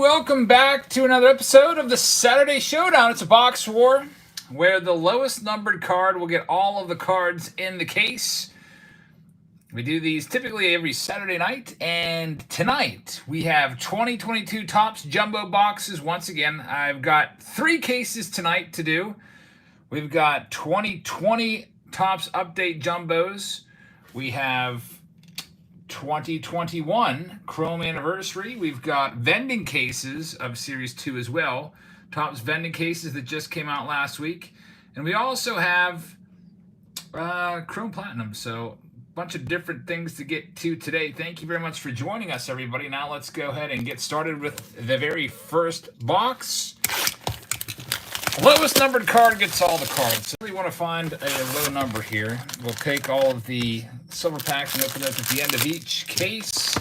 welcome back to another episode of the Saturday Showdown. It's a box war where the lowest numbered card will get all of the cards in the case. We do these typically every Saturday night, and tonight we have 2022 Topps Jumbo boxes. Once again, I've got 3 cases tonight to do. We've got 2020 Topps Update Jumbos. We have 2021 Chrome Anniversary. We've got vending cases of Series 2 as well. Topps vending cases that just came out last week. And we also have Chrome Platinum. So a bunch of different things to get to today. Thank you very much for joining us, everybody. Now let's go ahead and get started with the very first box. Lowest numbered card gets all the cards. So we want to find a low number here. We'll take all of the silver packs and open those at the end of each case.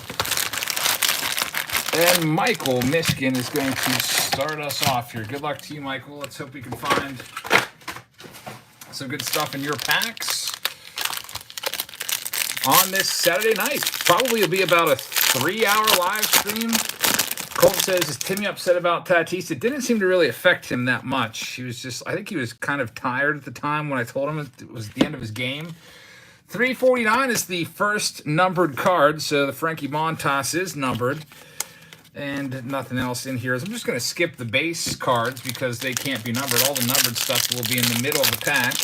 And Michael, Michigan, is going to start us off here. Good luck to you, Michael. Let's hope we can find some good stuff in your packs on this Saturday night. Probably will be about a 3-hour live stream. Colt says, is Timmy upset about Tatis? It didn't seem to really affect him that much. He was just, I think he was kind of tired at the time when I told him it was the end of his game. 349 is the first numbered card, so the Frankie Montas is numbered. And nothing else in here. I'm just going to skip the base cards because they can't be numbered. All the numbered stuff will be in the middle of the pack.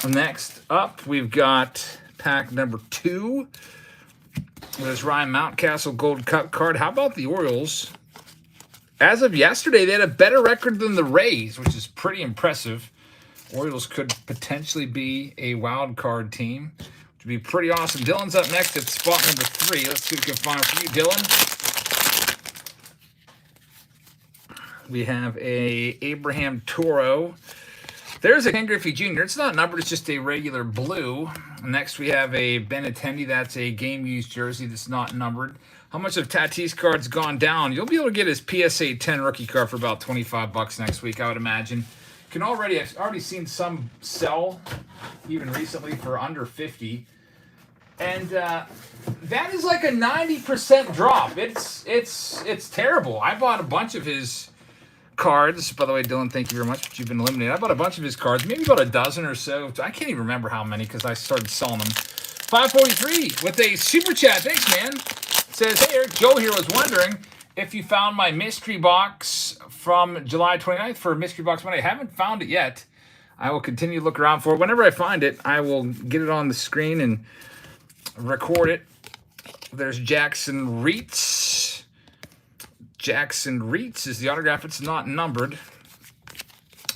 Next up, we've got pack number 2. There's Ryan Mountcastle Gold Cup card. How about the Orioles? As of yesterday, they had a better record than the Rays, which is pretty impressive. Orioles could potentially be a wild card team, which would be pretty awesome. Dylan's up next at spot number 3. Let's see what we can find for you, Dylan. We have a Abraham Toro. There's a Ken Griffey Jr. It's not numbered, it's just a regular blue. Next, we have a Benintendi. That's a game-used jersey that's not numbered. How much of Tatis cards gone down? You'll be able to get his PSA 10 rookie card for about $25 next week, I would imagine. I've already seen some sell, even recently, for under $50. And that is like a 90% drop. It's terrible. I bought a bunch of his cards. By the way, Dylan, thank you very much, but you've been eliminated. I bought a bunch of his cards, maybe about a dozen or so. I can't even remember how many because I started selling them. 543 with a super chat. Thanks, man. It says, hey, Eric, Joe here was wondering if you found my mystery box from July 29th for Mystery Box Monday. I haven't found it yet. I will continue to look around for it. Whenever I find it, I will get it on the screen and record it. There's Jackson Reitz. Jackson Reitz is the autograph. It's not numbered.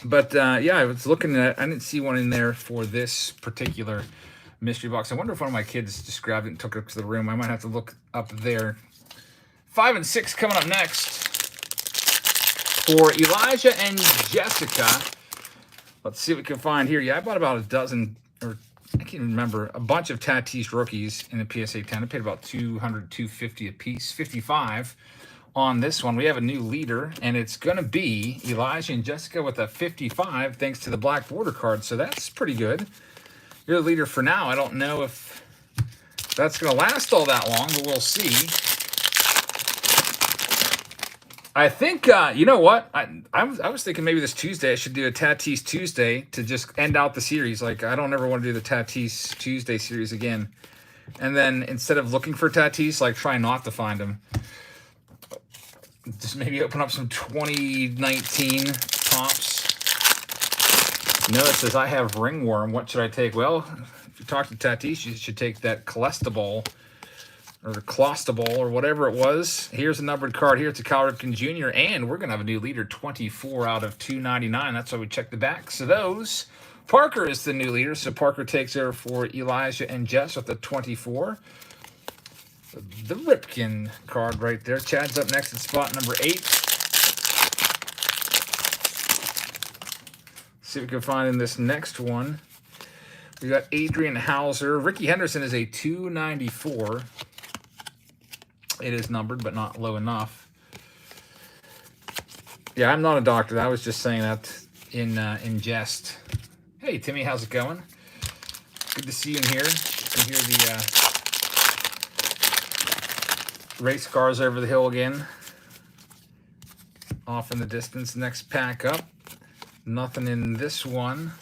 But, yeah, I was looking at it. I didn't see one in there for this particular mystery box. I wonder if one of my kids just grabbed it and took it up to the room. I might have to look up there. 5 and 6 coming up next for Elijah and Jessica. Let's see what we can find here. Yeah, I bought about a dozen, or I can't even remember, a bunch of Tatis rookies in the PSA 10. I paid about $200, $250 a piece, 55 on this one. We have a new leader, and it's going to be Elijah and Jessica with a 55, thanks to the black border card. So that's pretty good. You're the leader for now. I don't know if that's going to last all that long, but we'll see. I think, you know what? I was thinking maybe this Tuesday I should do a Tatis Tuesday to just end out the series. Like, I don't ever want to do the Tatis Tuesday series again. And then instead of looking for Tatis, like, try not to find him. Just maybe open up some 2019 Topps. You know, it says, I have ringworm. What should I take? Well, if you talk to Tatis, you should take that Clostebol or Clostebol or whatever it was. Here's a numbered card here. It's a Cal Ripken Jr. And we're going to have a new leader, 24 out of 299. That's why we check the backs of those. Parker is the new leader, so Parker takes over for Elijah and Jess with the 24. The Ripken card right there. Chad's up next at spot number 8. See what we can find in this next one. We got Adrian Hauser. Ricky Henderson is a 294. It is numbered, but not low enough. Yeah, I'm not a doctor. I was just saying that in jest. Hey, Timmy, how's it going? Good to see you in here. You can hear the race cars over the hill again. off in the distance. Next pack up. Nothing in this one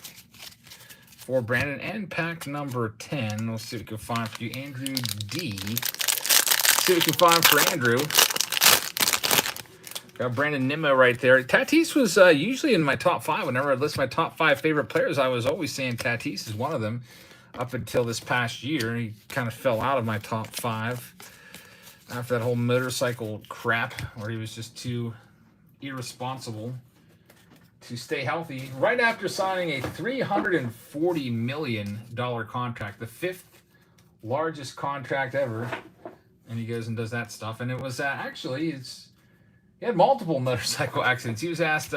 for Brandon. And pack number 10. We'll see what we can find for you, Andrew D. See what we can find for Andrew. Got Brandon Nimmo right there. Tatis was usually in my top 5. Whenever I list my top 5 favorite players, I was always saying Tatis is one of them. Up until this past year, he kind of fell out of my top 5 after that whole motorcycle crap where he was just too irresponsible to stay healthy. Right after signing a $340 million contract, the 5th largest contract ever, and he goes and does that stuff. And it was he had multiple motorcycle accidents. He was asked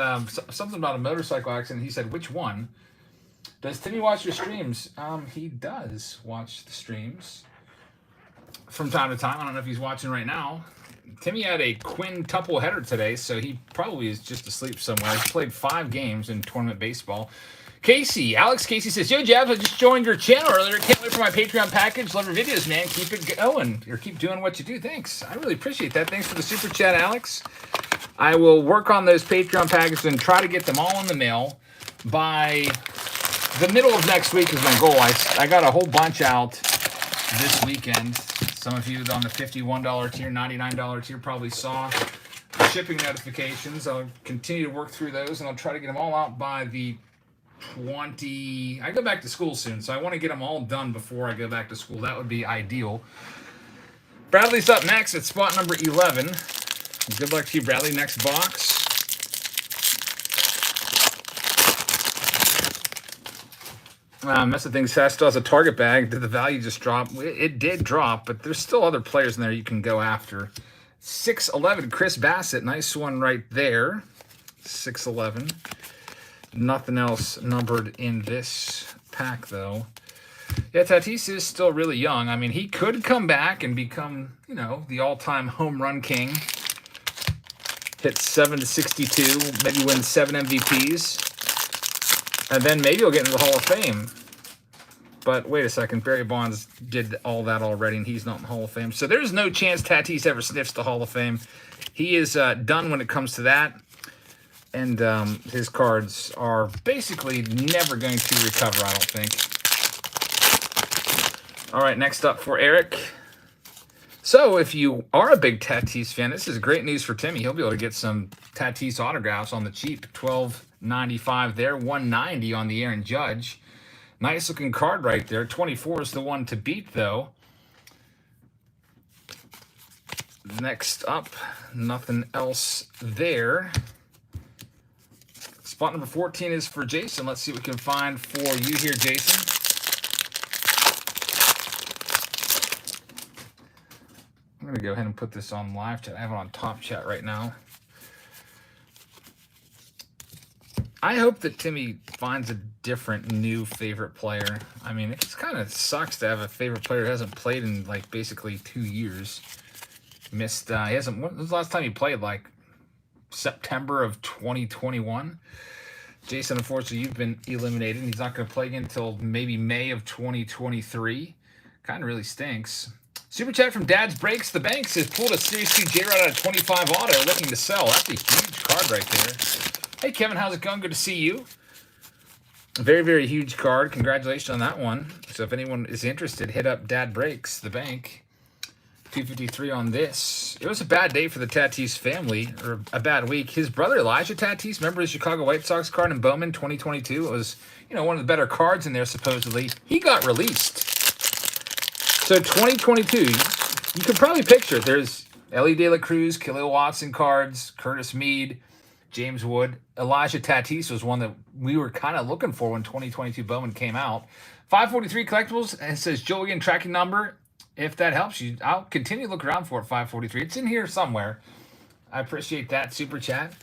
something about a motorcycle accident. He said, which one? Does Timmy watch your streams? He does watch the streams from time to time. I don't know if he's watching right now. Timmy had a quintuple header today, so he probably is just asleep somewhere. He played 5 games in tournament baseball. Alex Casey says, yo, Jabs, I just joined your channel earlier. Can't wait for my Patreon package. Love your videos, man. Keep it going, or keep doing what you do. Thanks. I really appreciate that. Thanks for the super chat, Alex. I will work on those Patreon packages and try to get them all in the mail by the middle of next week is my goal. I got a whole bunch out this weekend. Some of you on the $51 tier, $99 tier probably saw the shipping notifications. I'll continue to work through those, and I'll try to get them all out by the 20. I go back to school soon, so I want to get them all done before I go back to school. That would be ideal. Bradley's up next at spot number 11. Good luck to you, Bradley. Next box. Messing things still has a target bag. Did the value just drop? It did drop, but there's still other players in there you can go after. 6'11", Chris Bassett. Nice one right there. 6'11". Nothing else numbered in this pack, though. Yeah, Tatis is still really young. I mean, he could come back and become, the all-time home run king. Hit 7-62, maybe win 7 MVPs. And then maybe he'll get into the Hall of Fame. But wait a second, Barry Bonds did all that already, and he's not in the Hall of Fame. So there's no chance Tatis ever sniffs the Hall of Fame. He is done when it comes to that. And his cards are basically never going to recover, I don't think. All right, next up for Eric. So if you are a big Tatis fan, this is great news for Timmy. He'll be able to get some Tatis autographs on the cheap. $12.95 there, $190 on the Aaron Judge. Nice looking card right there. 24 is the one to beat, though. Next up, nothing else there. Spot number 14 is for Jason. Let's see what we can find for you here, Jason. I'm going to go ahead and put this on live chat. I have it on top chat right now. I hope that Timmy finds a different new favorite player. I mean, it just kind of sucks to have a favorite player who hasn't played in like basically 2 years. He hasn't. When was the last time he played? Like September of 2021. Jason, unfortunately, you've been eliminated. He's not going to play again until maybe May of 2023. Kind of really stinks. Super chat from Dad's Breaks the Bank says, pulled a Series 2 J-Rod out of 25 auto, looking to sell. That's a huge card right there. Hey, Kevin, how's it going? Good to see you. Very, very huge card. Congratulations on that one. So if anyone is interested, hit up Dad Breaks the Bank. 253 on this. It was a bad day for the Tatis family, or a bad week. His brother Elijah Tatis, remember his Chicago White Sox card in Bowman 2022? It was, one of the better cards in there supposedly. He got released. So 2022, you could probably picture it. There's Ellie De La Cruz, Khalil Watson cards, Curtis Mead, James Wood. Elijah Tatis was one that we were kind of looking for when 2022 Bowman came out. 543 collectibles, and it says Julian tracking number. If that helps you, I'll continue to look around for it, 543. It's in here somewhere. I appreciate that super chat.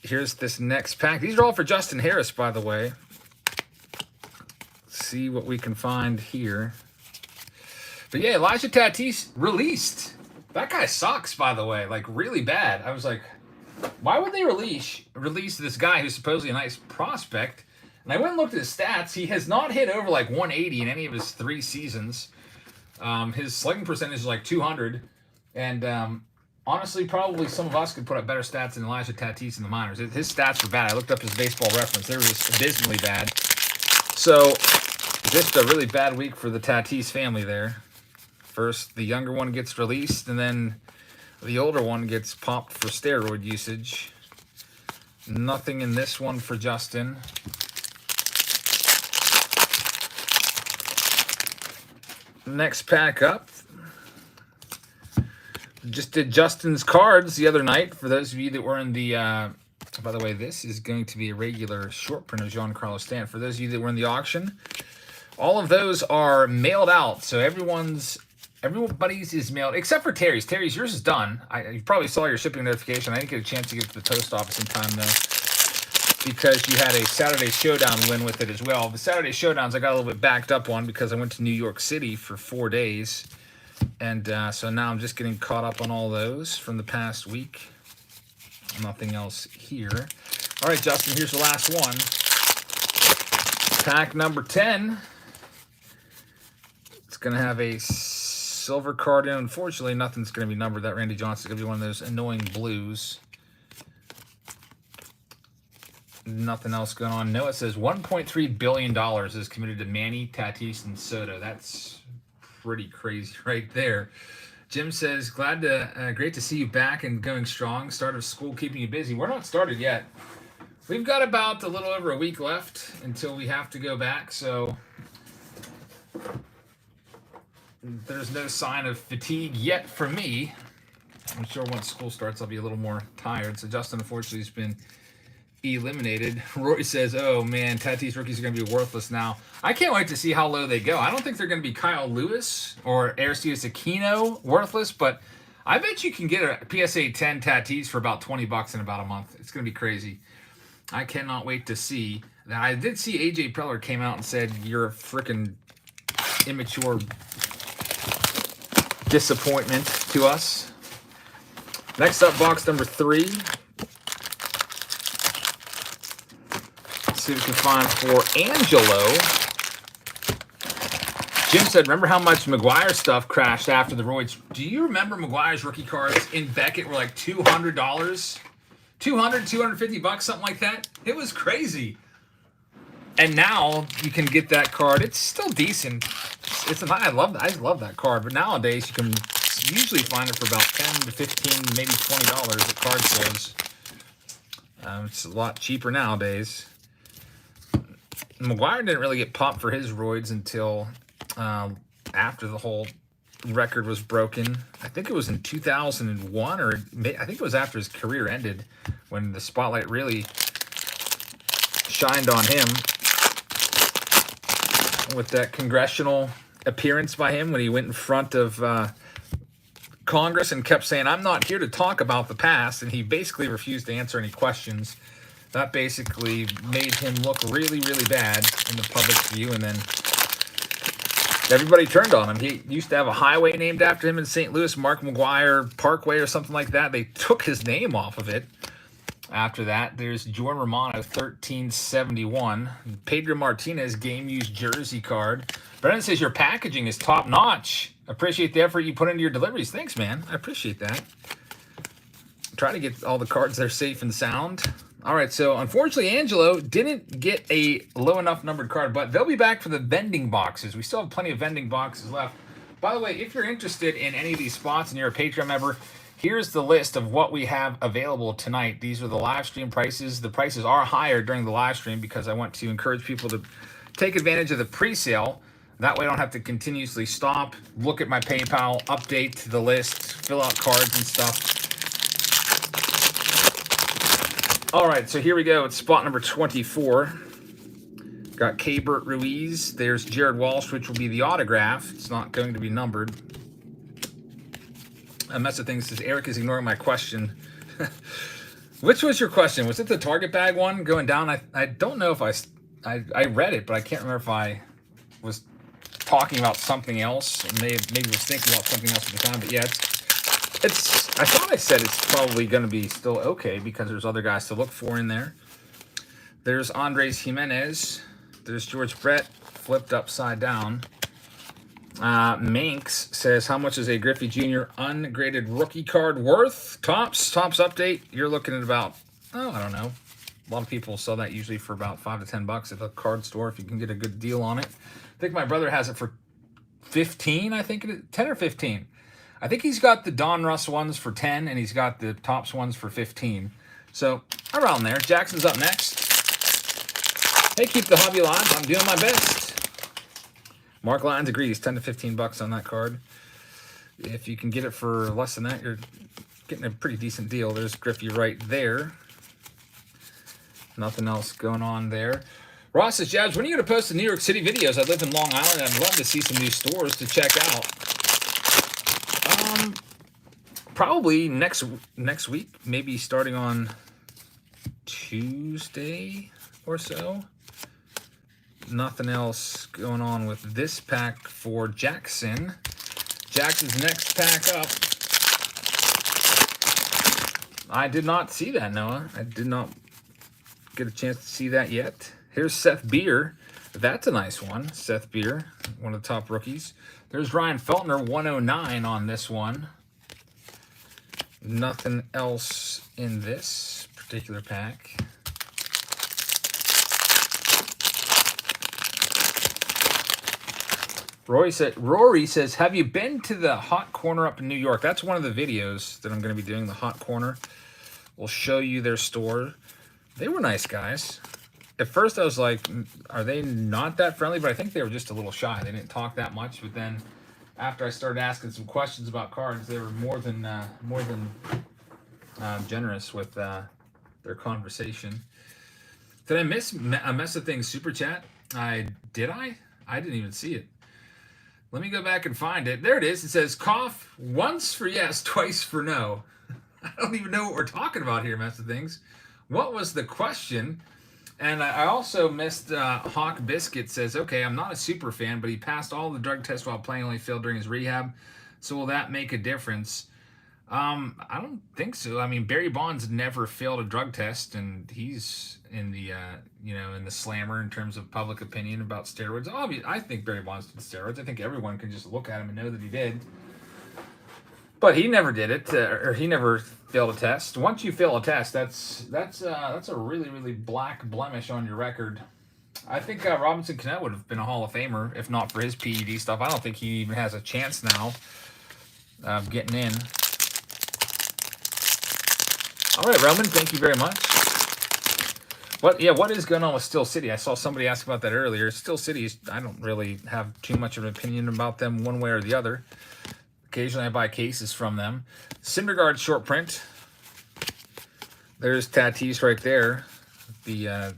Here's this next pack. These are all for Justin Harris, by the way. Let's see what we can find here. But yeah, Elijah Tatis released. That guy sucks, by the way. Like, really bad. I was like, why would they release this guy who's supposedly a nice prospect? And I went and looked at his stats. He has not hit over like 180 in any of his 3 seasons. His slugging percentage is like 200. And on Honestly, probably some of us could put up better stats than Elijah Tatis in the minors. His stats were bad. I looked up his baseball reference. They were just abysmally bad. So, just a really bad week for the Tatis family there. First, the younger one gets released, and then the older one gets popped for steroid usage. Nothing in this one for Justin. Next pack up. Just did Justin's cards the other night. For those of you that were in the, by the way, this is going to be a regular short print of Giancarlo Stanton. For those of you that were in the auction, all of those are mailed out. So everybody's is mailed, except for Terry's. Terry's, yours is done. You probably saw your shipping notification. I didn't get a chance to get to the post office in time, though, because you had a Saturday Showdown win with it as well. The Saturday Showdowns I got a little bit backed up on because I went to New York City for 4 days. And so now I'm just getting caught up on all those from the past week. Nothing else here. All right, Justin, here's the last one. Pack number 10. It's going to have a silver card in. Unfortunately, nothing's going to be numbered. That Randy Johnson's going to be one of those annoying blues. Nothing else going on. No, it says $1.3 billion is committed to Manny, Tatis, and Soto. That's pretty crazy right there. Jim says, great to see you back and going strong. Start of school keeping you busy. We're not started yet. We've got about a little over a week left until we have to go back, so there's no sign of fatigue yet for me. I'm sure once school starts, I'll be a little more tired. So Justin, unfortunately, has been eliminated. Roy says, oh man, Tatis rookies are going to be worthless now. I can't wait to see how low they go. I don't think they're going to be Kyle Lewis or Aristides Aquino worthless, but I bet you can get a PSA 10 Tatis for about $20 in about a month. It's going to be crazy. I cannot wait to see that. I did see AJ Preller came out and said, you're a freaking immature disappointment to us. Next up, box number 3. See what we can find for Angelo. Jim said, remember how much McGuire stuff crashed after the roids? Do you remember McGuire's rookie cards in Beckett were like $200? $250, something like that? It was crazy. And now you can get that card. It's still decent. I love that card. But nowadays you can usually find it for about $10 to $15, maybe $20 at card stores. It's a lot cheaper nowadays. McGuire didn't really get popped for his roids until after the whole record was broken. I think it was in 2001, or I think it was after his career ended when the spotlight really shined on him with that congressional appearance by him when he went in front of Congress and kept saying, I'm not here to talk about the past, and he basically refused to answer any questions. That basically made him look really, really bad in the public view, and then everybody turned on him. He used to have a highway named after him in St. Louis, Mark McGuire Parkway or something like that. They took his name off of it. After that, there's Jordan Romano, 1371. Pedro Martinez, game-used jersey card. Brennan says, your packaging is top-notch. Appreciate the effort you put into your deliveries. Thanks, man. I appreciate that. Try to get all the cards there safe and sound. All right, so unfortunately, Angelo didn't get a low enough numbered card, but they'll be back for the vending boxes. We still have plenty of vending boxes left. By the way, if you're interested in any of these spots and you're a Patreon member, here's the list of what we have available tonight. These are the live stream prices. The prices are higher during the live stream because I want to encourage people to take advantage of the pre-sale. That way I don't have to continuously stop, look at my PayPal, update the list, fill out cards and stuff. All right, so here we go. It's spot number 24. Got Keibert Ruiz. There's Jared Walsh, which will be the autograph. It's not going to be numbered. A mess of things says, Eric is ignoring my question. Which was your question? Was it the Target bag one going down? I don't know if I read it, but I can't remember if I was talking about something else. Maybe was thinking about something else at the time, but yeah, I thought I said it's probably going to be still okay because there's other guys to look for in there. There's Andres Jimenez. There's George Brett flipped upside down. Manx says, how much is a Griffey Jr. ungraded rookie card worth? Tops update, you're looking at about, oh, I don't know. A lot of people sell that usually for about $5 to $10 at the card store if you can get a good deal on it. I think my brother has it for 15, I think, 10 or 15. I think he's got the Don Russ ones for 10, and he's got the Tops ones for 15. So, around there. Jackson's up next. Hey, keep the hobby alive. I'm doing my best. Mark Lyons agrees, 10 to 15 bucks on that card. If you can get it for less than that, you're getting a pretty decent deal. There's Griffey right there. Nothing else going on there. Ross says, Jabs, when are you going to post the New York City videos? I live in Long Island. I'd love to see some new stores to check out. Probably next week, maybe starting on Tuesday or so. Nothing else going on with this pack for Jackson. Jackson's next pack up. I did not see that, Noah. I did not get a chance to see that yet. Here's Seth Beer. That's a nice one. Seth Beer, one of the top rookies. There's Ryan Feltner, 109 on this one. Nothing else in this particular pack. Rory says, have you been to the Hot Corner up in New York? That's one of the videos that I'm going to be doing, the Hot Corner. We'll show you their store. They were nice guys. At first I was like, are they not that friendly? But I think they were just a little shy. They didn't talk that much. But then after I started asking some questions about cards, they were more than generous with their conversation. Did I miss a Mess of Things super chat? Did I? I didn't even see it. Let me go back and find it. There it is. It says, cough once for yes, twice for no. I don't even know what we're talking about here, Mess of Things. What was the question? And I also missed Hawk Biscuit says, okay, I'm not a super fan, but he passed all the drug tests while playing, only failed during his rehab. So will that make a difference? I don't think so. I mean, Barry Bonds never failed a drug test, and he's in the in the slammer in terms of public opinion about steroids. Obviously, I think Barry Bonds did steroids. I think everyone can just look at him and know that he did. But he never did it, or he never failed a test. Once you fail a test, that's a really, really black blemish on your record. I think Robinson Cano would have been a Hall of Famer if not for his PED stuff. I don't think he even has a chance now of getting in. All right, Roman, thank you very much. What is going on with Steel City? I saw somebody ask about that earlier. Steel City, I don't really have too much of an opinion about them one way or the other. Occasionally I buy cases from them. Syndergaard short print. There's Tatis right there. The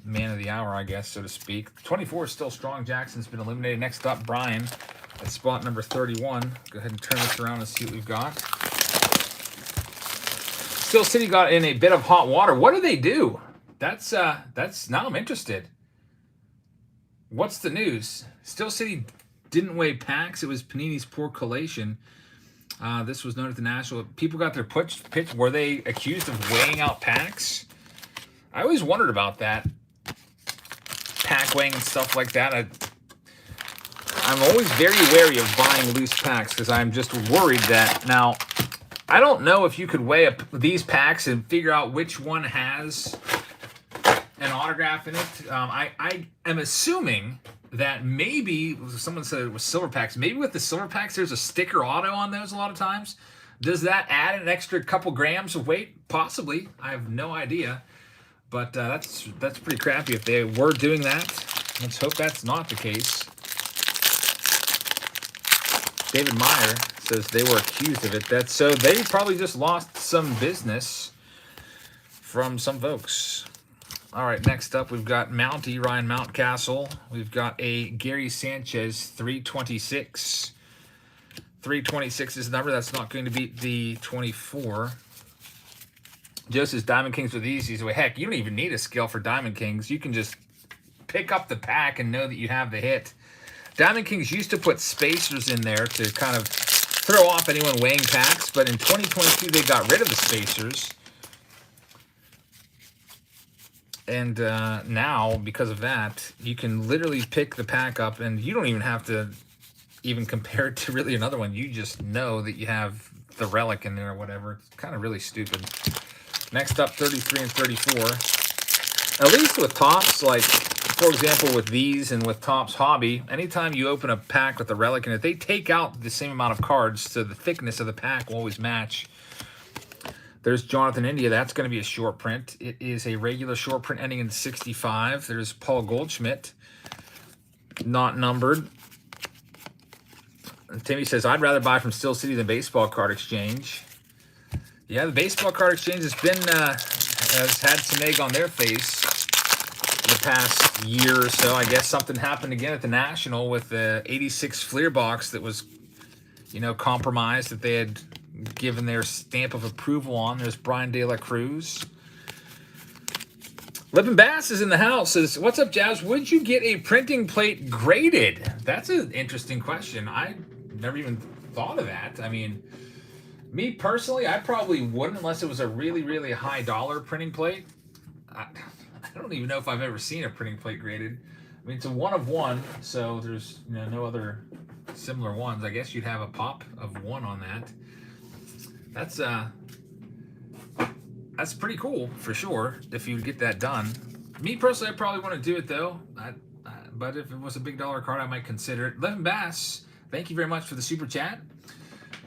man of the hour, I guess, so to speak. 24 is still strong. Jackson's been eliminated. Next up, Brian at spot number 31. Go ahead and turn this around and see what we've got. Steel City got in a bit of hot water. What do they do? That's now I'm interested. What's the news? Steel City didn't weigh packs. It was Panini's poor collation. This was known at the National. People got their pitch. Were they accused of weighing out packs? I always wondered about that. Pack weighing and stuff like that. I'm always very wary of buying loose packs because I'm just worried that now. I don't know if you could weigh up these packs and figure out which one has an autograph in it. I am assuming that maybe someone said it was silver packs. Maybe with the silver packs, there's a sticker auto on those a lot of times. Does that add an extra couple grams of weight? Possibly. I have no idea. But that's pretty crappy if they were doing that. Let's hope that's not the case. David Meyer says they were accused of it. So they probably just lost some business from some folks. All right, next up we've got Mountie, Ryan Mountcastle. We've got a Gary Sanchez 326. 326 is the number. That's not going to beat the 24. Joe says Diamond Kings with easy. So heck, you don't even need a scale for Diamond Kings. You can just pick up the pack and know that you have the hit. Diamond Kings used to put spacers in there to kind of throw off anyone weighing packs, but in 2022 they got rid of the spacers. And now, because of that, you can literally pick the pack up and you don't even have to even compared to really another one. You just know that you have the relic in there or whatever. It's kind of really stupid. Next up, 33 and 34. At least with Topps, like, for example, with these and with Topps Hobby, anytime you open a pack with the relic in it, they take out the same amount of cards, so the thickness of the pack will always match. There's Jonathan India. That's going to be a short print. It is a regular short print ending in 65. There's Paul Goldschmidt, not numbered. And Timmy says, I'd rather buy from Steel City than Baseball Card Exchange. Yeah, the Baseball Card Exchange has been has had some egg on their face the past year or so. I guess something happened again at the National with the 86 Fleer box that was, you know, compromised, that they had given their stamp of approval on. There's Brian De La Cruz. Lippin Bass is in the house. Says, what's up, Jazz? Would you get a printing plate graded? That's an interesting question. I never even thought of that. I mean, me personally, I probably wouldn't unless it was a really, really high dollar printing plate. I don't even know if I've ever seen a printing plate graded. I mean, it's a 1 of 1, so there's, you know, no other similar ones. I guess you'd have a pop of 1 on that. That's pretty cool for sure if you get that done. Me personally, I probably want to do it though. But if it was a big dollar card, I might consider it. Levin Bass, thank you very much for the super chat.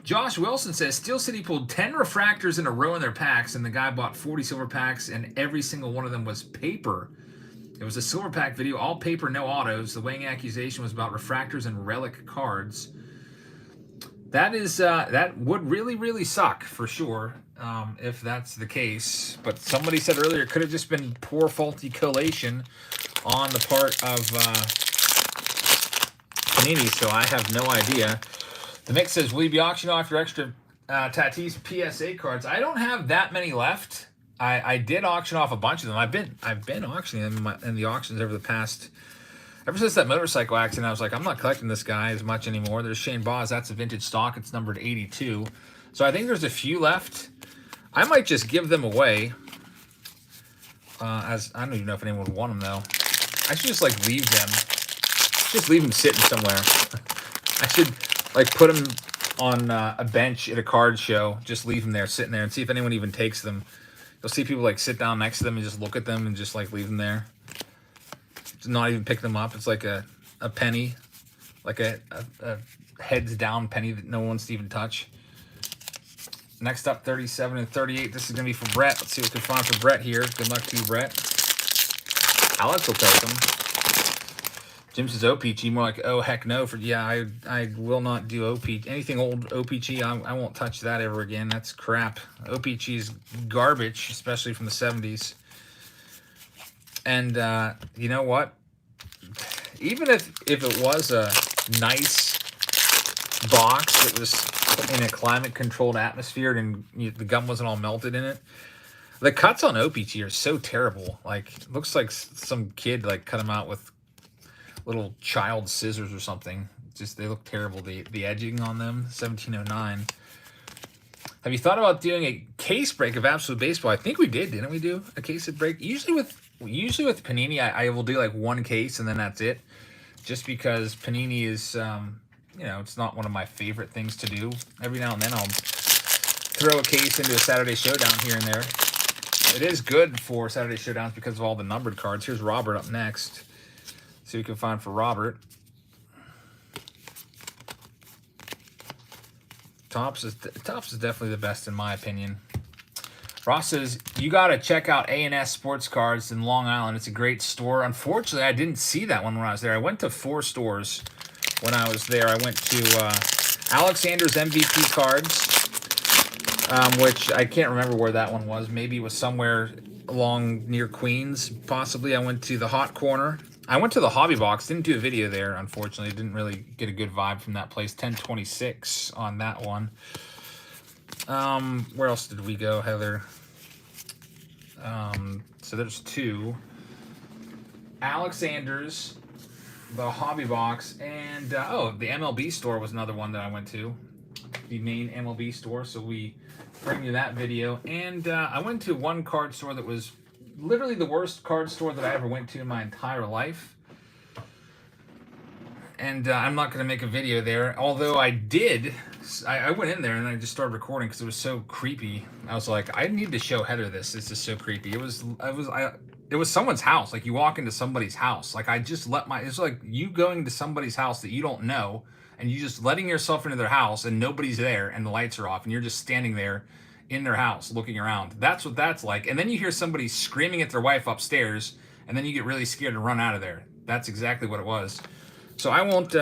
Josh Wilson says, Steel City pulled 10 refractors in a row in their packs, and the guy bought 40 silver packs, and every single one of them was paper. It was a silver pack video, all paper, no autos. The weighing accusation was about refractors and relic cards. That is that would really, really suck for sure if that's the case. But somebody said earlier it could have just been poor, faulty collation on the part of Panini, so I have no idea. The Mix says, will you be auctioning off your extra Tatis PSA cards? I don't have that many left. I did auction off a bunch of them. I've been auctioning them in the auctions over the past, ever since that motorcycle accident. I was like, I'm not collecting this guy as much anymore. There's Shane Boz. That's a vintage stock. It's numbered 82. So I think there's a few left. I might just give them away. As I don't even know if anyone would want them though. I should just like leave them. Just leave them sitting somewhere. I should like put them on a bench at a card show. Just leave them there, sitting there, and see if anyone even takes them. You'll see people like sit down next to them and just look at them and just like leave them there. Just not even pick them up. It's like a penny, like a heads down penny that no one wants to even touch. Next up, 37 and 38. This is going to be for Brett. Let's see what we can find for Brett here. Good luck to you, Brett. Alex will take them. Jim says OPG, more like, oh, heck no. Yeah, I will not do OPG. Anything old OPG, I won't touch that ever again. That's crap. OPG is garbage, especially from the 70s. And you know what? Even if it was a nice box that was in a climate-controlled atmosphere and the gum wasn't all melted in it, the cuts on OPG are so terrible. Like, it looks like some kid like cut them out with little child scissors or something. Just, they look terrible. The edging on them, 1709. Have you thought about doing a case break of Absolute Baseball? I think we did, didn't we do a case break? Usually with Panini, I will do like one case and then that's it. Just because Panini is, you know, it's not one of my favorite things to do. Every now and then I'll throw a case into a Saturday Showdown here and there. It is good for Saturday Showdowns because of all the numbered cards. Here's Robert up next. See what we can find for Robert. Topps is definitely the best in my opinion. Ross says, you got to check out A&S Sports Cards in Long Island. It's a great store. Unfortunately, I didn't see that one when I was there. I went to 4 stores when I was there. I went to Alexander's MVP Cards, which I can't remember where that one was. Maybe it was somewhere along near Queens, possibly. I went to the Hot Corner. I went to the Hobby Box. Didn't do a video there, unfortunately. Didn't really get a good vibe from that place. 1026 on that one. Where else did we go, Heather? So there's 2. Alexander's, the Hobby Box, and oh, the MLB store was another one that I went to. The main MLB store. So we bring you that video. And I went to one card store that was literally the worst card store that I ever went to in my entire life. and I'm not going to make a video there. Although I did, I went in there and I just started recording because it was so creepy. I was like, I need to show Heather this. This is so creepy. It was someone's house. Like, you walk into somebody's house. Like, I just let it's like you going to somebody's house that you don't know, and you just letting yourself into their house, and nobody's there, and the lights are off, and you're just standing there in their house looking around. That's what that's like. And then you hear somebody screaming at their wife upstairs, and then you get really scared and run out of there. That's exactly what it was. So I won't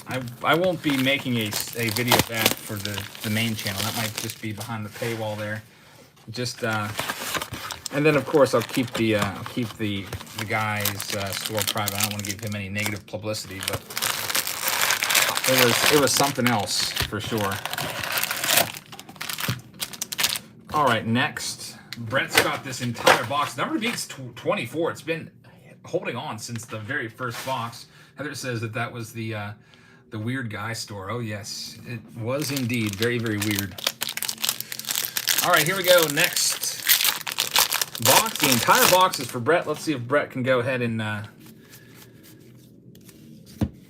I won't be making a video of that for the main channel. That might just be behind the paywall there. Just and then of course I'll keep the guy's store private. I don't want to give him any negative publicity, but it was something else for sure. All right, next, Brett's got this entire box. Number beats 24. It's been holding on since the very first box. Heather says that was the weird guy store. Oh yes, it was indeed very, very weird. All right, here we go. Next box. The entire box is for Brett. Let's see if Brett can go ahead and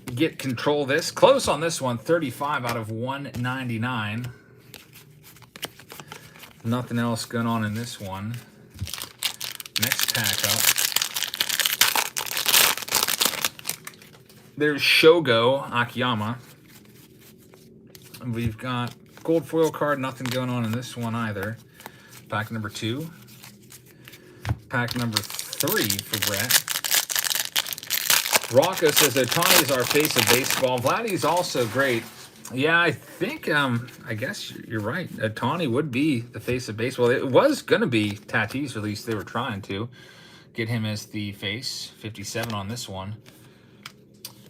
get control of this. Close on this one, 35 out of 199. Nothing else going on in this one. Next pack up. There's Shogo Akiyama. We've got gold foil card. Nothing going on in this one either. Pack number 2. Pack number 3 for Brett. Rocco says Ohtani is our face of baseball. Vladdy's also great. Yeah, I think, I guess you're right. Ohtani would be the face of baseball. It was going to be Tatis, or at least they were trying to get him as the face. 57 on this one.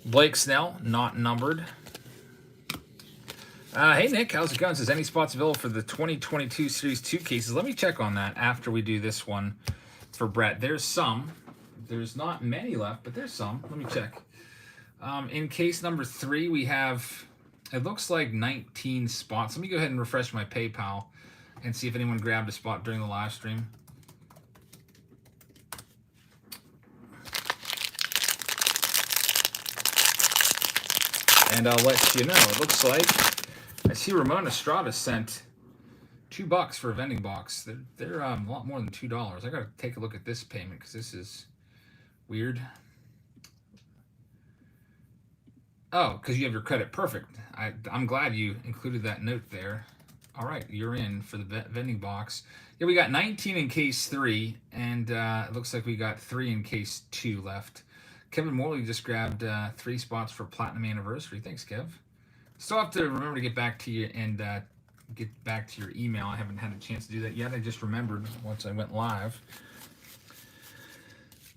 Blake Snell, not numbered. Hey, Nick, how's it going? Says, any spots available for the 2022 Series 2 cases? Let me check on that after we do this one for Brett. There's some. There's not many left, but there's some. Let me check. In case number 3, we have... It looks like 19 spots. Let me go ahead and refresh my PayPal and see if anyone grabbed a spot during the live stream. And I'll let you know. It looks like I see Ramon Estrada sent $2 for a vending box. They're a lot more than $2. I got to take a look at this payment because this is weird. Oh, because you have your credit. Perfect. I'm glad you included that note there. All right, you're in for the vending box. Yeah, we got 19 in case 3, and it looks like we got 3 in case 2 left. Kevin Morley just grabbed 3 spots for Platinum Anniversary. Thanks, Kev. Still have to remember to get back to you and get back to your email. I haven't had a chance to do that yet. I just remembered once I went live.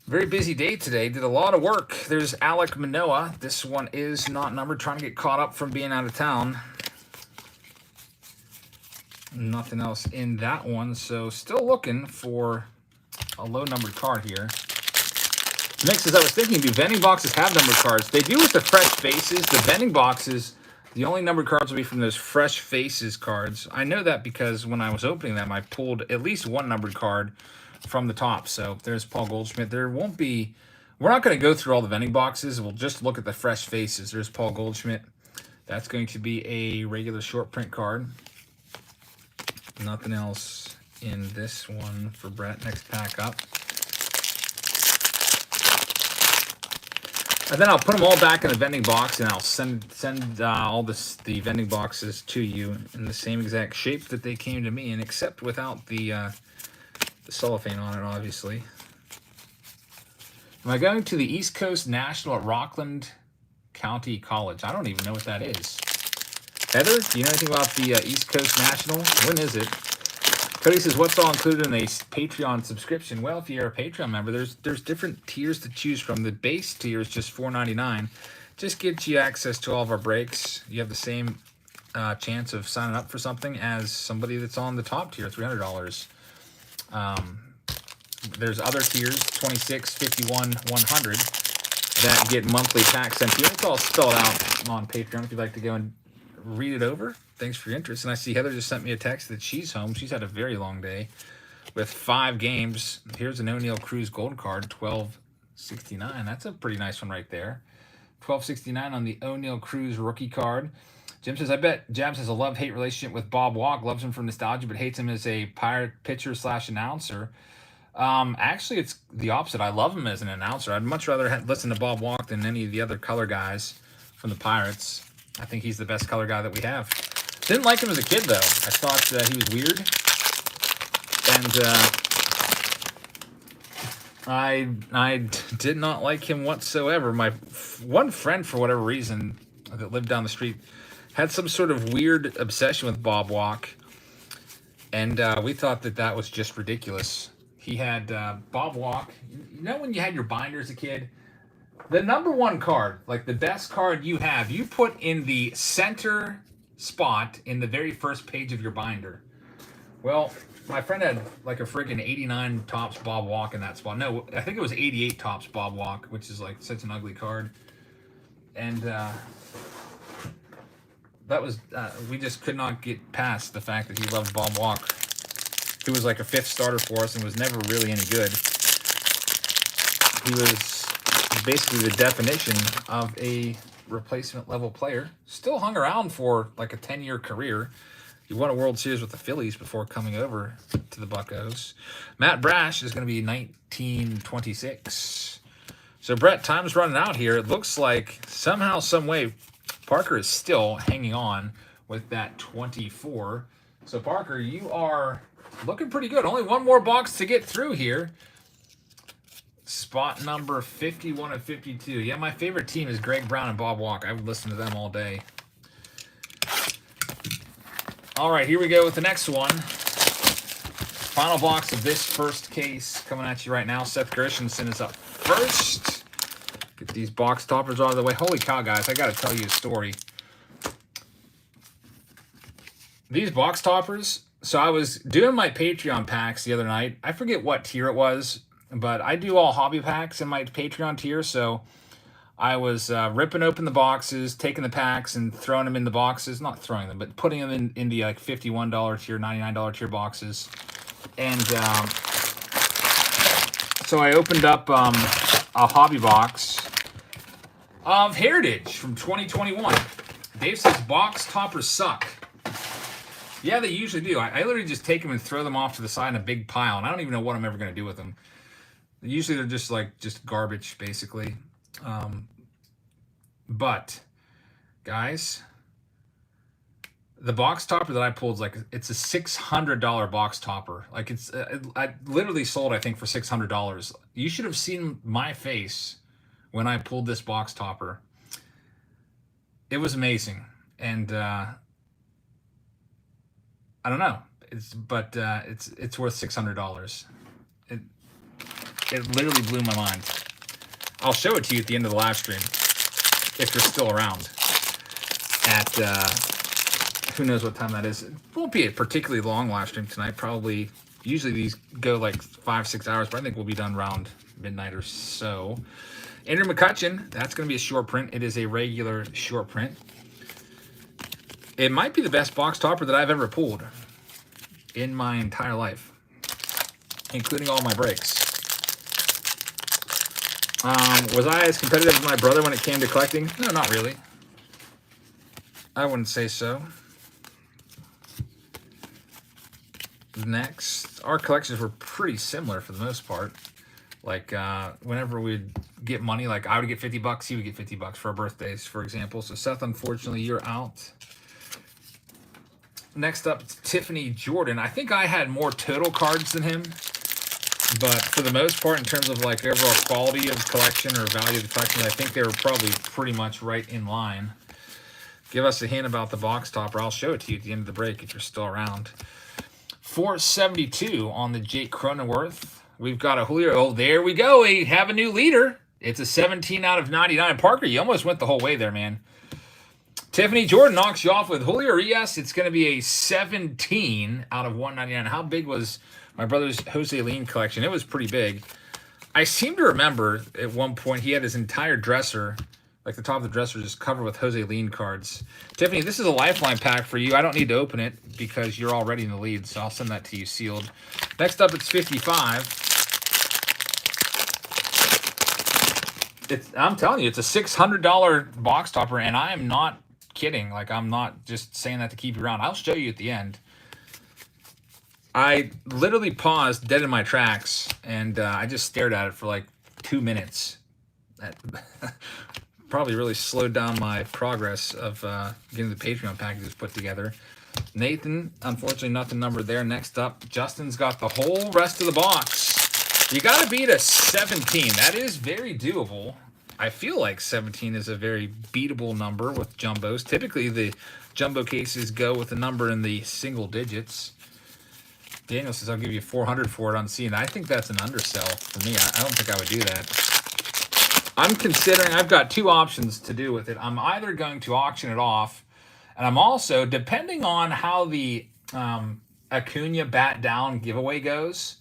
Very busy day today. Did a lot of work. There's Alek Manoah. This one is not numbered. Trying to get caught up from being out of town. Nothing else in that one. So still looking for a low numbered card here. Next, as I was thinking, do vending boxes have numbered cards? They do with the fresh faces. The vending boxes, the only numbered cards will be from those fresh faces cards. I know that because when I was opening them, I pulled at least one numbered card from the top. So there's Paul Goldschmidt. There won't be, we're not going to go through all the vending boxes. We'll just look at the fresh faces. There's Paul Goldschmidt. That's going to be a regular short print card. Nothing else in this one for Brett. Next pack up. And then I'll put them all back in the vending box, and I'll send all the vending boxes to you in the same exact shape that they came to me in, except without the cellophane on it, obviously. Am I going to the East Coast National at Rockland County College? I don't even know what that is. Heather, do you know anything about the East Coast National? When is it? Cody says, what's all included in a Patreon subscription? Well, if you're a Patreon member, there's different tiers to choose from. The base tier is just $4.99. Just gets you access to all of our breaks. You have the same chance of signing up for something as somebody that's on the top tier, $300. There's other tiers, $26, $51, $100, that get monthly packs sent to you. It's all spelled out on Patreon if you'd like to go and read it over. Thanks for your interest. And I see Heather just sent me a text that she's home. She's had a very long day with 5 games. Here's an O'Neal Cruz gold card, $12.69. That's a pretty nice one right there. $12.69 on the O'Neal Cruz rookie card. Jim says, I bet Jabs has a love-hate relationship with Bob Walk. Loves him for nostalgia, but hates him as a Pirate pitcher / announcer. Actually, it's the opposite. I love him as an announcer. I'd much rather listen to Bob Walk than any of the other color guys from the Pirates. I think he's the best color guy that we have. Didn't like him as a kid, though. I thought he was weird. And I did not like him whatsoever. My one friend, for whatever reason, that lived down the street, had some sort of weird obsession with Bob Walk. And we thought that was just ridiculous. He had Bob Walk. You know when you had your binder as a kid? The number one card, like the best card you have, you put in the center spot in the very first page of your binder. Well, my friend had like a friggin' 89 tops Bob Walk in that spot. No, I think it was 88 tops Bob Walk, which is like such an ugly card. And that was, we just could not get past the fact that he loved Bob Walk, who was like a 5th starter for us and was never really any good. He was basically the definition of a replacement level player. Still hung around for like a 10-year career. He won a World Series with the Phillies before coming over to the Buccos. Matt Brash is going to be 1926. So, Brett, time's running out here. It looks like somehow, some way, Parker is still hanging on with that 24. So, Parker, you are looking pretty good. Only one more box to get through here. Spot number 51 of 52. Yeah, my favorite team is Greg Brown and Bob Walk. I would listen to them all day. All right, here we go with the next one. Final box of this first case coming at you right now. Seth Gershenson is up first. Get these box toppers out of the way. Holy cow, guys, I got to tell you a story. These box toppers, so I was doing my Patreon packs the other night. I forget what tier it was, but I do all hobby packs in my Patreon tier, so I was ripping open the boxes, taking the packs, and throwing them in the boxes. Not throwing them, but putting them in the like $51 tier, $99 tier boxes. And so I opened up a hobby box of Heritage from 2021. Dave says box toppers suck. Yeah, they usually do. I literally just take them and throw them off to the side in a big pile, and I don't even know what I'm ever going to do with them. Usually they're just garbage, basically. But guys, the box topper that I pulled is it's a $600 box topper. Like I literally sold, I think, for $600. You should have seen my face when I pulled this box topper. It was amazing. And I don't know. It's worth $600. It literally blew my mind. I'll show it to you at the end of the live stream if you're still around at who knows what time that is. It won't be a particularly long live stream tonight. Probably, usually these go like 5-6 hours, but I think we'll be done around midnight or so. Andrew McCutchen, that's going to be a short print. It is a regular short print. It might be the best box topper that I've ever pulled in my entire life, including all my breaks. Was I as competitive as my brother when it came to collecting? No, not really. I wouldn't say so. Next, our collections were pretty similar for the most part. Like, whenever we'd get money, like I would get $50, he would get $50 for our birthdays, for example. So, Seth, unfortunately, you're out. Next up, it's Tiffany Jordan. I think I had more total cards than him. But for the most part, in terms of like overall quality of collection or value of the collection, I think they were probably pretty much right in line. Give us a hint about the box topper. I'll show it to you at the end of the break if you're still around. 472 on the Jake Cronenworth. We've got a Julio. Oh, there we go. We have a new leader. It's a 17 out of 99. Parker, you almost went the whole way there, man. Tiffany Jordan knocks you off with Julio Urias. It's going to be a 17 out of 199. How big was my brother's Jose Lean collection? It was pretty big. I seem to remember at one point he had his entire dresser, like the top of the dresser, just covered with Jose Lean cards. Tiffany, this is a lifeline pack for you. I don't need to open it because you're already in the lead, so I'll send that to you sealed. Next up, it's 55. I'm telling you, it's a $600 box topper, and I am not kidding. Like, I'm not just saying that to keep you around. I'll show you at the end. I literally paused dead in my tracks, and I just stared at it for like 2 minutes. That probably really slowed down my progress of getting the Patreon packages put together. Nathan, unfortunately, nothing numbered there. Next up, Justin's got the whole rest of the box. You got to beat a 17. That is very doable. I feel like 17 is a very beatable number with jumbos. Typically, the jumbo cases go with a number in the single digits. Daniel says, I'll give you 400 for it on scene. I think that's an undersell for me. I don't think I would do that. I'm considering, I've got two options to do with it. I'm either going to auction it off, and I'm also, depending on how the Acuna bat down giveaway goes,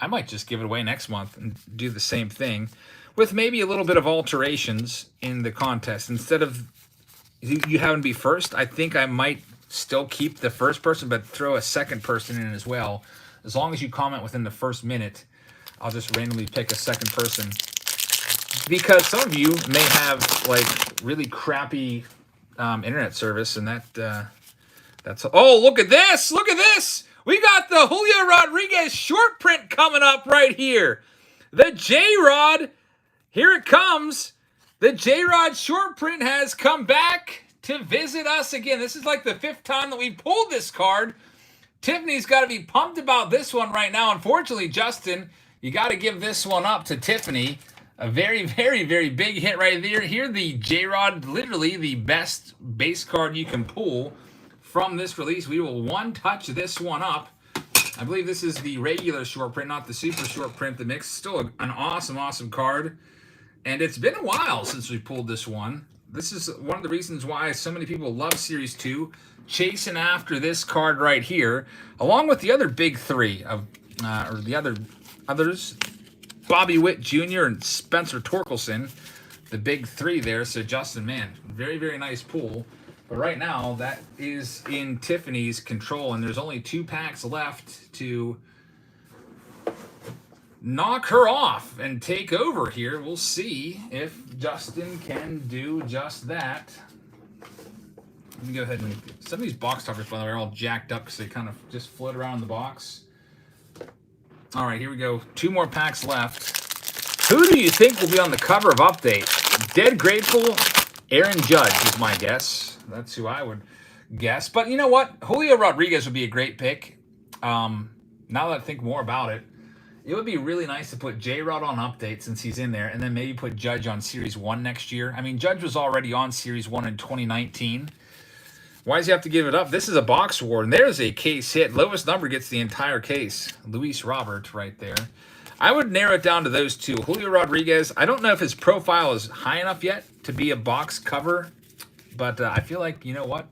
I might just give it away next month and do the same thing with maybe a little bit of alterations in the contest. Instead of you having to be first, I think I might still keep the first person, but throw a second person in as well. As long as you comment within the first minute, I'll just randomly pick a second person. Because some of you may have like really crappy internet service, and that's... Oh, look at this! Look at this! We got the Julio Rodriguez short print coming up right here. The J-Rod, here it comes. The J-Rod short print has come back to visit us again. This is like the 5th time that we pulled this card. Tiffany's got to be pumped about this one right now. Unfortunately, Justin, you got to give this one up to Tiffany. A very, very, very big hit right there. Here, the J-Rod, literally the best base card you can pull from this release. We will one-touch this one up. I believe this is the regular short print, not the super short print. The mix, still an awesome, awesome card. And it's been a while since we pulled this one. This is one of the reasons why so many people love Series 2, chasing after this card right here, along with the other big three of, or the others, Bobby Witt Jr. and Spencer Torkelson, the big three there. So Justin, man, very, very nice pull. But right now, that is in Tiffany's control, and there's only 2 packs left to knock her off and take over here. We'll see if Justin can do just that. Let me go ahead and... Some of these box toppers, by the way, are all jacked up because they kind of just float around in the box. All right, here we go. 2 more packs left. Who do you think will be on the cover of Update? Dead Grateful, Aaron Judge is my guess. That's who I would guess. But you know what? Julio Rodriguez would be a great pick. Now that I think more about it, it would be really nice to put J-Rod on Update since he's in there, and then maybe put Judge on Series 1 next year. I mean, Judge was already on Series 1 in 2019. Why does he have to give it up? This is a box war, and there's a case hit. Lowest number gets the entire case. Luis Robert right there. I would narrow it down to those two. Julio Rodriguez, I don't know if his profile is high enough yet to be a box cover, but I feel like, you know what?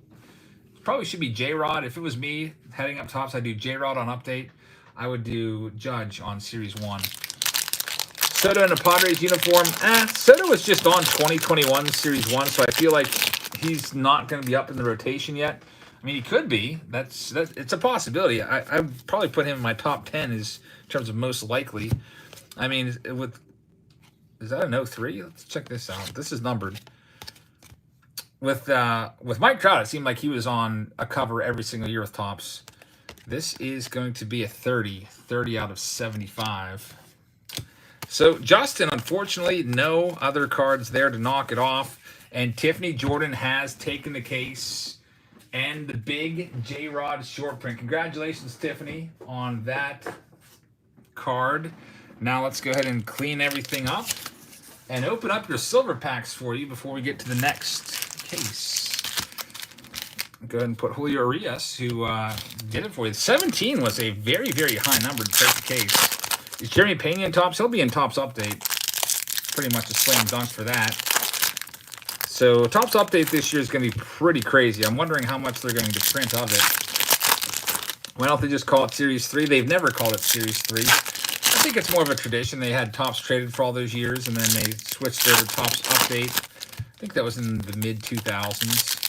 Probably should be J-Rod. If it was me heading up tops, I'd do J-Rod on Update. I would do Judge on Series 1. Soto in a Padres uniform. Soto was just on 2021 Series 1, so I feel like he's not going to be up in the rotation yet. I mean, he could be. It's a possibility. I'd probably put him in my top 10 in terms of most likely. I mean, is that an 03? Let's check this out. This is numbered. With Mike Trout, it seemed like he was on a cover every single year with Topps. This is going to be a 30 out of 75. So Justin, unfortunately, no other cards there to knock it off. And Tiffany Jordan has taken the case and the big J-Rod short print. Congratulations, Tiffany, on that card. Now let's go ahead and clean everything up and open up your silver packs for you before we get to the next case. Go ahead and put Julio Urias, who did it for you. 17 was a very, very high number to take the case. Is Jeremy Pena in Topps? He'll be in Topps Update. Pretty much a slam dunk for that. So Topps Update this year is going to be pretty crazy. I'm wondering how much they're going to print of it. Why don't they just call it Series 3? They've never called it Series 3. I think it's more of a tradition. They had Topps traded for all those years, and then they switched over to Topps Update. I think that was in the mid-2000s.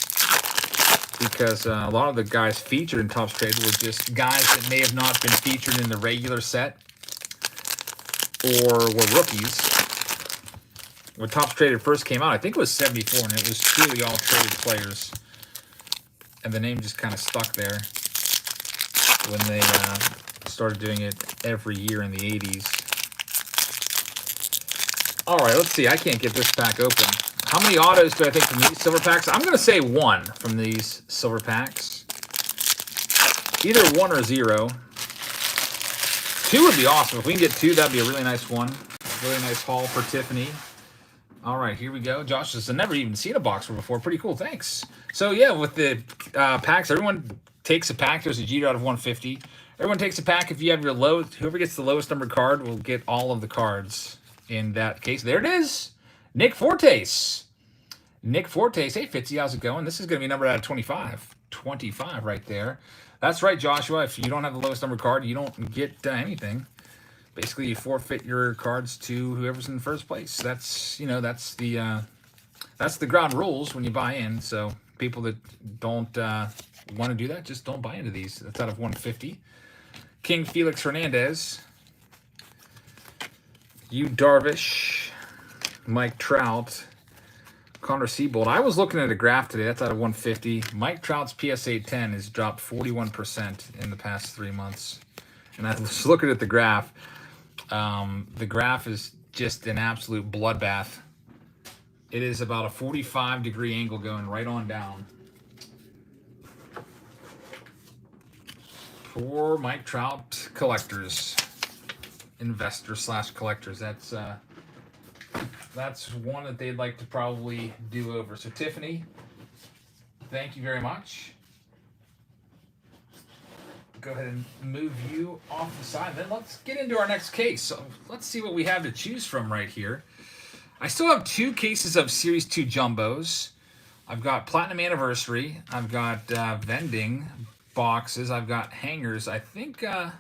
Because a lot of the guys featured in Topps Traded were just guys that may have not been featured in the regular set or were rookies. when Topps Traded first came out, I think it was 74, and it was truly all traded players. And the name just kind of stuck there when they started doing it every year in the 80s. All right, let's see. I can't get this pack open. How many autos do I think from these silver packs? I'm going to say 1 from these silver packs. Either 1 or 0. 2 would be awesome. If we can get 2, that'd be a really nice one. Really nice haul for Tiffany. All right, here we go. Josh has never even seen a box before. Pretty cool. Thanks. So, yeah, with the packs, everyone takes a pack. There's a G out of 150. Everyone takes a pack. If you have your lowest, whoever gets the lowest numbered card will get all of the cards in that case. There it is. Nick Fortes. Nick Fortes. Hey, Fitzy, how's it going? This is going to be numbered out of 25. 25 right there. That's right, Joshua. If you don't have the lowest numbered card, you don't get anything. Basically, you forfeit your cards to whoever's in first place. That's, you know, that's the ground rules when you buy in. So people that don't want to do that, just don't buy into these. That's out of 150. King Felix Hernandez. Yu Darvish. Mike Trout. Connor Seabold. I was looking at a graph today. That's out of 150. Mike Trout's PSA 10 has dropped 41% in the past 3 months. And I was looking at the graph. The graph is just an absolute bloodbath. It is about a 45-degree angle going right on down. Poor Mike Trout collectors, investor/collectors. That's one that they'd like to probably do over. So Tiffany, thank you very much. Go ahead and move you off the side. Then let's get into our next case. So let's see what we have to choose from right here. I still have 2 cases of Series 2 Jumbos. I've got Platinum Anniversary. I've got Vending boxes. I've got hangers. I think I've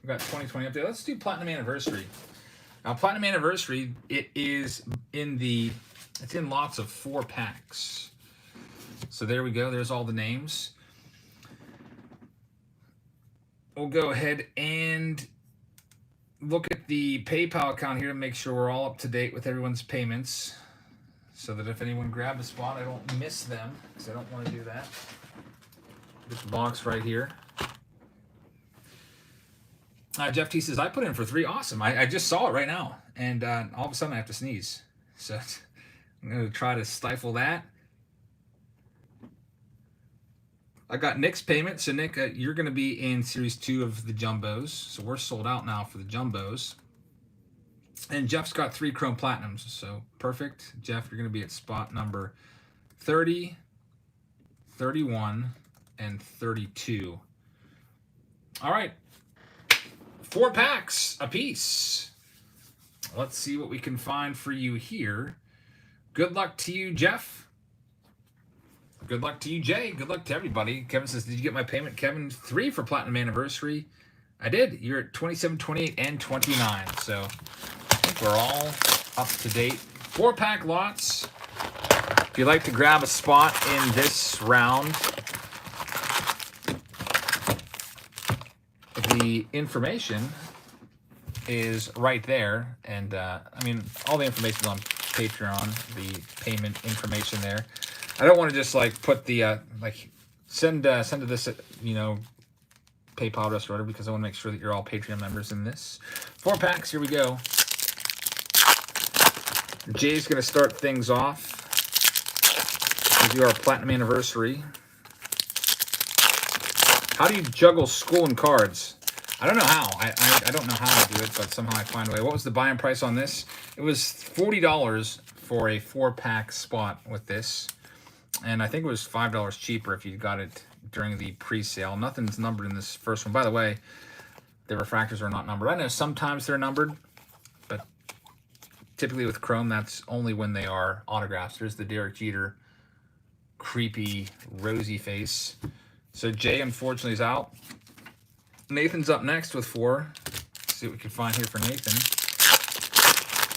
got 2020 up there. Let's do Platinum Anniversary. Now, Platinum Anniversary, it's in lots of 4 packs. So there we go. There's all the names. We'll go ahead and look at the PayPal account here to make sure we're all up to date with everyone's payments, so that if anyone grabs a spot, I don't miss them, because I don't want to do that. This box right here. Jeff T says, I put in for 3. Awesome. I just saw it right now, and all of a sudden I have to sneeze. So I'm going to try to stifle that. I got Nick's payment. So, Nick, you're going to be in Series 2 of the Jumbos. So we're sold out now for the Jumbos. And Jeff's got 3 Chrome Platinums. So perfect. Jeff, you're going to be at spot number 30, 31, and 32. All right. 4 packs apiece. Let's see what we can find for you here. Good luck to you, Jeff. Good luck to you, Jay. Good luck to everybody. Kevin says, did you get my payment? Kevin, 3 for Platinum Anniversary. I did. You're at 27, 28, and 29. So I think we're all up to date. 4-pack lots. If you'd like to grab a spot in this round, the information is right there. And, I mean, all the information is on Patreon, the payment information there. I don't want to just like put the send to this PayPal address or whatever, because I want to make sure that you're all Patreon members in this. 4 packs, here we go. Jay's going to start things off. We'll do our Platinum Anniversary. How do you juggle school and cards? I don't know how. I don't know how to do it, but somehow I find a way. What was the buy-in price on this? It was $40 for a 4-pack spot with this. And I think it was $5 cheaper if you got it during the pre-sale. Nothing's numbered in this first one. By the way, the refractors are not numbered. I know sometimes they're numbered, but typically with Chrome, that's only when they are autographs. There's the Derek Jeter creepy, rosy face. So Jay, unfortunately, is out. Nathan's up next with 4. Let's see what we can find here for Nathan.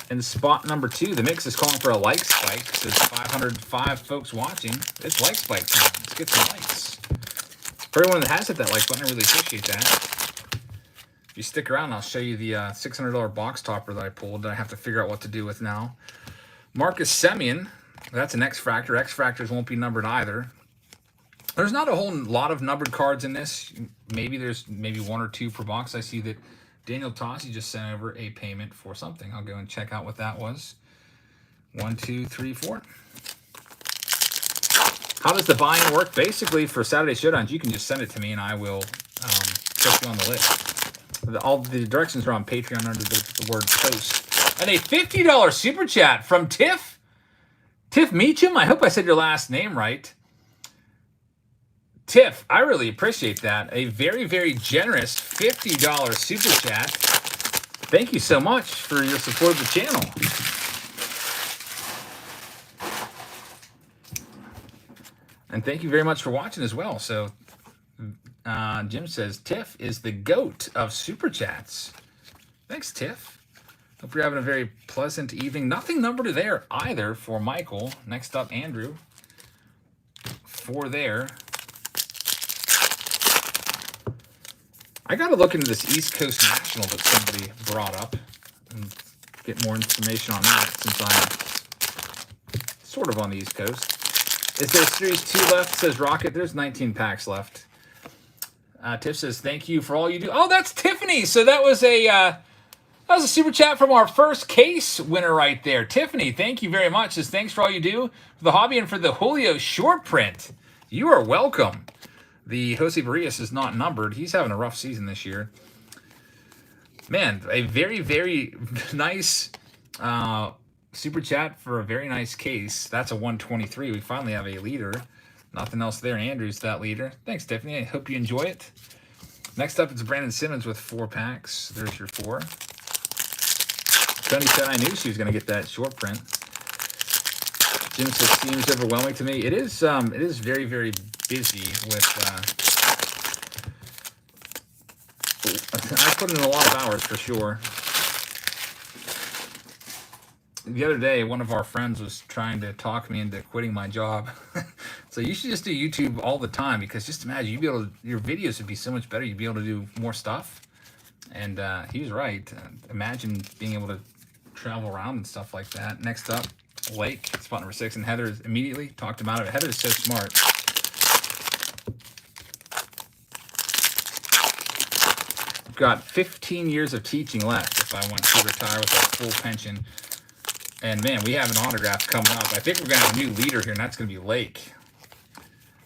In spot number 2, the mix is calling for a like spike. So there's 505 folks watching. It's like spike time. Let's get some likes. For everyone that has hit that like button, I really appreciate that. If you stick around, I'll show you the $600 box topper that I pulled that I have to figure out what to do with now. Marcus Semien. That's an X-Fractor. X-Fractors won't be numbered either. There's not a whole lot of numbered cards in this. There's one or two per box. I see that Daniel Tossi just sent over a payment for something. I'll go and check out what that was. 1, 2, 3, 4. How does the buy-in work? Basically, for Saturday Showdowns, you can just send it to me, and I will put you on the list. All the directions are on Patreon under the word post. And a $50 super chat from Tiff Meacham. I hope I said your last name right. Tiff, I really appreciate that. A very, very generous $50 super chat. Thank you so much for your support of the channel. And thank you very much for watching as well. So, Jim says, Tiff is the GOAT of super chats. Thanks, Tiff. Hope you're having a very pleasant evening. Nothing numbered there either for Michael. Next up, Andrew. 4 there. I got to look into this East Coast National that somebody brought up and get more information on that since I'm sort of on the East Coast. Is there Series 2 left? Says Rocket. There's 19 packs left. Tiff says, thank you for all you do. Oh, that's Tiffany. So that was a super chat from our first case winner right there. Tiffany, thank you very much. Says, thanks for all you do for the hobby and for the Julio short print. You are welcome. The Jose Barrios is not numbered. He's having a rough season this year. Man, a very, very nice super chat for a very nice case. That's a 123. We finally have a leader. Nothing else there. Andrew's that leader. Thanks, Tiffany. I hope you enjoy it. Next up, it's Brandon Simmons with 4 packs. There's your 4. Tony said I knew she was going to get that short print. Jim says, seems overwhelming to me. It is very, very busy with I put in a lot of hours for sure. The other day, one of our friends was trying to talk me into quitting my job. So you should just do YouTube all the time, because just imagine your videos would be so much better. You'd be able to do more stuff. And he was right. Imagine being able to travel around and stuff like that. Next up, Lake, spot number 6, and Heather immediately talked about it. Heather's so smart. I've got 15 years of teaching left if I want to retire with a full pension. And man, we have an autograph coming up. I think we're going to have a new leader here, and that's going to be Lake.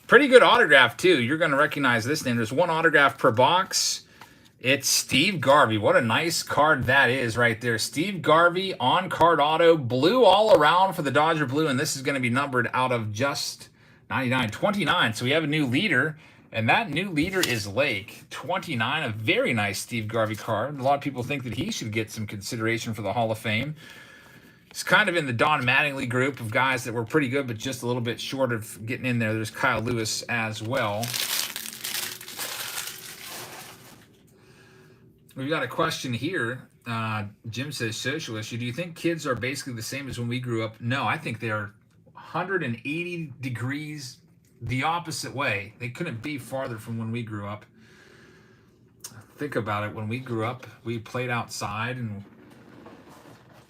Pretty good autograph, too. You're going to recognize this name. There's 1 autograph per box. It's Steve Garvey. What a nice card that is right there. Steve Garvey, on-card auto, blue all around for the Dodger blue, and this is going to be numbered out of just 29. So we have a new leader, and that new leader is Lake. 29, a very nice Steve Garvey card. A lot of people think that he should get some consideration for the Hall of Fame. It's kind of in the Don Mattingly group of guys that were pretty good, but just a little bit short of getting in there. There's Kyle Lewis as well. We've got a question here. Jim says, social issue. Do you think kids are basically the same as when we grew up? No, I think they're 180 degrees the opposite way. They couldn't be farther from when we grew up. Think about it. When we grew up, we played outside, and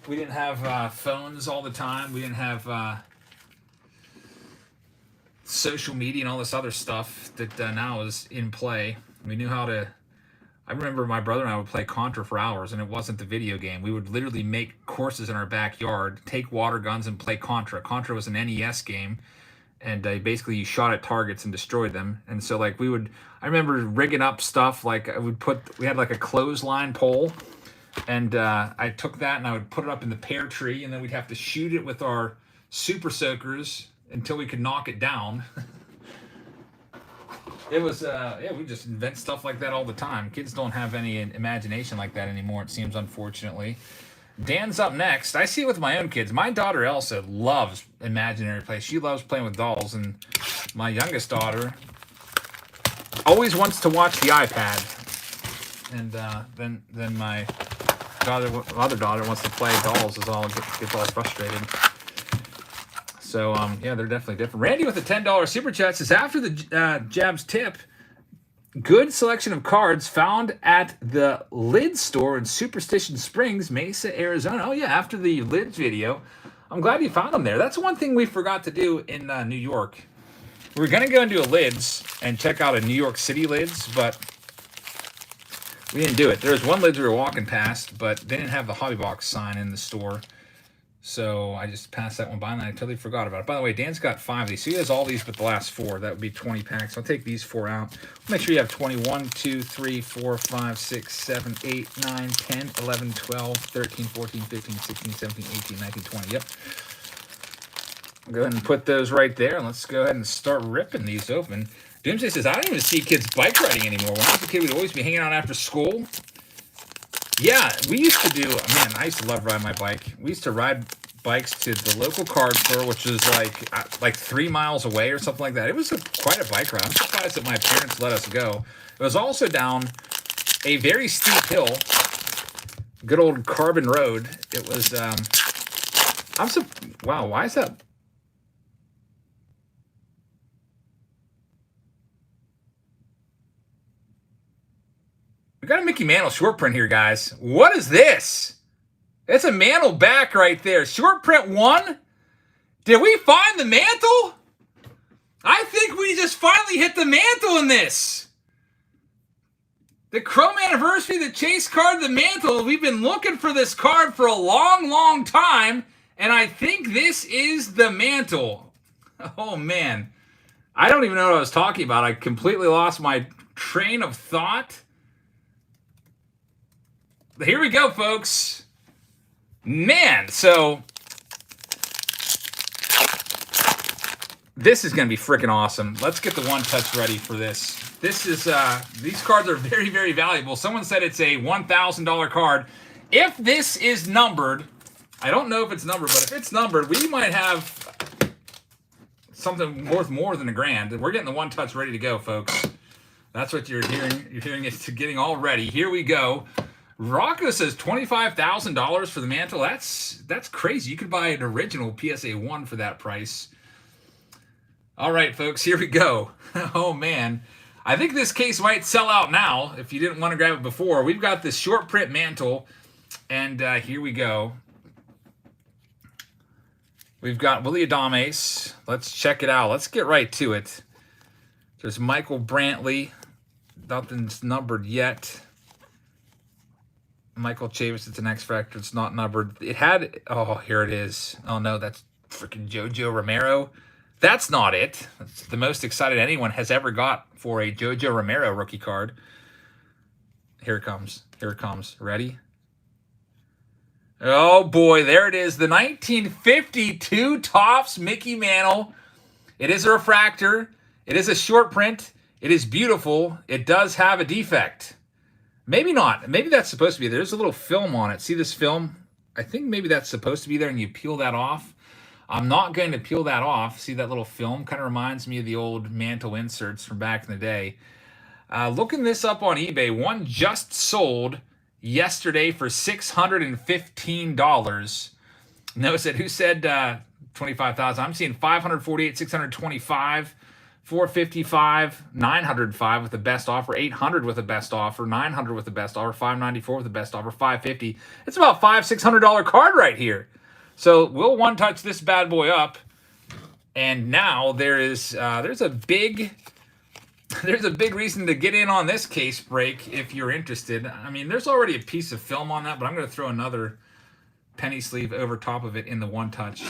we didn't have phones all the time. We didn't have social media and all this other stuff that now is in play. We knew how to... I remember my brother and I would play Contra for hours, and it wasn't the video game. We would literally make courses in our backyard, take water guns, and play Contra. Contra was an NES game, and basically you shot at targets and destroyed them. And so, like, I remember rigging up stuff. Like, we had like a clothesline pole, and I took that and I would put it up in the pear tree, and then we'd have to shoot it with our super soakers until we could knock it down. It was, we just invent stuff like that all the time. Kids don't have any imagination like that anymore, it seems, unfortunately. Dan's up next. I see it with my own kids. My daughter Elsa loves imaginary play. She loves playing with dolls, and my youngest daughter always wants to watch the iPad. And then my other daughter wants to play dolls, gets all frustrated. So, yeah, they're definitely different. Randy with a $10 super chat says, after the Jabs tip, good selection of cards found at the Lid store in Superstition Springs, Mesa, Arizona. Oh, yeah, after the Lids video, I'm glad you found them there. That's one thing we forgot to do in New York. We were going to go and do a lids and check out a New York City lids, but we didn't do it. There was one lids we were walking past, but they didn't have the Hobby Box sign in the store. So I just passed that one by, and I totally forgot about it. By the way, Dan's got 5 of these. So he has all these but the last 4. That would be 20 packs. I'll take these 4 out. Make sure you have 21, 2, 3, 4, 5, 6, 7, 8, 9, 10, 11, 12, 13, 14, 15, 16, 17, 18, 19, 20. Yep. Go ahead and put those right there. And let's go ahead and start ripping these open. Doomsday says, I don't even see kids bike riding anymore. When I was a kid, we'd always be hanging out after school. Yeah, we used to do, man, I used to love riding my bike. We used to ride bikes to the local card store, which was like 3 miles away or something like that. It was quite a bike ride. I'm surprised that my parents let us go. It was also down a very steep hill, good old carbon road. It was, wow, why is that? We got a Mickey Mantle short print here, guys. What is this? It's a Mantle back right there. Short print 1. Did we find the Mantle? I think we just finally hit the Mantle in this. The Chrome Anniversary, the Chase card, the Mantle. We've been looking for this card for a long, long time, and I think this is the Mantle. Oh, man. I don't even know what I was talking about. I completely lost my train of thought. Here we go, folks. Man, so this is going to be freaking awesome. Let's get the one touch ready for this. This is these cards are very, very valuable. Someone said it's a $1,000 card. If this is numbered, I don't know if it's numbered, but if it's numbered, we might have something worth more than $1,000. We're getting the one touch ready to go, folks. That's what you're hearing. You're hearing it's getting all ready. Here we go. Rocco says $25,000 for the Mantle. That's crazy. You could buy an original PSA 1 for that price. All right, folks, here we go. Oh, man. I think this case might sell out now if you didn't want to grab it before. We've got this short print Mantle, and here we go. We've got Willie Adames. Let's check it out. Let's get right to it. There's Michael Brantley. Nothing's numbered yet. Michael Chavis, it's an X Factor. It's not numbered. It had, oh, here it is. Oh, no, that's freaking Jojo Romero. That's not it. That's the most excited anyone has ever got for a Jojo Romero rookie card. Here it comes. Here it comes. Ready? Oh, boy, there it is. The 1952 Topps Mickey Mantle. It is a refractor. It is a short print. It is beautiful. It does have a defect. Maybe not. Maybe that's supposed to be there. There's a little film on it. See this film? I think maybe that's supposed to be there, and you peel that off. I'm not going to peel that off. See that little film? Kind of reminds me of the old Mantle inserts from back in the day. Looking this up on eBay, one just sold yesterday for $615. Notice it. Who said $25,000? I'm seeing $548, $625. $455, $905 with the best offer, $800 with the best offer, $900 with the best offer, $594 with the best offer, $550. It's about $500-$600 card right here. So we'll one touch this bad boy up, and now there's a big reason to get in on this case break if you're interested. I mean, there's already a piece of film on that, but I'm going to throw another penny sleeve over top of it in the one touch.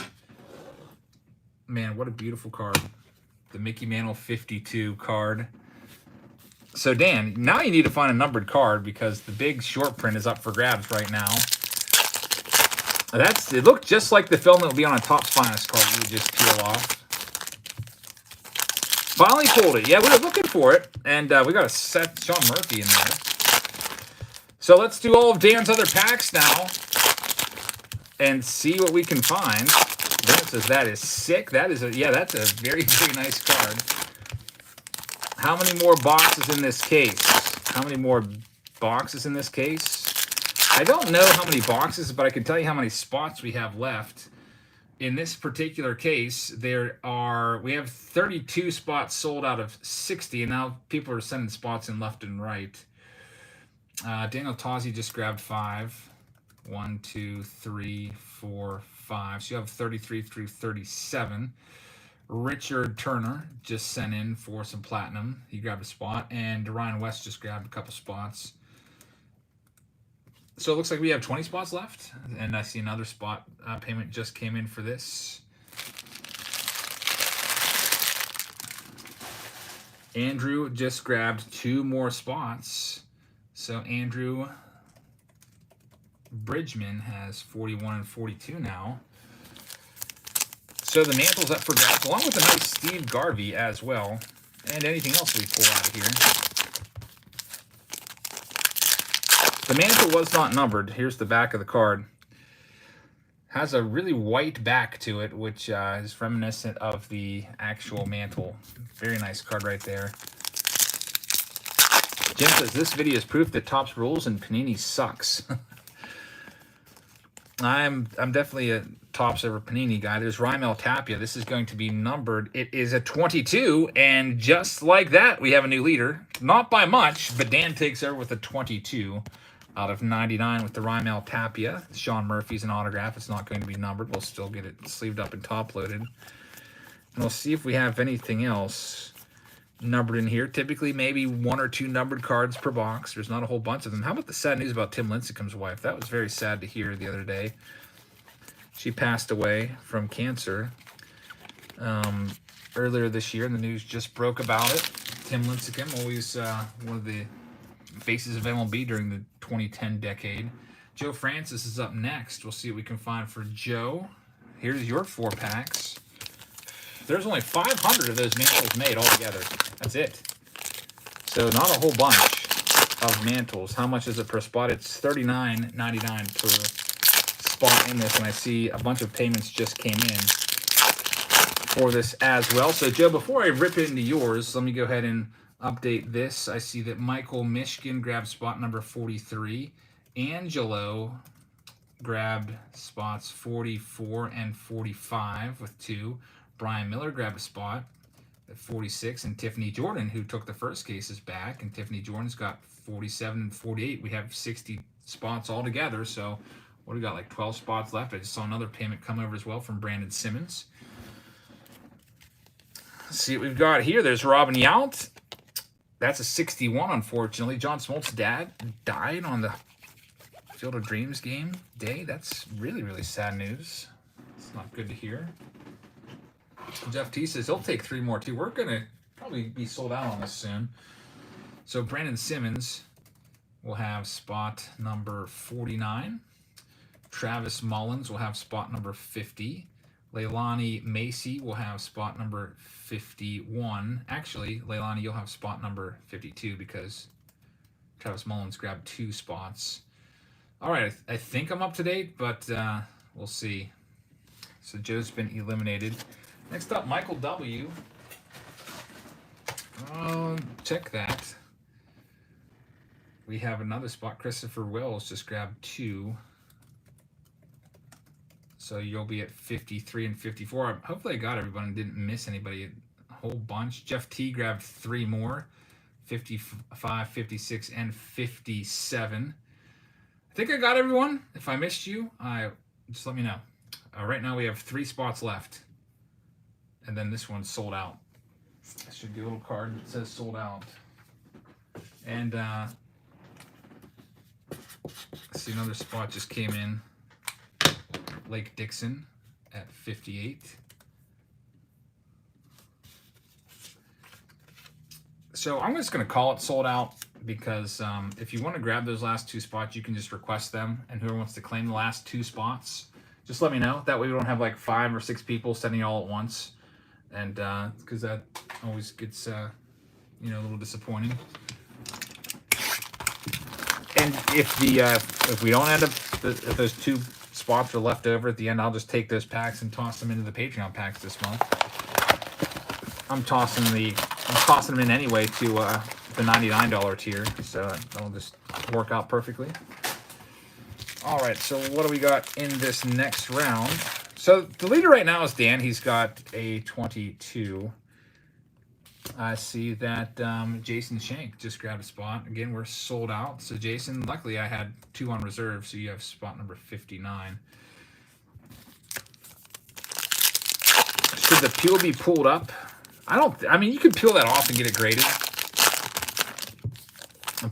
Man, what a beautiful card. The Mickey Mantle 52 card. So, Dan, now you need to find a numbered card because the big short print is up for grabs right now. It looked just like the film that will be on a Topps Finest card you would just peel off. Finally pulled it. Yeah, we were looking for it, and we got a set Sean Murphy in there. So let's do all of Dan's other packs now and see what we can find. Dan says that is sick. That's a very, very nice card. How many more boxes in this case? How many more boxes in this case? I don't know how many boxes, but I can tell you how many spots we have left. In this particular case, we have 32 spots sold out of 60, and now people are sending spots in left and right. Daniel Tozzi just grabbed 5. 1, 2, 3, 4, 5. So you have 33 through 37. Richard Turner just sent in for some platinum. He grabbed a spot. And Ryan West just grabbed a couple spots. So it looks like we have 20 spots left. And I see another spot payment just came in for this. Andrew just grabbed 2 more spots. So Andrew Bridgman has 41 and 42 now. So the mantle's up for grabs, along with a nice Steve Garvey as well. And anything else we pull out of here. The mantle was not numbered. Here's the back of the card. Has a really white back to it, which is reminiscent of the actual mantle. Very nice card right there. Jim says, this video is proof that Topps rules and Panini sucks. I'm definitely a Topps over Panini guy. There's Raimel Tapia. This is going to be numbered. It is a 22, and just like that, we have a new leader. Not by much, but Dan takes over with a 22 out of 99 with the Raimel Tapia. Sean Murphy's an autograph. It's not going to be numbered. We'll still get it sleeved up and top-loaded. And we'll see if we have anything else numbered in here. Typically, maybe 1 or 2 numbered cards per box. There's not a whole bunch of them. How about the sad news about Tim Lincecum's wife? That was very sad to hear the other day. She passed away from cancer earlier this year, and the news just broke about it. Tim Lincecum, always one of the faces of MLB during the 2010 decade. Joe Francis is up next. We'll see what we can find for Joe. Here's your 4 packs. There's only 500 of those mantles made altogether. That's it. So not a whole bunch of mantles. How much is it per spot? It's $39.99 per spot in this, and I see a bunch of payments just came in for this as well. So Joe, before I rip into yours, let me go ahead and update this. I see that Michael Michigan grabbed spot number 43. Angelo grabbed spots 44 and 45 with 2. Brian Miller grabbed a spot at 46. And Tiffany Jordan, who took the first case, is back. And Tiffany Jordan's got 47 and 48. We have 60 spots altogether. So what do we got, like 12 spots left? I just saw another payment come over as well from Brandon Simmons. Let's see what we've got here. There's Robin Yount. That's a 61, unfortunately. John Smoltz's dad died on the Field of Dreams game day. That's really, really sad news. It's not good to hear. Jeff T says he'll take 3 more, too. We're going to probably be sold out on this soon. So Brandon Simmons will have spot number 49. Travis Mullins will have spot number 50. Leilani Macy will have spot number 51. Actually, Leilani, you'll have spot number 52 because Travis Mullins grabbed 2 spots. All right, I think I'm up to date, but we'll see. So Joe's been eliminated. Next up, Michael W. Check that. We have another spot. Christopher Wills just grabbed 2. So you'll be at 53 and 54. Hopefully I got everyone and didn't miss anybody. A whole bunch. Jeff T grabbed 3 more. 55, 56, and 57. I think I got everyone. If I missed you, just let me know. Right now we have 3 spots left. And then this one's sold out. I should get a little card that says sold out. And I see another spot just came in. Lake Dixon at 58. So I'm just going to call it sold out because if you want to grab those last 2 spots, you can just request them. And whoever wants to claim the last 2 spots, just let me know. That way we don't have like 5 or 6 people sending all at once. And because that always gets, a little disappointing. And if we don't end up, if those 2 spots are left over at the end, I'll just take those packs and toss them into the Patreon packs this month. I'm tossing them in anyway to the $99 tier, so that'll just work out perfectly. All right, so what do we got in this next round? So the leader right now is Dan. He's got a 22. I see that Jason Shank just grabbed a spot. Again, we're sold out. So Jason, luckily I had 2 on reserve, so you have spot number 59. the peel be pulled up? I mean, you could peel that off and get it graded.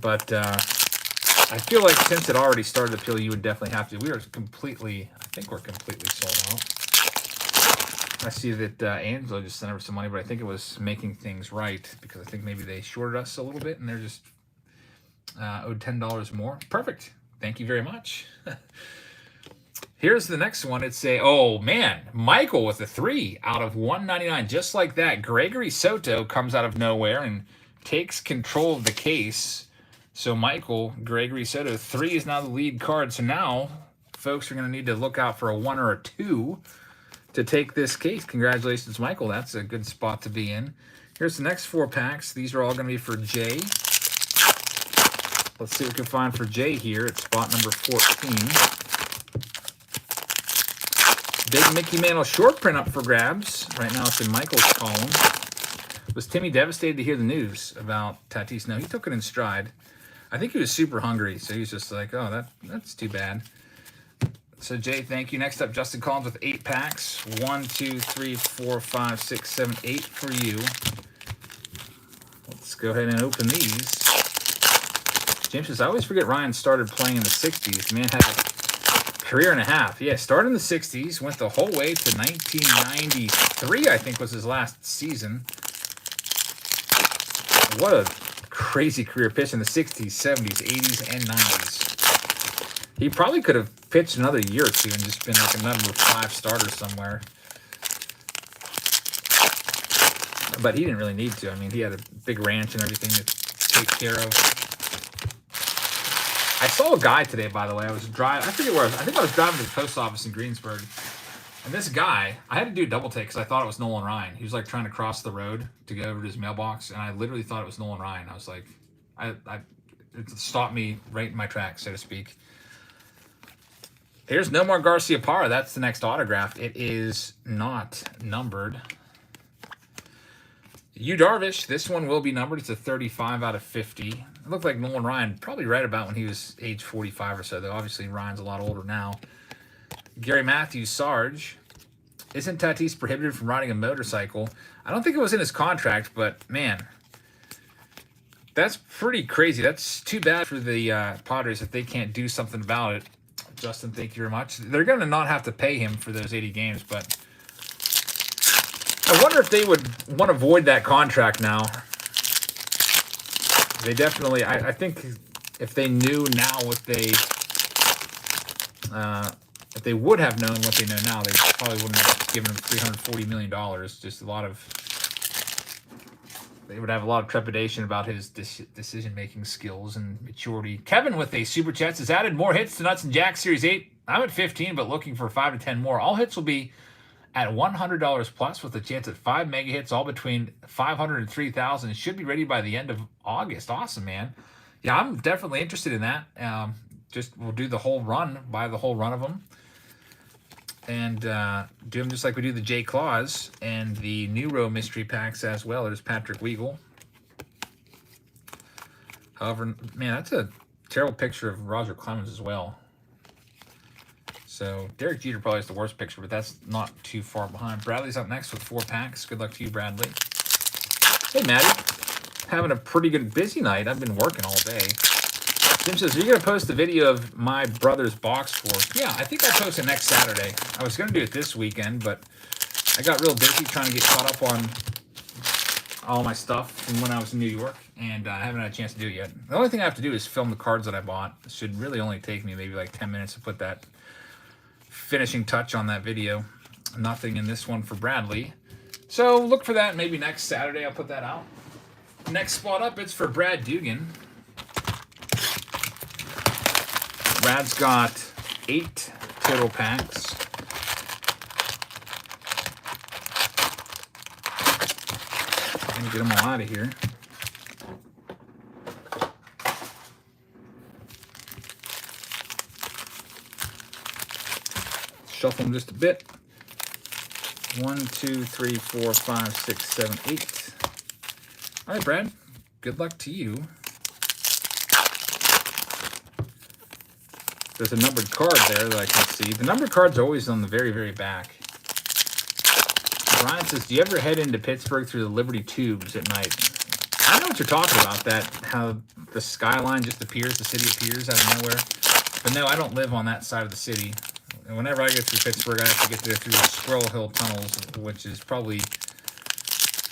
But I feel like since it already started to peel, you would definitely have to. I think we're completely sold out. I see that Angela just sent over some money, but I think it was making things right because I think maybe they shorted us a little bit and they're just owed $10 more. Perfect. Thank you very much. Here's the next one. It's oh man, Michael with a 3 out of 199. Just like that, Gregory Soto comes out of nowhere and takes control of the case. So Michael, Gregory Soto, 3 is now the lead card. So now folks are going to need to look out for a 1 or a 2 to take this case. Congratulations, Michael. That's a good spot to be in. Here's the next 4 packs. These are all going to be for Jay. Let's see what we can find for Jay here at spot number 14. Big Mickey Mantle short print up for grabs. Right now it's in Michael's column. Was Timmy devastated to hear the news about Tatis? No, he took it in stride. I think he was super hungry, so he was just like, oh, that's too bad. So, Jay, thank you. Next up, Justin Collins with 8 packs. 1, 2, 3, 4, 5, 6, 7, 8 for you. Let's go ahead and open these. James says, I always forget Ryan started playing in the 60s. Man had a career and a half. Yeah, started in the 60s, went the whole way to 1993, I think was his last season. What a crazy career. Pitched in the 60s, 70s, 80s, and 90s. He probably could have pitched another year or two and just been like a number 5 starter somewhere. But he didn't really need to. I mean, he had a big ranch and everything to take care of. I saw a guy today, by the way. I was driving. I forget where I was. I think I was driving to the post office in Greensburg. And this guy, I had to do a double take because I thought it was Nolan Ryan. He was like trying to cross the road to go over to his mailbox, and I literally thought it was Nolan Ryan. I was like, it stopped me right in my tracks, so to speak. Here's Nomar Garciaparra. That's the next autograph. It is not numbered. Yu Darvish. This one will be numbered. It's a 35 out of 50. It looked like Nolan Ryan, probably right about when he was age 45 or so, though. Obviously, Ryan's a lot older now. Gary Matthews, Sarge. Isn't Tatis prohibited from riding a motorcycle? I don't think it was in his contract, but, man, that's pretty crazy. That's too bad for the Padres if they can't do something about it. Justin, thank you very much. They're going to not have to pay him for those 80 games, but I wonder if they would want to void that contract now. They definitely, I think if they knew now what they, if they would have known what they know now, they probably wouldn't have given him $340 million. Just a lot of, they would have a lot of trepidation about his decision-making skills and maturity. Kevin with a super chat has added more hits to Nuts and Jacks Series 8. I'm at 15, but looking for 5 to 10 more. All hits will be at $100 plus with a chance at 5 mega hits, all between 500 and 3,000. It should be ready by the end of August. Awesome, man. Yeah, I'm definitely interested in that. Just we'll do the whole run, buy the whole run of them, and do them just like we do the J Claws and the Neuro mystery packs as well. There's Patrick Weigel. However, man, that's a terrible picture of Roger Clemens as well. So Derek Jeter probably has the worst picture, but that's not too far behind. Bradley's up next with 4 packs. Good luck to you, Bradley. Hey, Maddie. Having a pretty good busy night. I've been working all day. Jim says, are you going to post the video of my brother's box score? Yeah, I think I'll post it next Saturday. I was going to do it this weekend, but I got real busy trying to get caught up on all my stuff from when I was in New York, and I haven't had a chance to do it yet. The only thing I have to do is film the cards that I bought. It should really only take me maybe like 10 minutes to put that finishing touch on that video. Nothing in this one for Bradley. So look for that maybe next Saturday. I'll put that out. Next spot up, it's for Brad Dugan. Brad's got 8 total packs. I'm gonna get them all out of here. Shuffle them just a bit. 1, 2, 3, 4, 5, 6, 7, 8. All right, Brad. Good luck to you. There's a numbered card there that I can see. The numbered card's always on the very, very back. Ryan says, do you ever head into Pittsburgh through the Liberty Tubes at night? I know what you're talking about, that how the skyline just appears, the city appears out of nowhere. But no, I don't live on that side of the city. And whenever I go through Pittsburgh, I have to get there through the Squirrel Hill tunnels, which is probably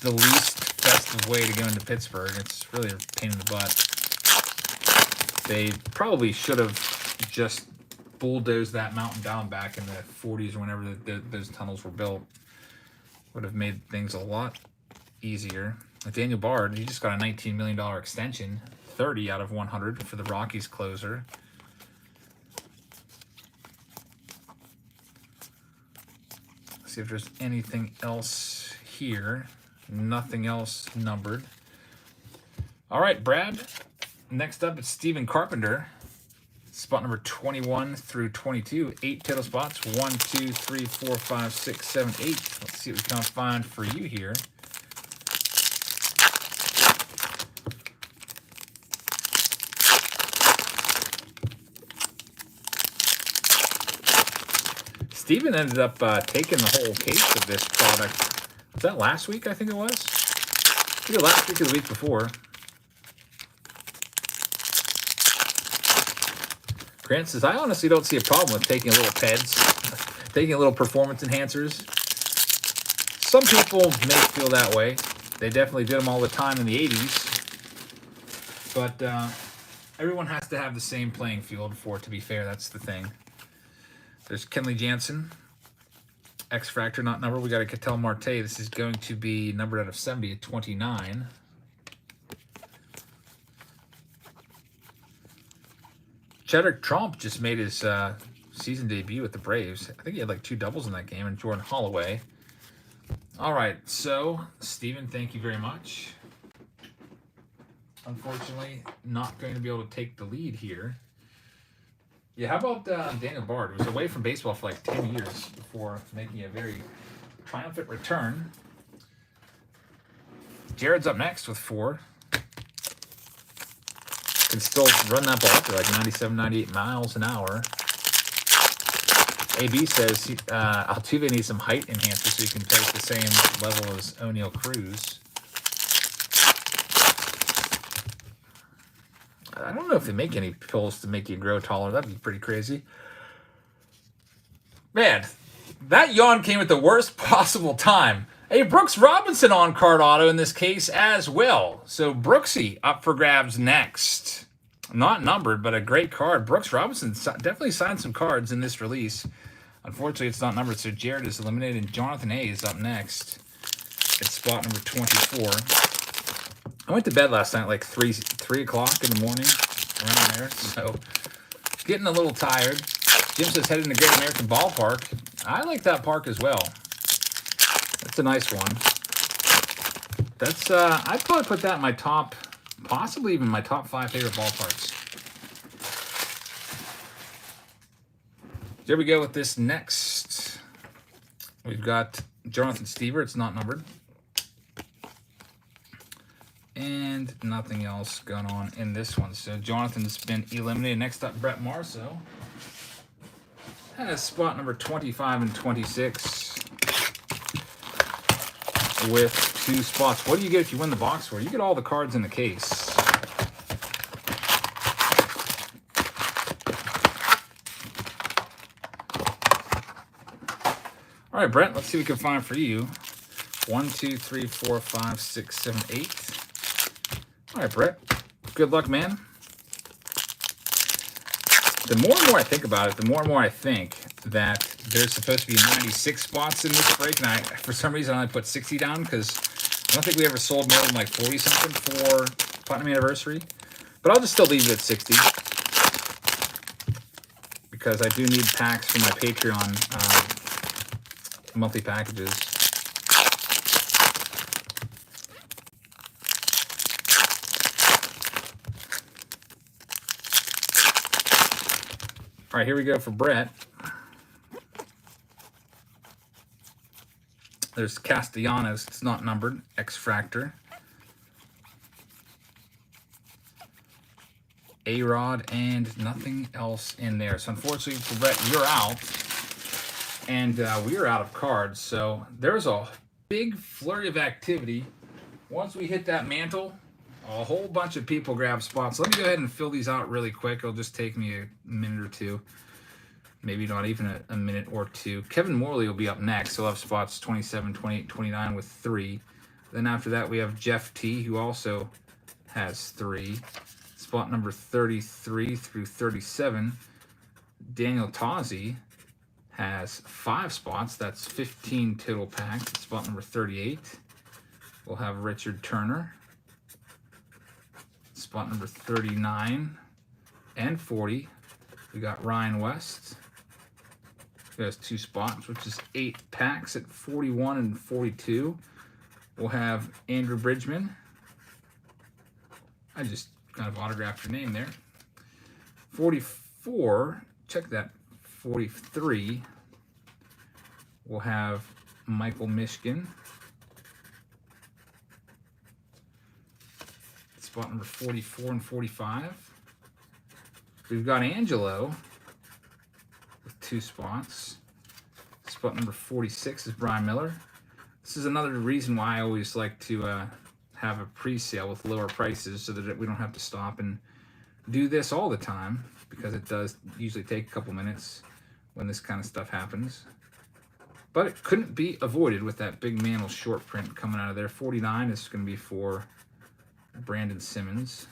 the least festive way to go into Pittsburgh. It's really a pain in the butt. They probably should have just bulldozed that mountain down back in the 40s or whenever those tunnels were built. Would have made things a lot easier. Daniel Bard, he just got a $19 million extension, 30 out of 100 for the Rockies closer. Let's see if there's anything else here. Nothing else numbered. All right, Brad. Next up, it's Steven Carpenter. Spot number 21 through 22. 8 total spots. 1, 2, 3, 4, 5, 6, 7, 8. Let's see what we can find for you here. Steven ended up taking the whole case of this product. Was that last week, I think it was? Either last week or the week before. Grant says, I honestly don't see a problem with taking little PEDs, taking little performance enhancers. Some people may feel that way. They definitely did them all the time in the 80s. But everyone has to have the same playing field for it to be fair. That's the thing. There's Kenley Jansen. X-Fractor, not numbered. We got a Ketel Marte. This is going to be numbered out of 70 at 29. Chedrick Tromp just made his season debut with the Braves. I think he had like 2 doubles in that game, and Jordan Holloway. All right, so, Steven, thank you very much. Unfortunately, not going to be able to take the lead here. Yeah, how about Daniel Bard? He was away from baseball for like 10 years before making a very triumphant return. Jared's up next with 4. Can still run that ball for like 97, 98 miles an hour. AB says Altuve needs some height enhancer so he can play at the same level as O'Neal Cruz. I don't know if they make any pills to make you grow taller. That'd be pretty crazy. Man, that yawn came at the worst possible time. A Brooks Robinson on-card auto in this case as well. So Brooksy up for grabs next. Not numbered, but a great card. Brooks Robinson definitely signed some cards in this release. Unfortunately, it's not numbered, so Jared is eliminated. And Jonathan A is up next. It's spot number 24. I went to bed last night at like 3 o'clock in the morning, around there. So getting a little tired. Jim says heading to Great American Ballpark. I like that park as well. That's a nice one. That's I'd probably put that in my top, possibly even my top 5 favorite ballparks. Here we go with this next. We've got Jonathan Stever. It's not numbered. And nothing else going on in this one. So Jonathan's been eliminated. Next up, Brett Marceau has spot number 25 and 26 with 2 spots. What do you get if you win the box score? You get all the cards in the case. All right, Brett, let's see what we can find for you. 1, 2, 3, 4, 5, 6, 7, 8. All right, Brett. Good luck, man. The more and more I think about it, the more and more I think that there's supposed to be 96 spots in this break, and for some reason I only put 60 down because I don't think we ever sold more than like 40-something for Platinum Anniversary. But I'll just still leave it at 60 because I do need packs for my Patreon monthly packages. All right, here we go for Brett. There's Castellanos. It's not numbered. X-Fractor. A-Rod and nothing else in there. So unfortunately for Brett, you're out. And we are out of cards. So there's a big flurry of activity. Once we hit that mantle, a whole bunch of people grab spots. Let me go ahead and fill these out really quick. It'll just take me a minute or two. Maybe not even a minute or two. Kevin Morley will be up next. He'll have spots 27, 28, 29 with 3. Then after that, we have Jeff T, who also has 3. Spot number 33 through 37. Daniel Tozzi has 5 spots. That's 15 total packs. Spot number 38. We'll have Richard Turner. Spot number 39 and 40. We got Ryan West. He has 2 spots, which is 8 packs at 41 and 42. We'll have Andrew Bridgman. I just kind of autographed your name there. 44, check that, 43. We'll have Michael Mishkin. Spot number 44 and 45. We've got Angelo with 2 spots. Spot number 46 is Brian Miller. This is another reason why I always like to have a pre-sale with lower prices so that we don't have to stop and do this all the time, because it does usually take a couple minutes when this kind of stuff happens. But it couldn't be avoided with that big Mantle short print coming out of there. 49 is going to be for Brandon Simmons.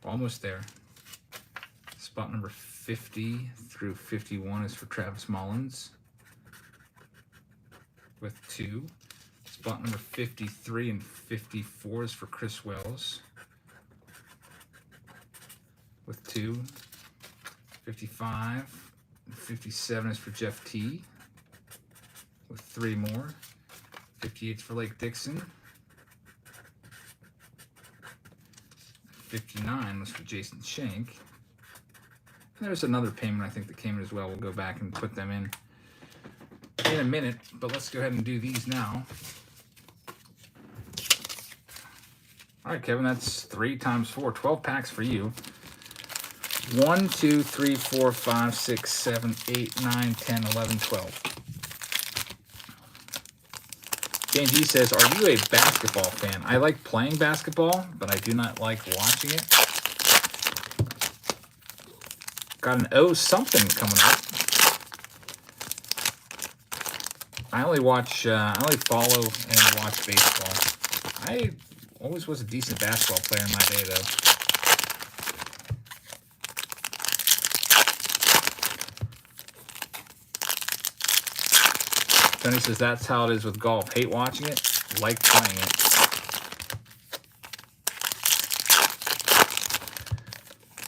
Almost there. Spot number 50 through 51 is for Travis Mullins with 2. Spot number 53 and 54 is for Chris Wells with 2. 55 and 57 is for Jeff T with 3 more. 58 is for Lake Dixon. 59 was for Jason Shank. And there's another payment I think that came in as well. We'll go back and put them in a minute, but let's go ahead and do these now. All right, Kevin, that's 3 times 4, 12 packs for you. 1, 2, 3, 4, 5, 6, 7, 8, 9, 10, 11, 12. James E says, are you a basketball fan? I like playing basketball, but I do not like watching it. Got an O something coming up. I only follow and watch baseball. I always was a decent basketball player in my day, though. Tony says that's how it is with golf. Hate watching it, like playing it.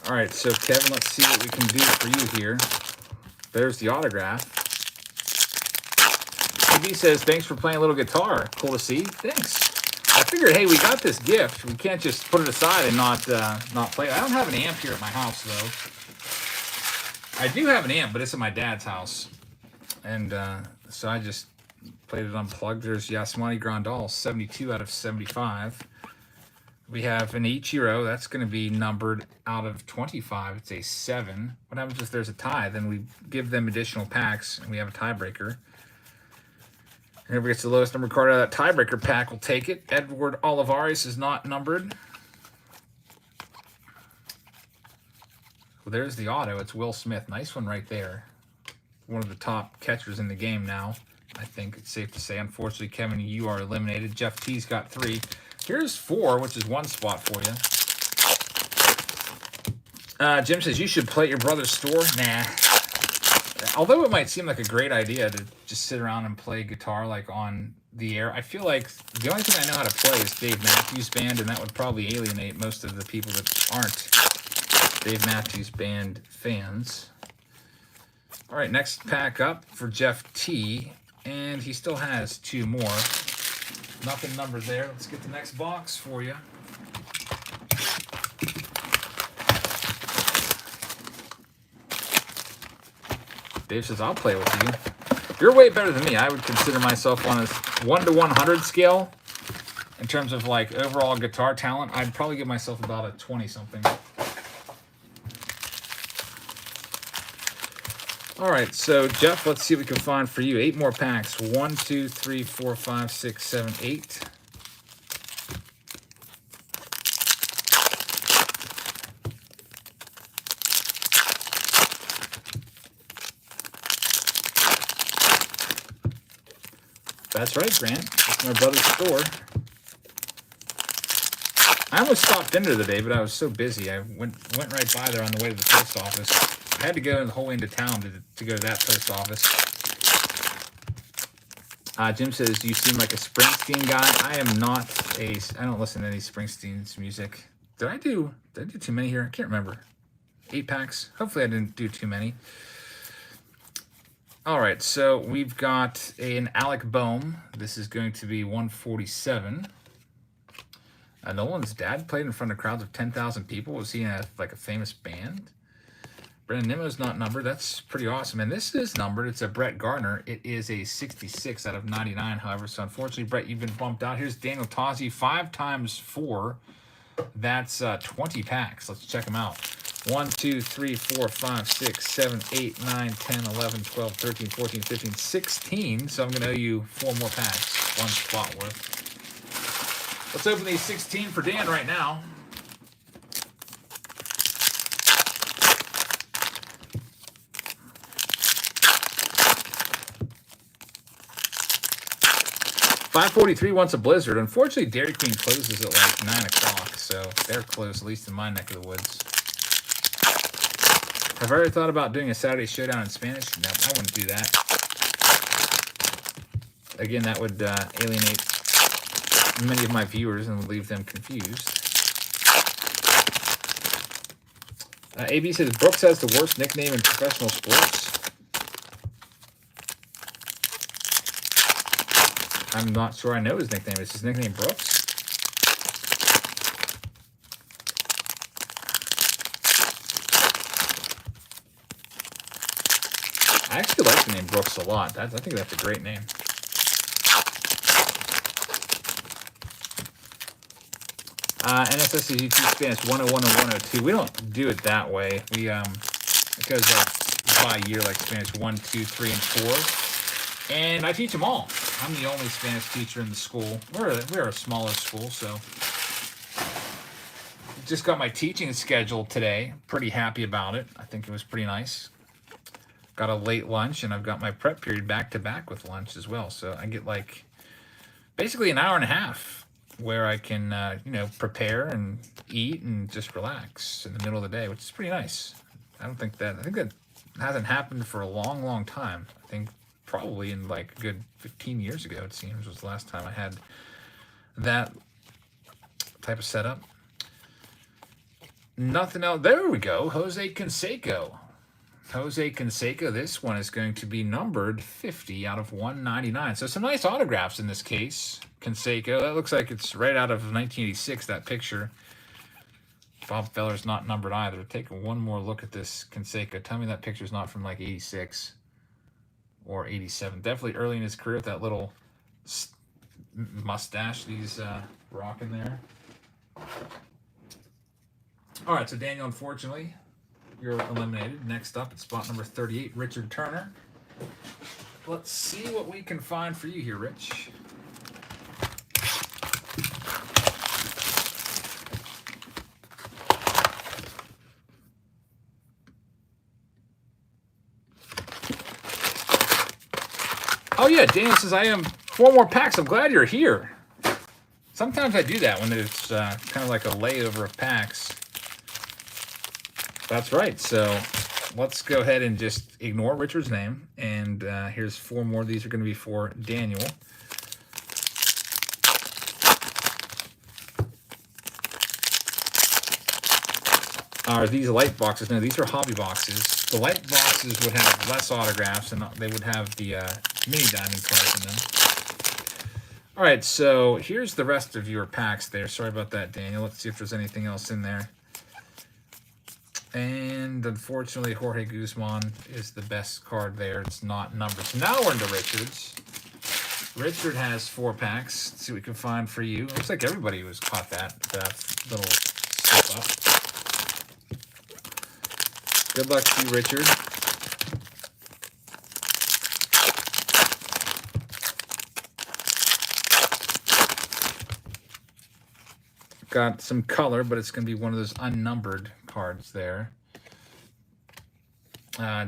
All right, so Kevin, let's see what we can do for you here. There's the autograph. TV says, thanks for playing a little guitar. Cool to see. Thanks. I figured, hey, we got this gift. We can't just put it aside and not play. I don't have an amp here at my house, though. I do have an amp, but it's at my dad's house. And so I just played it unplugged. There's Yasmani Grandal, 72 out of 75. We have an Ichiro. That's going to be numbered out of 25. It's a 7. What happens if there's a tie? Then we give them additional packs, and we have a tiebreaker. Whoever gets the lowest numbered card out of that tiebreaker pack will take it. Edward Olivares is not numbered. Well, there's the auto. It's Will Smith. Nice one right there. One of the top catchers in the game now. I think it's safe to say. Unfortunately, Kevin, you are eliminated. Jeff T's got 3. Here's 4, which is 1 spot for you. Jim says, you should play at your brother's store. Nah. Although it might seem like a great idea to just sit around and play guitar like on the air, I feel like the only thing I know how to play is Dave Matthews Band, and that would probably alienate most of the people that aren't Dave Matthews Band fans. All right, next pack up for Jeff T, and he still has 2 more. Nothing numbered there. Let's get the next box for you. Dave says, I'll play with you. You're way better than me. I would consider myself on a 1 to 100 scale. In terms of like overall guitar talent, I'd probably give myself about a 20-something. All right, so Jeff, let's see what we can find for you. 8 more packs. 1, 2, 3, 4, 5, 6, 7, 8. That's right, Grant. It's my brother's store. I almost stopped in there today, but I was so busy. I went right by there on the way to the post office. I had to go the whole way into town to go to that post office. Jim says, you seem like a Springsteen guy. I am not I don't listen to any Springsteen's music. Did I do too many here? I can't remember. 8 packs. Hopefully I didn't do too many. All right, so we've got an Alec Boehm. This is going to be 147. Nolan's dad played in front of crowds of 10,000 people. Was he in like a famous band? Brendan Nimmo's not numbered. That's pretty awesome. And this is numbered. It's a Brett Gardner. It is a 66 out of 99, however. So unfortunately, Brett, you've been bumped out. Here's Daniel Tozzi, 5 times 4. That's 20 packs. Let's check them out. 1, 2, 3, 4, 5, 6, 7, 8, 9, 10, 11, 12, 13, 14, 15, 16. So I'm going to owe you 4 more packs. 1 spot worth. Let's open these 16 for Dan right now. $5.43 wants a Blizzard. Unfortunately, Dairy Queen closes at like 9 o'clock, so they're closed, at least in my neck of the woods. Have I ever thought about doing a Saturday Showdown in Spanish? No, I wouldn't do that. Again, that would alienate many of my viewers and leave them confused. AB says, Brooks has the worst nickname in professional sports. I'm not sure I know his nickname. Is his nickname Brooks? I actually like the name Brooks a lot. I think that's a great name. NSS is UT Spanish 101 and 102. We don't do it that way. We it goes like by year, like Spanish 1, 2, 3, and 4. And I teach them all. I'm the only Spanish teacher in the school. We're a smaller school, so just got my teaching schedule today. Pretty happy about it. I think it was pretty nice. Got a late lunch, and I've got my prep period back to back with lunch as well. So I get like basically an hour and a half where I can, prepare and eat and just relax in the middle of the day, which is pretty nice. I think that hasn't happened for a long, long time. I think probably in like a good 15 years ago, it seems, was the last time I had that type of setup. Nothing else. There we go. Jose Canseco. Jose Canseco. This one is going to be numbered 50 out of 199. So some nice autographs in this case. Canseco. That looks like it's right out of 1986, that picture. Bob Feller's not numbered either. Take one more look at this Canseco. Tell me that picture's not from like 86 or 87. Definitely early in his career with that little mustache he's rocking there. All right, so Daniel, unfortunately, you're eliminated. Next up at spot number 38, Richard Turner. Let's see what we can find for you here, Rich. Oh yeah, Daniel says, I am 4 more packs. I'm glad you're here. Sometimes I do that when it's kind of like a layover of packs. That's right. So let's go ahead and just ignore Richard's name. And here's 4 more. These are going to be for Daniel. Are these light boxes? No, these are hobby boxes. The light boxes would have less autographs, and they would have the mini diamond cards in them. All right, so here's the rest of your packs there. Sorry about that, Daniel. Let's see if there's anything else in there. And unfortunately, Jorge Guzman is the best card there. It's not numbered. So now we're into Richard's. Richard has 4 packs. Let's see what we can find for you. Looks like everybody was caught that little slip up. Good luck to you, Richard. got some color, but it's going to be one of those unnumbered cards there.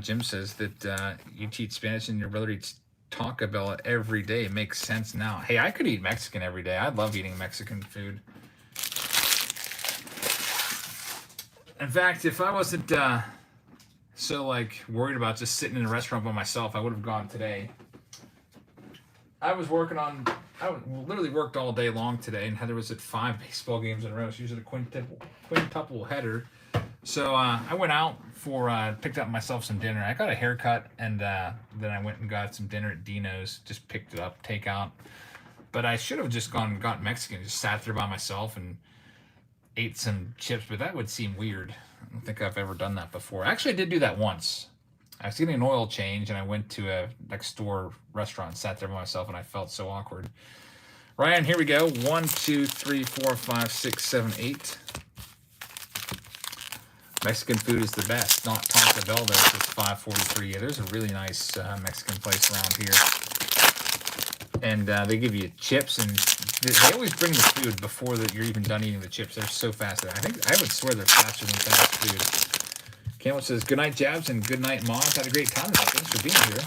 Jim says that you teach Spanish and your brother eats Taco Bell every day. It makes sense now. Hey, I could eat Mexican every day. I love eating Mexican food. In fact, if I wasn't so like worried about just sitting in a restaurant by myself, I would have gone today. I literally worked all day long today, and Heather was at 5 baseball games in a row. She was at a quintuple header. So I went out picked up myself some dinner. I got a haircut, and then I went and got some dinner at Dino's. Just picked it up, takeout. But I should have just gone and got Mexican. Just sat there by myself and ate some chips, but that would seem weird. I don't think I've ever done that before. Actually, I did do that once. I was getting an oil change, and I went to a next door restaurant and sat there by myself, and I felt so awkward. Ryan, here we go. 1, 2, 3, 4, 5, 6, 7, 8. Mexican food is the best. Not Taco Bell, though. It's just $5.43. Yeah, there's a really nice Mexican place around here. And they give you chips, and they always bring the food before you're even done eating the chips. They're so fast. I would swear they're faster than fast food. Campbell says, good night, Jabs, and good night, Mods. Had a great time tonight. Thanks for being here.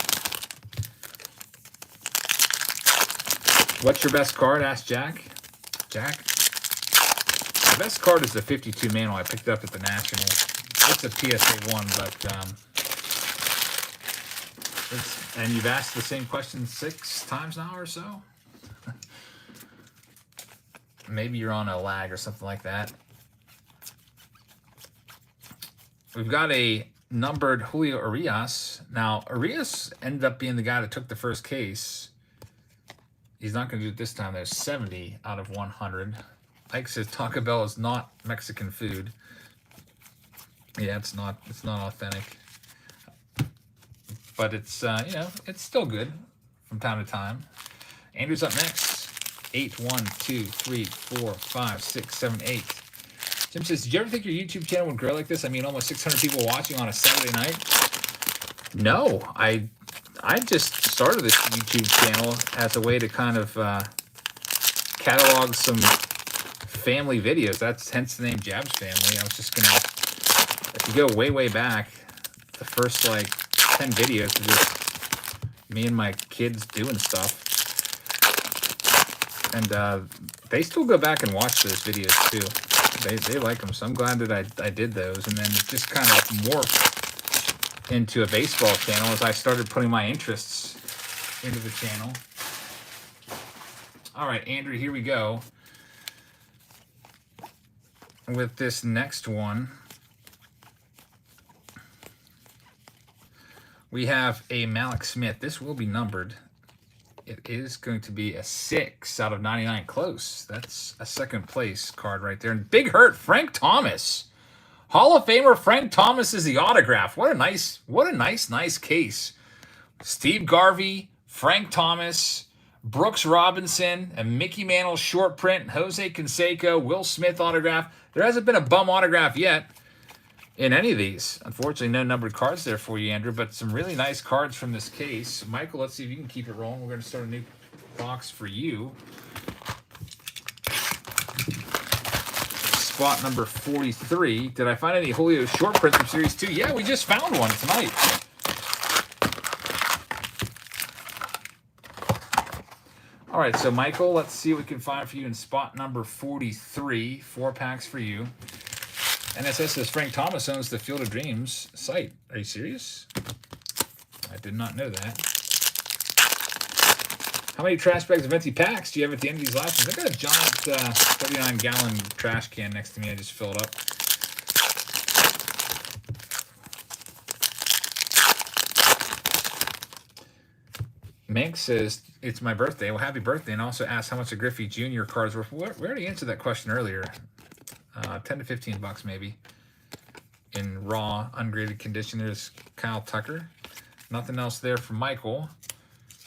What's your best card? Asked Jack. Jack? The best card is the 52 manual. I picked it up at the National. It's a PSA 1, but and you've asked the same question 6 times now or so? Maybe you're on a lag or something like that. We've got a numbered Julio Urias. Now, Urias ended up being the guy that took the first case. He's not going to do it this time. There's 70 out of 100. Ike says Taco Bell is not Mexican food. Yeah, it's not authentic. But it's, it's still good from time to time. Andrew's up next. 8, 1, 2, 3, 4, 5, 6, 7, 8. Jim says, did you ever think your YouTube channel would grow like this? I mean, almost 600 people watching on a Saturday night. No, I just started this YouTube channel as a way to kind of catalog some family videos. That's hence the name Jabs Family. I was just going to, if you go way, way back, the first, 10 videos are just me and my kids doing stuff. And they still go back and watch those videos, too. They like them, so I'm glad that I did those. And then it just kind of morphed into a baseball channel as I started putting my interests into the channel. All right, Andrew, here we go with this next one. We have a Malik Smith. This will be numbered. It is going to be a 6 out of 99. Close. That's a second place card right there. And big hurt, Frank Thomas. Hall of Famer Frank Thomas is the autograph. What a nice case. Steve Garvey, Frank Thomas, Brooks Robinson, a Mickey Mantle short print, Jose Canseco, Will Smith autograph. There hasn't been a bum autograph yet in any of these. Unfortunately, no numbered cards there for you, Andrew, but some really nice cards from this case. Michael, let's see if you can keep it rolling. We're going to start a new box for you. Spot number 43. Did I find any Julio short prints from Series 2? Yeah, we just found one tonight. All right, so Michael, let's see what we can find for you in spot number 43. 4 packs for you. NSS says Frank Thomas owns the Field of Dreams site. Are you serious? I did not know that. How many trash bags of empty packs do you have at the end of these last ones? I got a giant 39-gallon trash can next to me. I just filled up. Mank says, it's my birthday. Well, happy birthday. And also asks how much a Griffey Jr. cards were. We already answered that question earlier. 10 to 15 bucks maybe in raw, ungraded condition. There's Kyle Tucker. Nothing else there for Michael.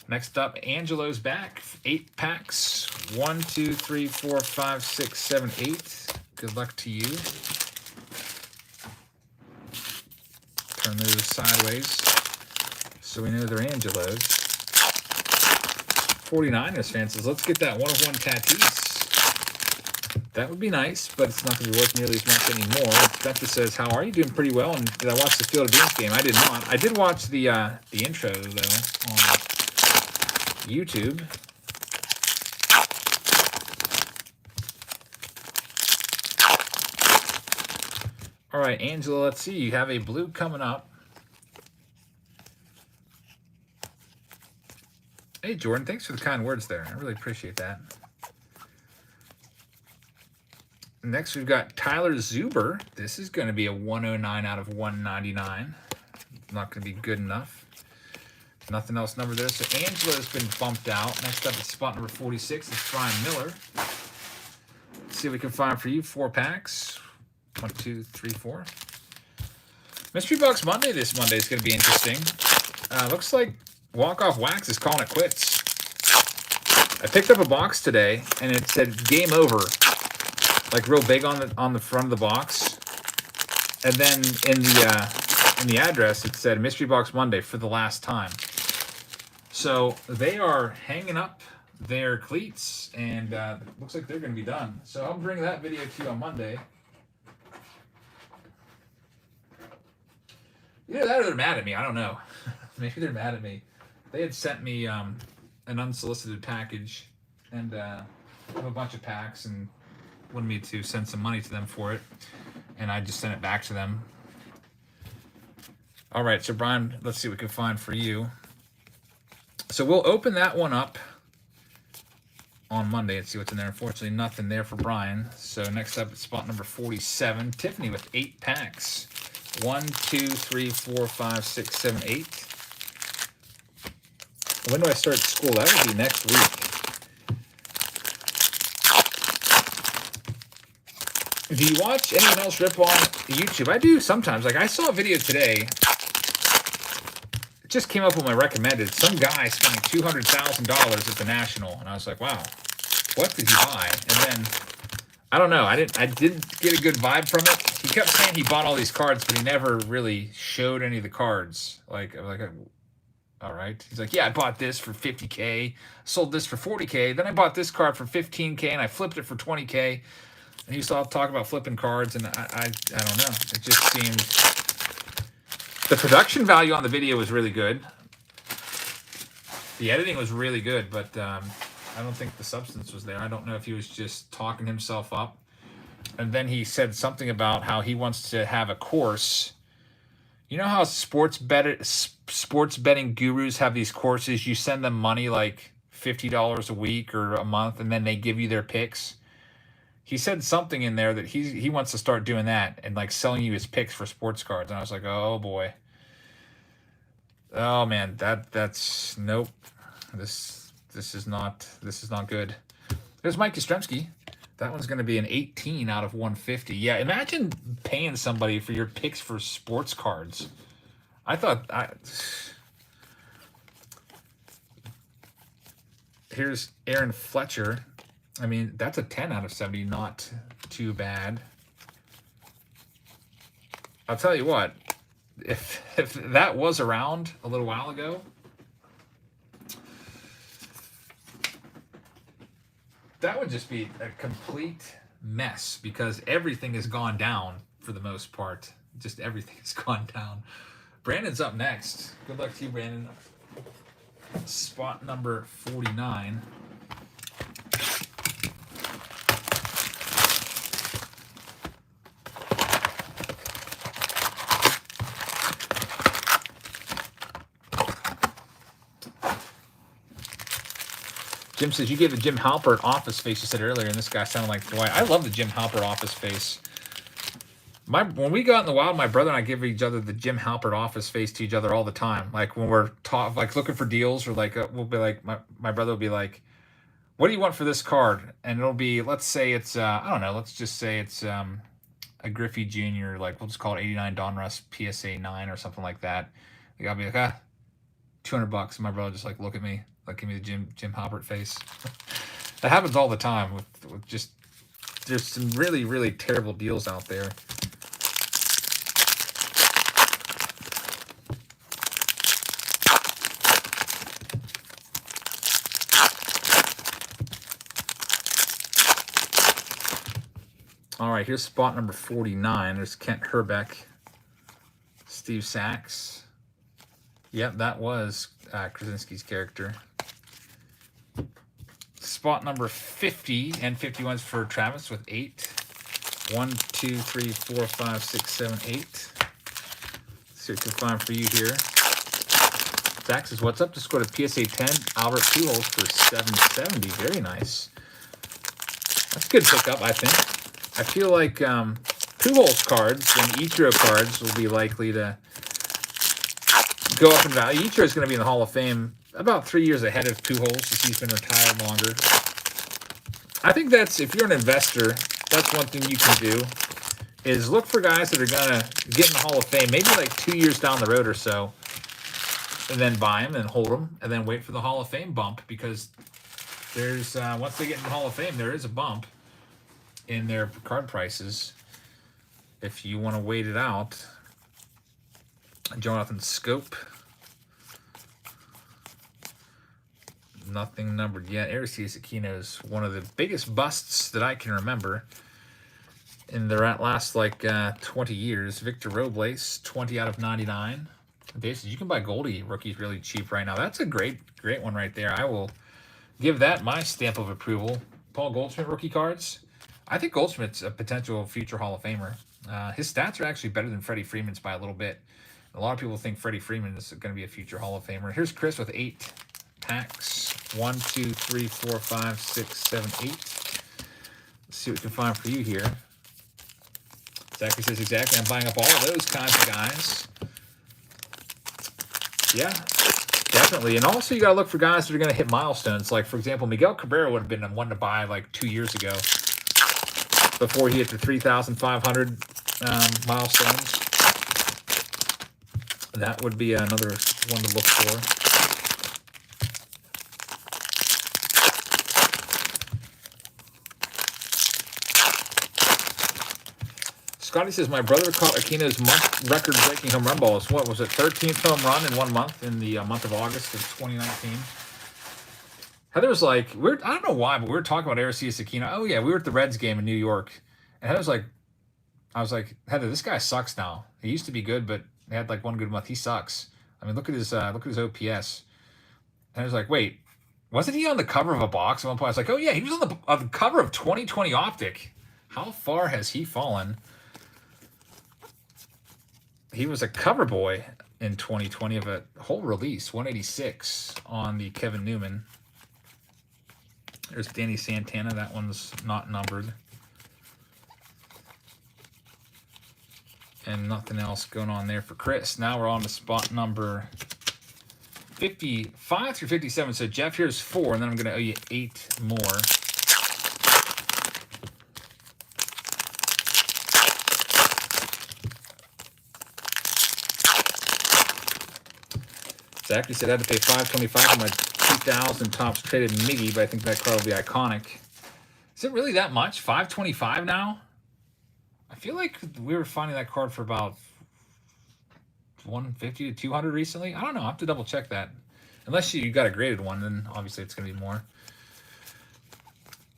Next up, Angelo's back. 8 packs. 1, 2, 3, 4, 5, 6, 7, 8. Good luck to you. Turn those sideways so we know they're Angelo's. 49ers fan says, let's get that 1 of 1 Tatis. That would be nice, but it's not going to be worth nearly as much anymore. Bethany says, "How are you? Doing pretty well." And did I watch the Field of Dreams game? I did not. I did watch the intro though on YouTube. All right, Angela. Let's see. You have a blue coming up. Hey, Jordan. Thanks for the kind words there. I really appreciate that. Next, we've got Tyler Zuber. This is going to be a 109 out of 199. Not going to be good enough. Nothing else numbered there. So Angela has been bumped out. Next up is spot number 46. It's Brian Miller. Let's see what we can find for you. 4 packs. 1, 2, 3, 4. Mystery Box Monday this Monday is going to be interesting. Looks like Walk Off Wax is calling it quits. I picked up a box today, and it said game over. Like real big on the front of the box, and then in the address it said Mystery Box Monday for the last time. So they are hanging up their cleats, and looks like they're going to be done. So I'll bring that video to you on Monday. Either that or they're mad at me. I don't know. Maybe they're mad at me. They had sent me an unsolicited package, and a bunch of packs, and wanted me to send some money to them for it, and I just sent it back to them. All right, so Brian, let's see what we can find for you. So we'll open that one up on Monday and see what's in there. Unfortunately, nothing there for Brian. So next up is spot number 47. Tiffany with 8 packs. 1, 2, 3, 4, 5, 6, 7, 8. When do I start school? That would be next week. Do you watch anyone else rip on YouTube? I do sometimes. Like I saw a video today. It just came up with my recommended. Some guy spending $200,000 at the National, and I was like, wow, what did he buy? And then I don't know. I didn't get a good vibe from it. He kept saying he bought all these cards, but he never really showed any of the cards. All right. He's like, yeah, I bought this for $50K, sold this for $40K, then I bought this card for $15K, and I flipped it for $20K. And he saw talk about flipping cards, and I don't know. It just seemed the production value on the video was really good. The editing was really good, but I don't think the substance was there. I don't know if he was just talking himself up. And then he said something about how he wants to have a course. You know how sports betting gurus have these courses? You send them money like $50 a week or a month, and then they give you their picks. He said something in there that he wants to start doing that and like selling you his picks for sports cards. And I was like, oh boy. Oh man, that's nope. This is not good. There's Mike Yastrzemski. That one's gonna be an 18 out of 150. Yeah, imagine paying somebody for your picks for sports cards. Here's Aaron Fletcher. I mean, that's a 10 out of 70, not too bad. I'll tell you what, if that was around a little while ago, that would just be a complete mess because everything has gone down for the most part. Just everything has gone down. Brandon's up next. Good luck to you, Brandon. Spot number 49. Jim says, you gave the Jim Halpert office face you said earlier, and this guy sounded like Dwight. I love the Jim Halpert office face. When we go out in the wild, my brother and I give each other the Jim Halpert office face to each other all the time. Like when we're like looking for deals, or like we'll be like, my brother will be like, what do you want for this card? And it'll be, let's say it's, I don't know, let's just say it's a Griffey Jr., like we'll just call it 89 Donruss PSA 9 or something like that. Like, I'll be like, $200. And my brother just like look at me, like give me the Jim Halpert face. That happens all the time with just, there's some really, really terrible deals out there. All right, here's spot number 49. There's Kent Herbeck, Steve Sachs. Yep, that was Krasinski's character. Spot number 50 and 51's for Travis with 8. 1, 2, 3, 4, 5, 6, 7, 8. Let's see what we can find for you here. Zach says, what's up? Just go to PSA 10. Albert Pujols for 770. Very nice. That's a good pickup, I think. I feel like Pujols cards and Ichiro cards will be likely to go up in value. Ichiro is going to be in the Hall of Fame about 3 years ahead of Pujols, since he's been retired longer. I think that's, if you're an investor, that's one thing you can do, is look for guys that are going to get in the Hall of Fame, maybe like 2 years down the road or so, and then buy them and hold them, and then wait for the Hall of Fame bump, because there's, once they get in the Hall of Fame, there is a bump in their card prices if you want to wait it out. Jonathan Scope. Nothing numbered yet. Aristides Aquino is one of the biggest busts that I can remember in the last, like, 20 years. Victor Robles, 20 out of 99. Dave says, you can buy Goldie rookies really cheap right now. That's a great one right there. I will give that my stamp of approval. Paul Goldschmidt rookie cards. I think Goldschmidt's a potential future Hall of Famer. His stats are actually better than Freddie Freeman's by a little bit. A lot of people think Freddie Freeman is going to be a future Hall of Famer. Here's Chris with 8 packs. 1, 2, 3, 4, 5, 6, 7, 8. Let's see what we can find for you here. Zachary says, exactly. I'm buying up all of those kinds of guys. Yeah, definitely. And also, you got to look for guys that are going to hit milestones. Like, for example, Miguel Cabrera would have been one to buy like 2 years ago before he hit the 3,500 milestones. That would be another one to look for. Scotty says, my brother caught Aquino's month record-breaking home run balls. What was it, 13th home run in 1 month in the month of August of 2019? Heather's like, I don't know why, but we were talking about Aristides Aquino. Oh, yeah, we were at the Reds game in New York. And Heather's like, I was like, Heather, this guy sucks now. He used to be good, but he had like one good month. He sucks. I mean, look at his OPS. And I was like, wait, wasn't he on the cover of a box at one point? I was like, oh, yeah, he was on the cover of 2020 Optic. How far has he fallen? He was a cover boy in 2020 of a whole release, 186 on the Kevin Newman. There's Danny Santana. That one's not numbered. And nothing else going on there for Chris. Now we're on to spot number 55 through 57. So Jeff, here's 4, and then I'm going to owe you 8 more. Zachary said I had to pay $5.25 for my 2000 Topps traded Miggy, but I think that card will be iconic. Is it really that much? $5.25 now? I feel like we were finding that card for about $150 to $200 recently. I don't know. I'll have to double check that. Unless you got a graded one, then obviously it's going to be more.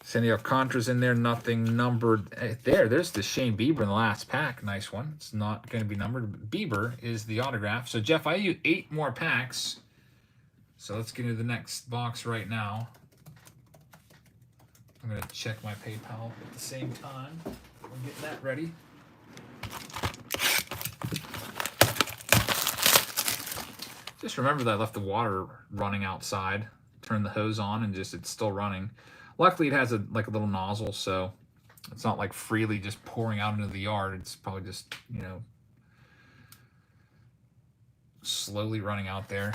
Sandy Alcantara's in there. Nothing numbered. There's the Shane Bieber in the last pack. Nice one. It's not going to be numbered. Bieber is the autograph. So, Jeff, I owe you 8 more packs. So let's get into the next box right now. I'm going to check my PayPal at the same time. We'll get that ready. Just remember that I left the water running outside. Turned the hose on and it's still running. Luckily, it has a little nozzle, so it's not like freely just pouring out into the yard. It's probably just, slowly running out there.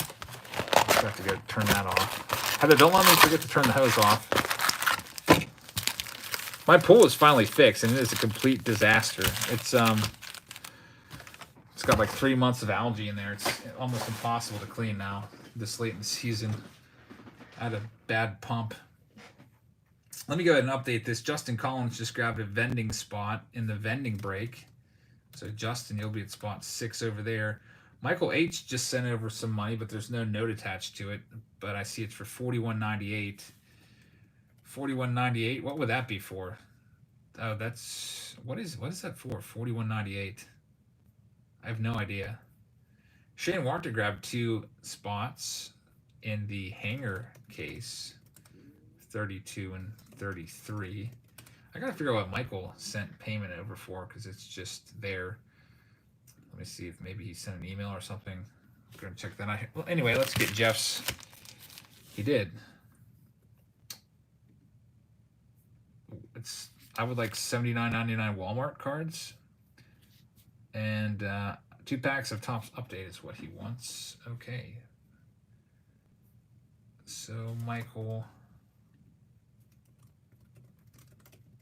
I have to go turn that off. Heather, don't let me forget to turn the hose off. My pool is finally fixed, and it is a complete disaster. It's got like 3 months of algae in there. It's almost impossible to clean now this late in the season. I had a bad pump. Let me go ahead and update this. Justin Collins just grabbed a vending spot in the vending break. So, Justin, you'll be at spot 6 over there. Michael H. just sent over some money, but there's no note attached to it. But I see it's for $41.98. $41.98. What would that be for? Oh, that's what is that for? 41.98. I have no idea. Shane Warner grabbed 2 spots in the hanger case, 32 and 33. I gotta figure out what Michael sent payment over for because it's just there. Let me see if maybe he sent an email or something. I'm gonna check that out. Well, anyway, let's get Jeff's. He did. I would like $79.99 Walmart cards, and 2 packs of Topps Update is what he wants. Okay. So Michael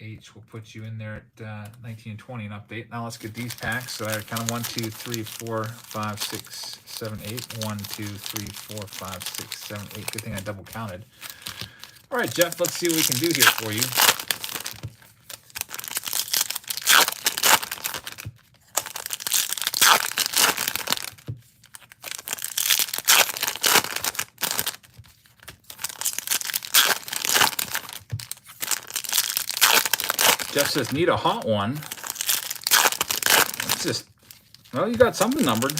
H will put you in there at 19 and 20 and update. Now let's get these packs. So I kind of 1, 2, 3, 4, 5, 6, 7, 8. 1, 2, 3, 4, 5, 6, 7, 8. Good thing I double counted. All right, Jeff, let's see what we can do here for you. Jeff says, need a hot one. It's just, well, you got something numbered.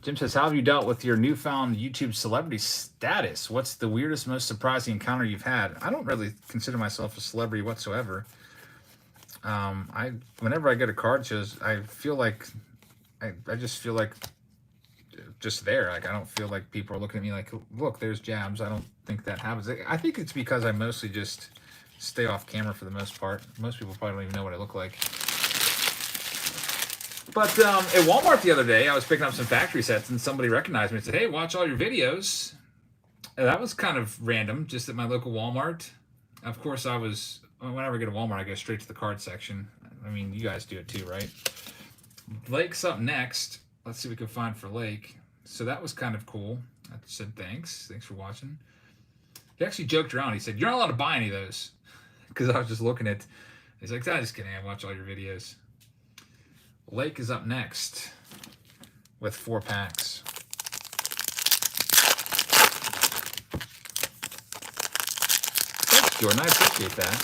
Jim says, how have you dealt with your newfound YouTube celebrity status? What's the weirdest, most surprising encounter you've had? I don't really consider myself a celebrity whatsoever. Whenever I go to card shows, I feel like, I just feel like just there. Like, I don't feel like people are looking at me like, look, there's Jabs. I don't think that happens. I think it's because I mostly just stay off camera for the most part. Most people probably don't even know what I look like. But at Walmart the other day, I was picking up some factory sets, and somebody recognized me and said, hey, watch all your videos. And that was kind of random, just at my local Walmart. Of course, whenever I go to Walmart, I go straight to the card section. I mean, you guys do it too, right? Lake's up next. Let's see what we can find for Lake. So that was kind of cool. I said, thanks for watching. He actually joked around. He said, you're not allowed to buy any of those. Because I was just looking at, he's like, I'm just kidding. I watch all your videos. Lake is up next with 4 packs. Thanks, Jordan. I appreciate that.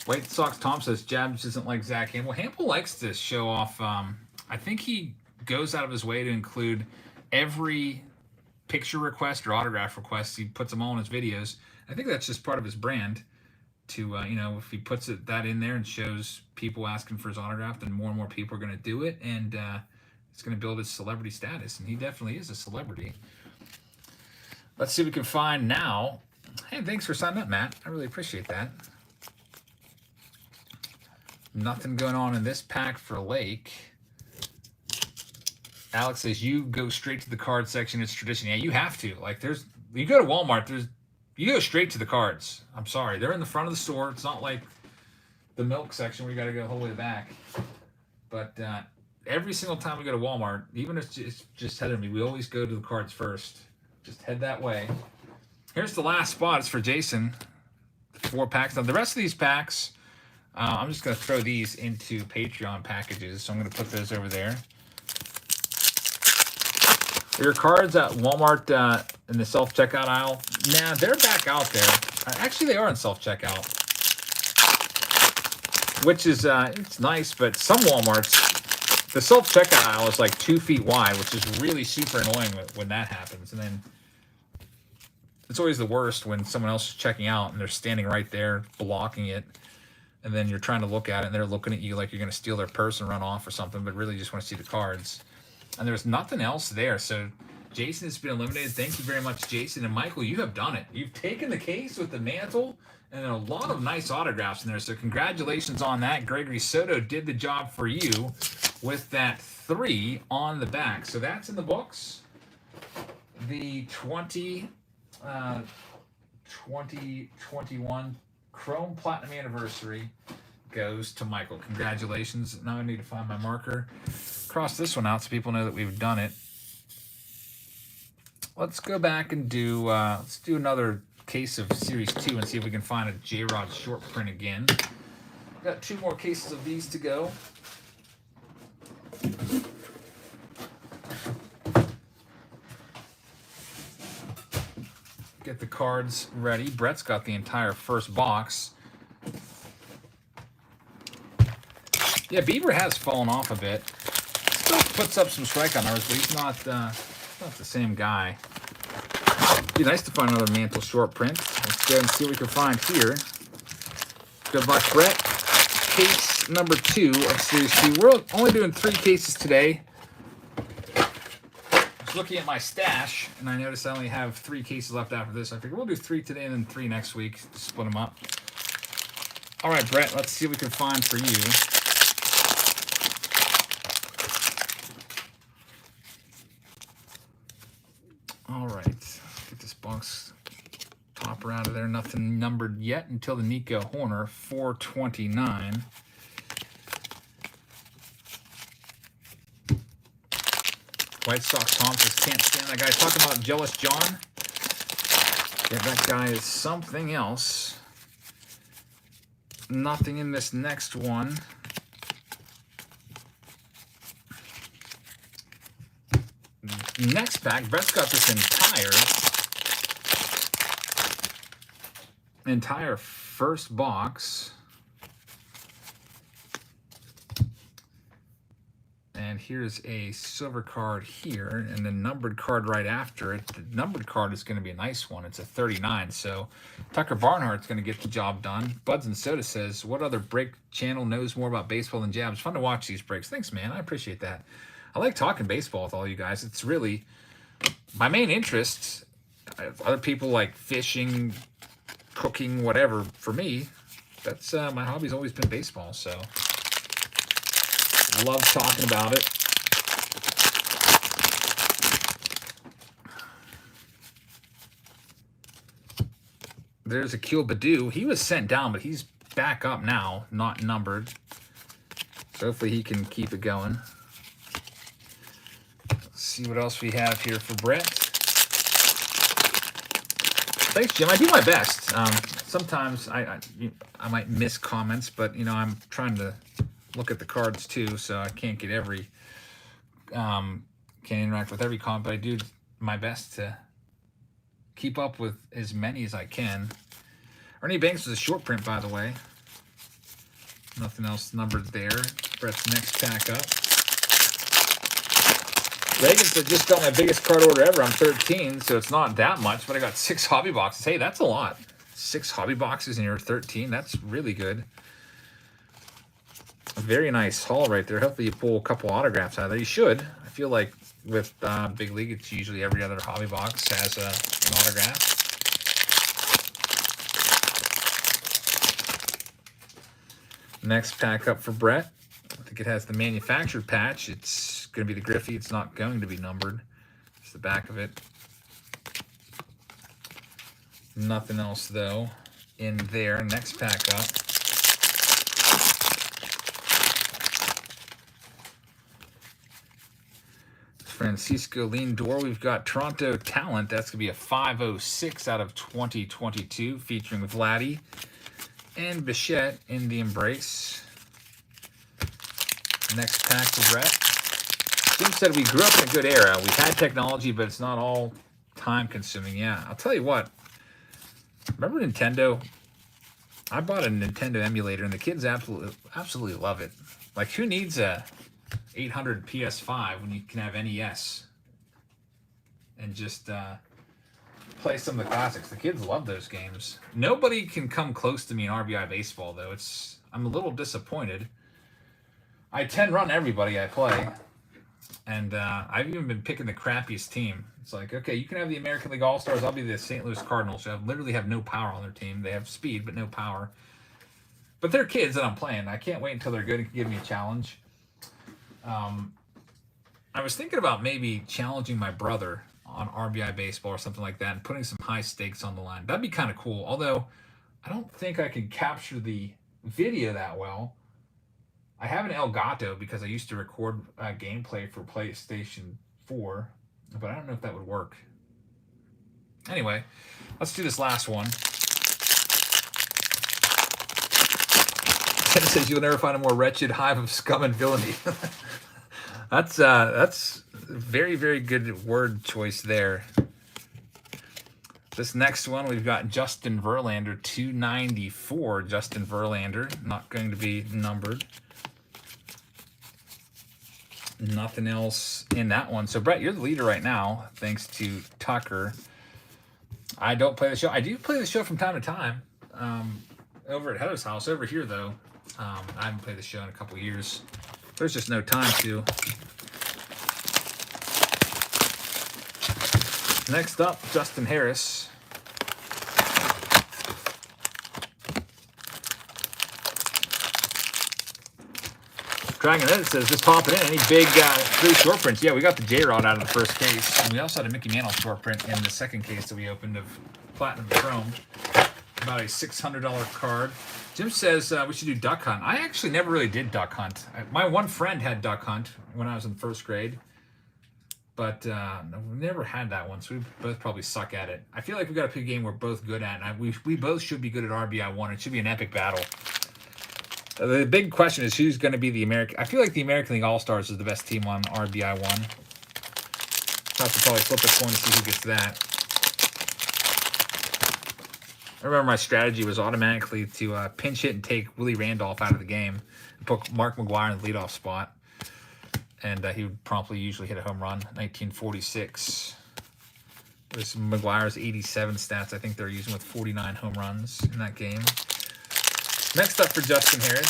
White Sox Tom says Jabs isn't like Zach Hamel. Hamel likes to show off. I think he goes out of his way to include every picture request or autograph request. He puts them all in his videos. I think that's just part of his brand. To if he puts that in there and shows people asking for his autograph, then more and more people are going to do it, and it's going to build his celebrity status. And he definitely is a celebrity. Let's see what we can find now. Hey, thanks for signing up, Matt. I really appreciate that. Nothing going on in this pack for Lake. Alex says, you go straight to the card section. It's tradition. Yeah, you have to. Like, you go to Walmart, you go straight to the cards. I'm sorry. They're in the front of the store. It's not like the milk section where you got to go the whole way back. But every single time we go to Walmart, even if it's just headed me, we always go to the cards first. Just head that way. Here's the last spot. It's for Jason. 4 packs. Now, the rest of these packs, I'm just going to throw these into Patreon packages. So I'm going to put those over there. Your cards at Walmart in the self-checkout aisle, nah, they're back out there. Actually, they are in self-checkout, which is, it's nice, but some Walmarts, the self-checkout aisle is like 2 feet wide, which is really super annoying when that happens. And then it's always the worst when someone else is checking out and they're standing right there blocking it. And then you're trying to look at it and they're looking at you like you're going to steal their purse and run off or something, but really just want to see the cards. And there's nothing else there. So Jason has been eliminated. Thank you very much, Jason. And Michael, you have done it. You've taken the case with the mantle and a lot of nice autographs in there. So congratulations on that. Gregory Soto did the job for you with that 3 on the back. So that's in the books. The 2021 Chrome Platinum Anniversary goes to Michael. Congratulations. Now I need to find my marker. Cross this one out so people know that we've done it. Let's go back and do let's do another case of Series 2 and see if we can find a J-Rod short print again. Got 2 more cases of these to go. cards ready. Brett's got the entire first box. Yeah, Bieber has fallen off a bit. Still puts up some strikeout numbers, but he's not the same guy. Be nice to find another Mantle short print. Let's go and see what we can find here. Good luck, Brett. Case number 2 of Series 2. We're only doing 3 cases today. I was looking at my stash, and I noticed I only have 3 cases left after this. I figured we'll do 3 today and then 3 next week. Split them up. All right, Brett, let's see what we can find for you. All right, get this box topper out of there. Nothing numbered yet until the Nico Horner, 429. White Sox Thompsons, can't stand that guy. Talking about Jealous John. Yeah, that guy is something else. Nothing in this next one. Next pack, Brett's got this entire first box. And here's a silver card here, and the numbered card right after it. The numbered card is going to be a nice one. It's a 39, so Tucker Barnhart's going to get the job done. Buds and Soda says, what other break channel knows more about baseball than Jabs? Fun to watch these breaks. Thanks, man. I appreciate that. I like talking baseball with all you guys. It's really my main interest. Other people like fishing, cooking, whatever. For me, that's my hobby's always been baseball. So love talking about it. There's Akil Baddoo. He was sent down, but he's back up now, not numbered. So hopefully he can keep it going. See what else we have here for Brett. Thanks, Jim. I do my best. Sometimes I might miss comments, but you know I'm trying to look at the cards too, so I can't get every can't interact with every comment, but I do my best to keep up with as many as I can. Ernie Banks was a short print, by the way. Nothing else numbered there. Brett's next pack up. Reagan said, just got my biggest card order ever. I'm 13, so it's not that much, but I got 6 hobby boxes. Hey, that's a lot. 6 hobby boxes and you're 13. That's really good. A very nice haul right there. Hopefully you pull a couple autographs out of there. You should. I feel like with Big League, it's usually every other hobby box has an autograph. Next pack up for Brett. I think it has the manufactured patch. It's going to be the Griffey. It's not going to be numbered. It's the back of it. Nothing else, though, in there. Next pack up. Francisco Lindor. We've got Toronto Talent. That's going to be a 506 out of 2022, featuring Vladdy and Bichette in the embrace. Next pack for Brett. Jim said we grew up in a good era. We had technology, but it's not all time-consuming. Yeah, I'll tell you what. Remember Nintendo? I bought a Nintendo emulator, and the kids absolutely love it. Like, who needs a 800 PS5 when you can have NES and just play some of the classics? The kids love those games. Nobody can come close to me in RBI baseball, though. I'm a little disappointed. I 10-run everybody I play, and I've even been picking the crappiest team. It's like, okay, you can have the American League All-Stars. I'll be the St. Louis Cardinals, who literally have no power on their team. They have speed, but no power. But they're kids that I'm playing. I can't wait until they're good and can give me a challenge. I was thinking about maybe challenging my brother on RBI baseball or something like that and putting some high stakes on the line. That'd be kind of cool. Although, I don't think I can capture the video that well. I have an Elgato because I used to record gameplay for PlayStation 4, but I don't know if that would work. Anyway, let's do this last one. Ken says you'll never find a more wretched hive of scum and villainy. That's very, very good word choice there. This next one, we've got Justin Verlander, 294. Justin Verlander, not going to be numbered. Nothing else in that one. So, Brett, you're the leader right now, thanks to Tucker. I don't play the show. I do play the show from time to time over at Heather's house. Over here, though, I haven't played the show in a couple years. There's just no time to. Next up, Justin Harris. Dragon Edit says, just pop it in. Any big 3 short prints? Yeah, we got the J-Rod out of the first case. And we also had a Mickey Mantle short print in the second case that we opened of Platinum Chrome. About a $600 card. Jim says we should do Duck Hunt. I actually never really did Duck Hunt. My one friend had Duck Hunt when I was in first grade. But we never had that one, so we both probably suck at it. I feel like we got to pick a game we're both good at, and we both should be good at RBI1. It should be an epic battle. The big question is who's going to be the American. I feel like the American League All-Stars is the best team on RBI1. I'll have to probably flip a coin to see who gets that. I remember my strategy was automatically to pinch hit and take Willie Randolph out of the game and put Mark McGwire in the leadoff spot. And he would promptly usually hit a home run. 1946. There's McGuire's 87 stats. I think they're using with 49 home runs in that game. Next up for Justin Harris.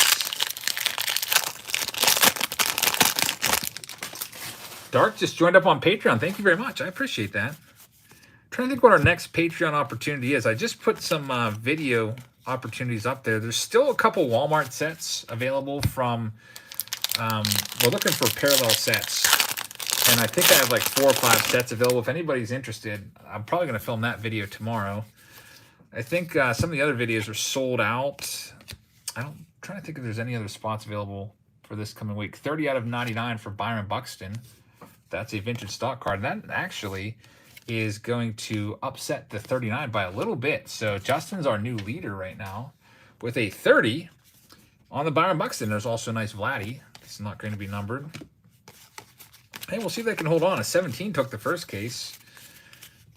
Dark just joined up on Patreon. Thank you very much. I appreciate that. I'm trying to think what our next Patreon opportunity is. I just put some video opportunities up there. There's still a couple Walmart sets available from... we're looking for parallel sets, and I think I have like 4 or 5 sets available. If anybody's interested, I'm probably going to film that video tomorrow. I think some of the other videos are sold out. I'm trying to think if there's any other spots available for this coming week. 30 out of 99 for Byron Buxton. That's a vintage stock card. That actually is going to upset the 39 by a little bit. So Justin's our new leader right now with a 30 on the Byron Buxton. There's also a nice Vladdy. It's not going to be numbered. Hey, we'll see if they can hold on. A 17 took the first case.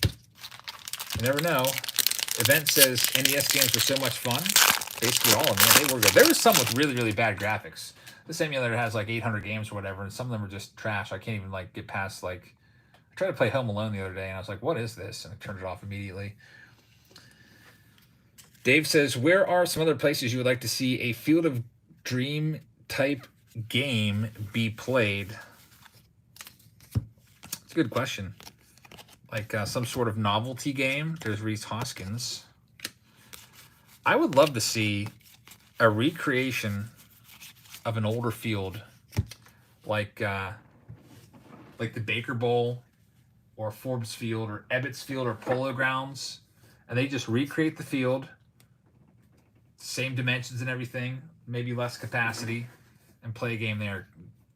You never know. Event says NES games were so much fun. Basically all of them. Yeah, they were good. There was some with really, really bad graphics. This emulator has like 800 games or whatever, and some of them are just trash. I can't even like get past like... I tried to play Home Alone the other day, and I was like, what is this? And I turned it off immediately. Dave says, where are some other places you would like to see a Field of Dream type game be played? It's a good question. Like some sort of novelty game. There's Reese Hoskins. I would love to see a recreation of an older field, like the Baker Bowl or Forbes Field or Ebbets Field or Polo Grounds, and they just recreate the field, same dimensions and everything, maybe less capacity, and play a game there,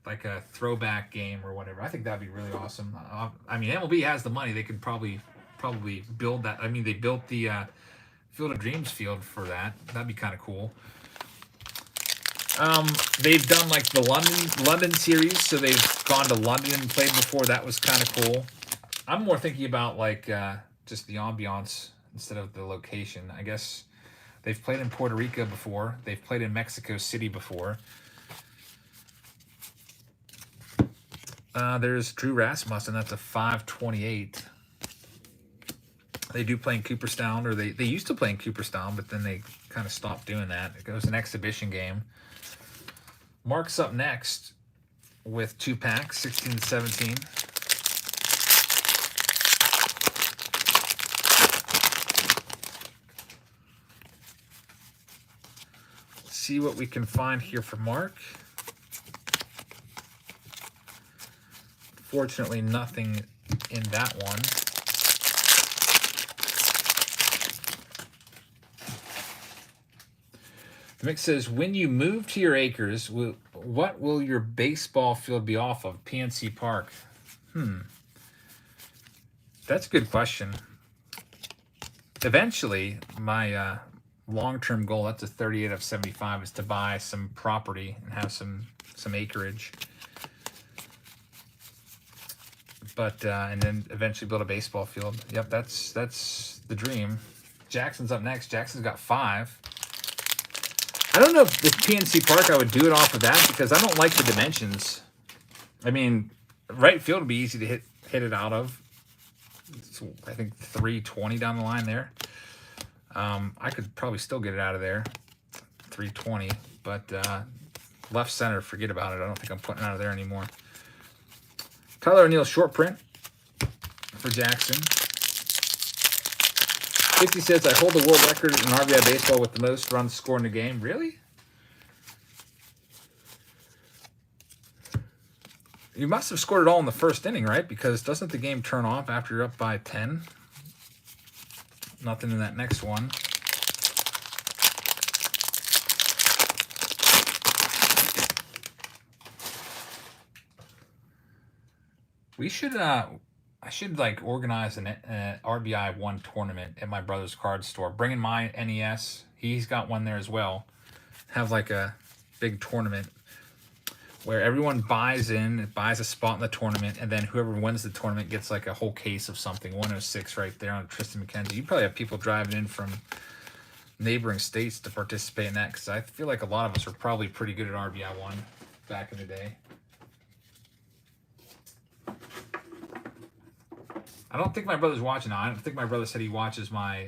like a throwback game or whatever. I think that'd be really awesome. I mean, MLB has the money; they could probably build that. I mean, they built the Field of Dreams field for that. That'd be kind of cool. They've done like the London series, so they've gone to London and played before. That was kind of cool. I'm more thinking about like just the ambiance instead of the location. I guess they've played in Puerto Rico before. They've played in Mexico City before. There's Drew Rasmussen. That's a 528. They do play in Cooperstown, or they used to play in Cooperstown, but then they kind of stopped doing that. It was an exhibition game. Mark's up next with 2 packs, 16 to 17. Let's see what we can find here for Mark. Fortunately, nothing in that one. The mix says, when you move to your acres, what will your baseball field be off of? PNC Park. That's a good question. Eventually, my long-term goal, that's a 38 of 75, is to buy some property and have some acreage. But and then eventually build a baseball field. Yep, that's the dream. Jackson's up next. Jackson's got 5. I don't know if this PNC Park I would do it off of that because I don't like the dimensions. I mean, right field would be easy to hit it out of. It's, I think 320 down the line there. I could probably still get it out of there, 320, but left center, forget about it. I don't think I'm putting it out of there anymore. Tyler O'Neill short print for Jackson. 50 says, I hold the world record in RBI baseball with the most runs scored in a game. Really? You must have scored it all in the first inning, right? Because doesn't the game turn off after you're up by 10? Nothing in that next one. We should, I should like organize an RBI 1 tournament at my brother's card store. Bring in my NES. He's got one there as well. Have like a big tournament where everyone buys a spot in the tournament, and then whoever wins the tournament gets like a whole case of something. 106 right there on Tristan McKenzie. You probably have people driving in from neighboring states to participate in that because I feel like a lot of us are probably pretty good at RBI 1 back in the day. I don't think my brother's watching now. I don't think my brother said he watches my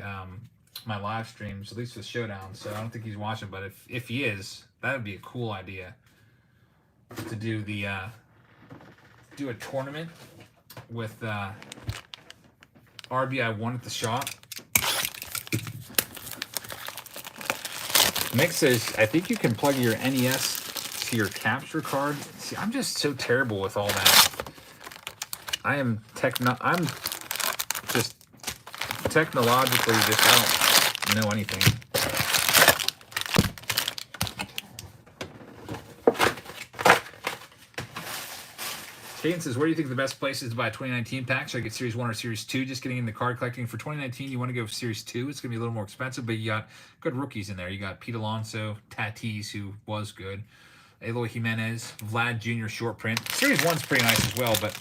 my live streams, at least with Showdown. So I don't think he's watching. But if he is, that would be a cool idea to do the do a tournament with RBI 1 at the shop. Nick says, I think you can plug your NES to your capture card. See, I'm just so terrible with all that. I'm just technologically I don't know anything. Caden says, where do you think the best place is to buy a 2019 pack? Should I get Series 1 or Series 2? Just getting into card collecting. For 2019, you want to go for Series 2. It's going to be a little more expensive, but you got good rookies in there. You got Pete Alonso, Tatis, who was good, Eloy Jimenez, Vlad Jr. short print. Series 1's pretty nice as well, but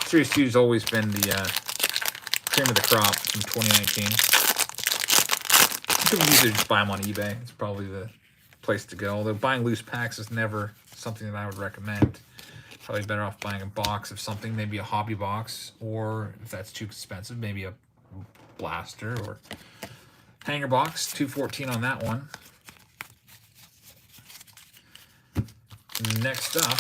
Series 2's always been the cream of the crop from 2019. You could usually just buy them on eBay. It's probably the place to go. Although buying loose packs is never something that I would recommend. Probably better off buying a box of something, maybe a hobby box, or if that's too expensive, maybe a blaster or hanger box. $214 on that one. Next up,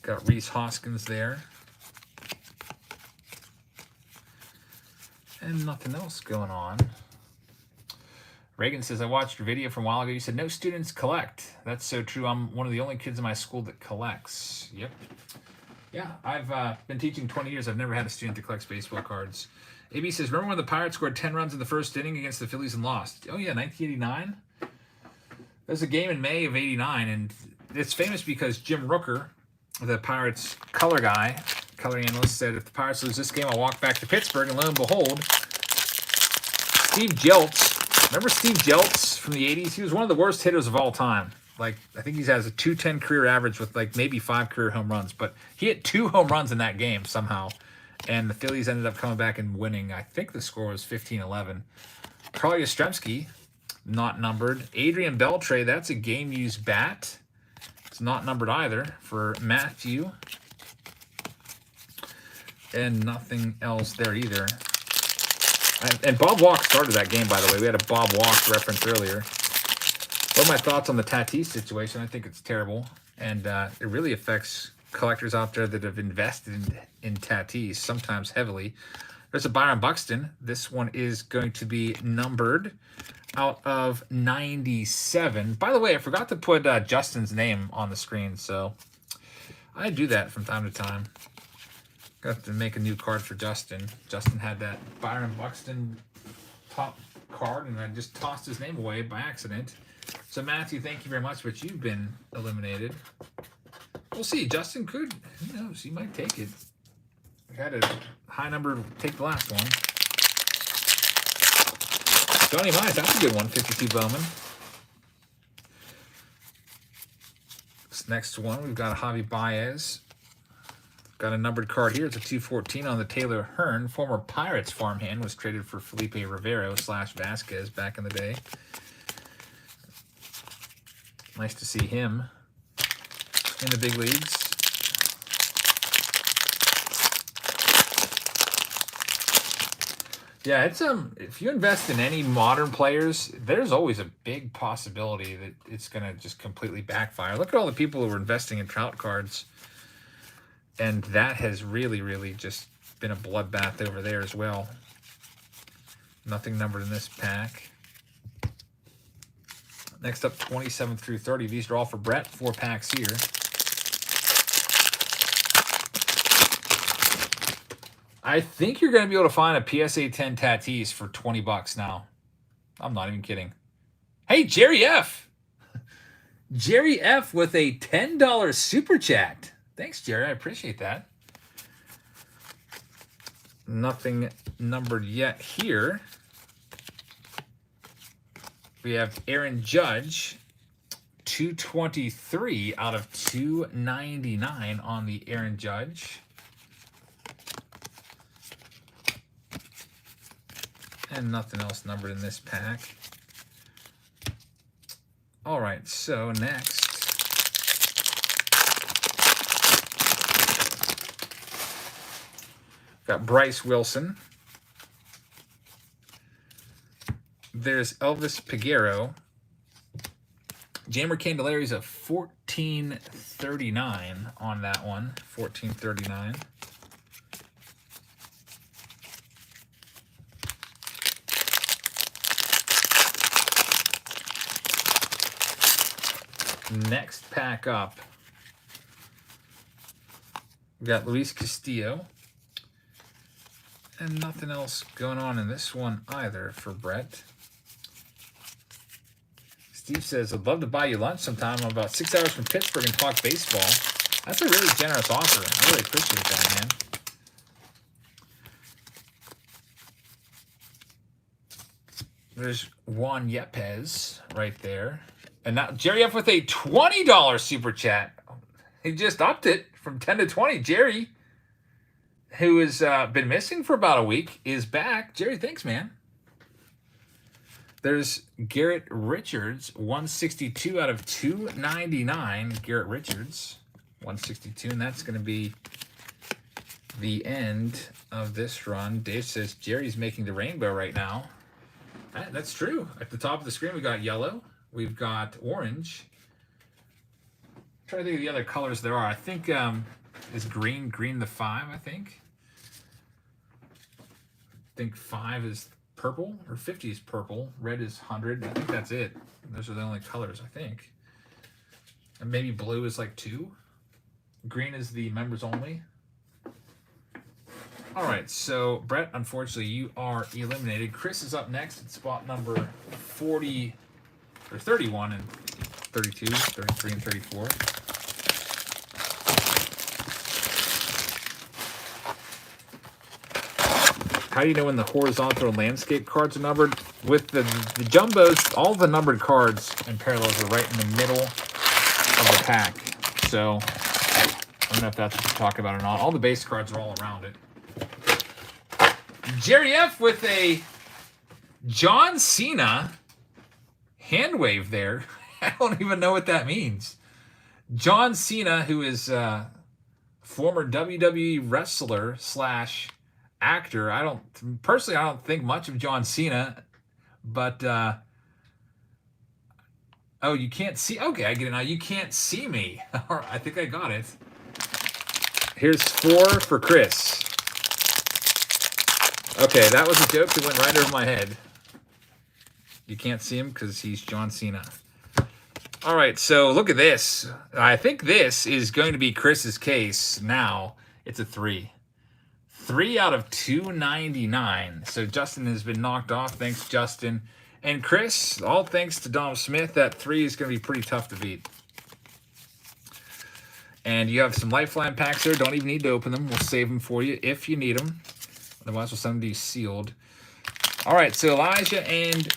got Reese Hoskins there. And nothing else going on. Reagan says, I watched your video from a while ago. You said no students collect. That's so true. I'm one of the only kids in my school that collects. Yep. Yeah, I've been teaching 20 years. I've never had a student that collects baseball cards. AB says, remember when the Pirates scored 10 runs in the first inning against the Phillies and lost? Oh, yeah, 1989? There's a game in May of 89, and it's famous because Jim Rooker, the Pirates color guy, color analyst, said, if the Pirates lose this game, I'll walk back to Pittsburgh, and lo and behold, Steve Jeltz. Remember Steve Jeltz from the 80s? He was one of the worst hitters of all time. Like, I think he has a .210 career average with, like, maybe 5 career home runs. But he hit 2 home runs in that game somehow. And the Phillies ended up coming back and winning. I think the score was 15-11. Carl Yastrzemski, not numbered. Adrian Beltre, that's a game-used bat. It's not numbered either for Matthew. And nothing else there either. And Bob Walk started that game, by the way. We had a Bob Walk reference earlier. What are my thoughts on the Tatis situation? I think it's terrible. And it really affects collectors out there that have invested in Tatis, sometimes heavily. There's a Byron Buxton. This one is going to be numbered out of 97. By the way, I forgot to put Justin's name on the screen, so I do that from time to time. Got to make a new card for Justin. Justin had that Byron Buxton top card, and I just tossed his name away by accident. So, Matthew, thank you very much, but you've been eliminated. We'll see. Justin could. Who knows? He might take it. I had a high number to take the last one. Johnny Mize, that's a good one. 52 Bowman. Next one, we've got Javi Baez. Got a numbered card here. It's a 214 on the Taylor Hearn. Former Pirates farmhand, was traded for Felipe Rivero / Vasquez back in the day. Nice to see him in the big leagues. Yeah, it's if you invest in any modern players, there's always a big possibility that it's going to just completely backfire. Look at all the people who are investing in Trout cards, and that has really just been a bloodbath over there as well. Nothing numbered in this pack. Next up, 27 through 30. These are all for Brett. 4 packs here. I think you're going to be able to find a PSA 10 Tatis for 20 bucks now. I'm not even kidding. Hey, Jerry F. Jerry F with a $10 super chat. Thanks, Jerry. I appreciate that. Nothing numbered yet here. We have Aaron Judge, 223 out of 299 on the Aaron Judge. And nothing else numbered in this pack. All right, so next. Got Bryce Wilson. There's Elvis Peguero. Jamer Candelari's a 1439 on that one. 1439. Next pack up, we got Luis Castillo. And nothing else going on in this one either for Brett. Steve says, I'd love to buy you lunch sometime. I'm about 6 hours from Pittsburgh and talk baseball. That's a really generous offer. I really appreciate that, man. There's Juan Yepes right there. And now Jerry F with a $20 super chat. He just upped it from 10 to 20. Jerry, who has been missing for about a week, is back. Jerry, thanks, man. There's Garrett Richards, 162 out of 299. Garrett Richards, 162, and that's going to be the end of this run. Dave says Jerry's making the rainbow right now. That's true. At the top of the screen, we got yellow. We've got orange. I'm trying to think of the other colors there are. I think is green the 5, I think. I think 5 is purple, or 50 is purple. Red is 100. I think that's it. Those are the only colors, I think. And maybe blue is like 2. Green is the members only. All right, so Brett, unfortunately, you are eliminated. Chris is up next at spot number 40, or 31 and 32, 33 and 34. How do you know when the horizontal and landscape cards are numbered? With the jumbos, all the numbered cards and parallels are right in the middle of the pack. So I don't know if that's what you're talking about or not. All the base cards are all around it. Jerry F with a John Cena hand wave there. I don't even know what that means. John Cena, who is former WWE wrestler / actor. I don't think much of John Cena, but oh, you can't see. Okay, I get it now. You can't see me. All right, I think I got it. Here's 4 for Chris. Okay, that was a joke that went right over my head. You can't see him because he's John Cena. All right, so look at this. I think this is going to be Chris's case now. It's a 3. 3 out of 299. So Justin has been knocked off. Thanks, Justin. And Chris, all thanks to Dom Smith, that 3 is going to be pretty tough to beat. And you have some Lifeline packs there. Don't even need to open them. We'll save them for you if you need them. Otherwise, we'll send them to you sealed. All right, so Elijah and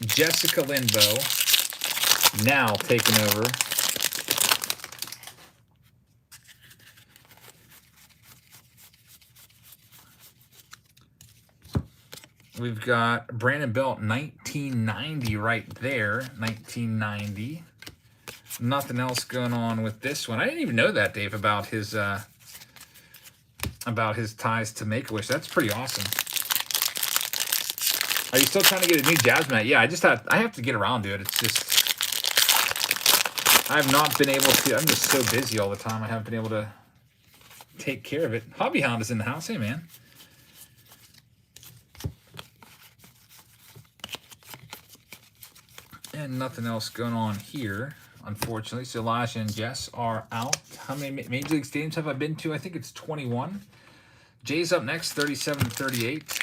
Jessica Linbo now taking over We've got Brandon Belt 1990 right there. 1990. Nothing else going on with this one. I didn't even know that, Dave, about his ties to Make-A-Wish. That's pretty awesome. Are you still trying to get a new Jazz mat? Yeah, I have to get around to it. It's just I've not been able to. I'm just so busy all the time. I haven't been able to take care of it. Hobby Hound is in the house. Hey, man. And nothing else going on here, unfortunately. So Elijah and Jess are out. How many Major League Stadiums have I been to? I think it's 21. Jay's up next, 37-38.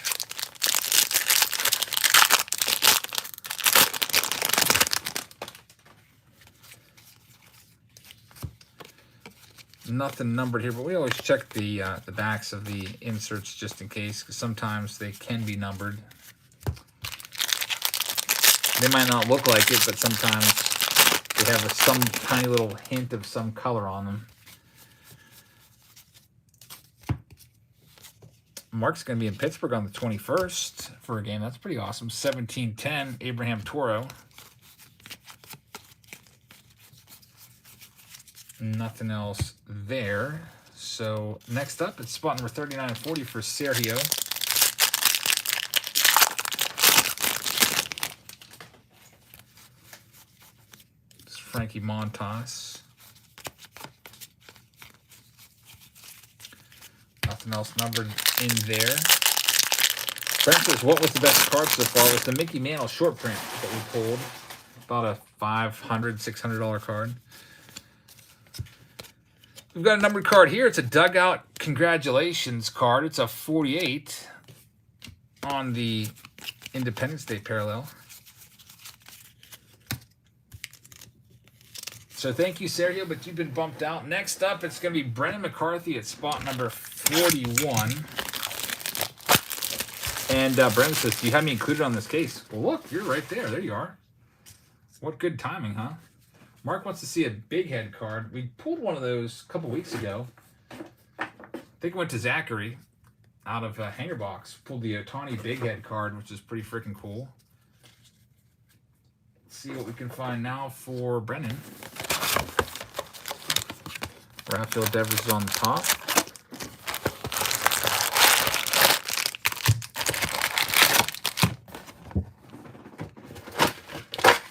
Nothing numbered here, but we always check the backs of the inserts just in case, because sometimes they can be numbered. They might not look like it, but sometimes they have some tiny little hint of some color on them. Mark's going to be in Pittsburgh on the 21st for a game. That's pretty awesome. 17-10, Abraham Toro. Nothing else there. So next up, it's spot number 39 and 40 for Sergio. It's Frankie Montas. Nothing else numbered in there. Brent says, what was the best card so far? It was the Mickey Mantle short print that we pulled. About a $500, $600 card. We've got a numbered card here. It's a Dugout Congratulations card. It's a 48 on the Independence Day parallel. So thank you, Sergio, but you've been bumped out. Next up, it's going to be Brendan McCarthy at spot number 41. And Brendan says, do you have me included on this case? Well, look, you're right there. There you are. What good timing, huh? Mark wants to see a big head card. We pulled one of those a couple weeks ago. I think it went to Zachary out of Hanger Box. Pulled the Ohtani big head card, which is pretty freaking cool. Let's see what we can find now for Brennan. Rafael Devers is on the top.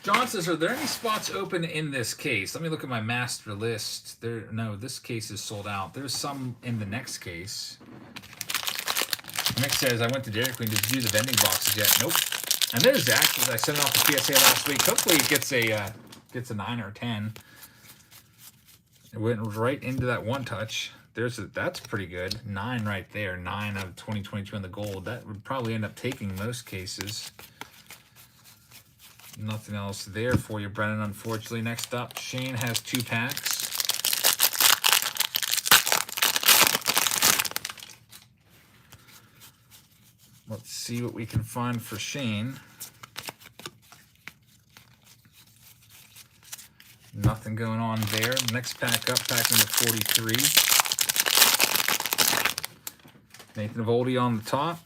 John says, are there any spots open in this case? Let me look at my master list. No, this case is sold out. There's some in the next case. Nick says, I went to Dairy Queen. Did you do the vending boxes yet? Nope. And there's Zach. I sent it off to PSA last week. Hopefully it gets a 9 or a 10. It went right into that one touch. That's pretty good. 9 right there. 9 out of 2022 on the gold. That would probably end up taking most cases. Nothing else there for you, Brennan, unfortunately. Next up, Shane has 2 packs. Let's see what we can find for Shane. Nothing going on there. Next pack up, pack number 43. Nathan Eovaldi on the top.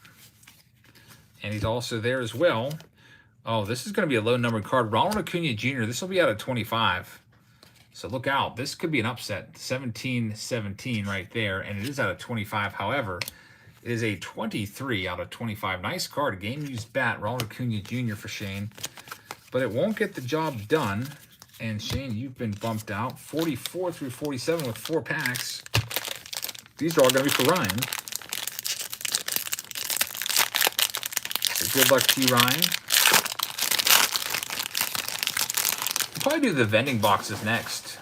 And he's also there as well. Oh, this is going to be a low-numbered card. Ronald Acuna Jr., this will be out of 25. So look out. This could be an upset. 17-17 right there, and it is out of 25. However, it is a 23 out of 25. Nice card. Game-used bat, Ronald Acuna Jr. for Shane. But it won't get the job done. And Shane, you've been bumped out. 44 through 47 with 4 packs. These are all going to be for Ryan. So good luck to you, Ryan. Probably do the vending boxes next.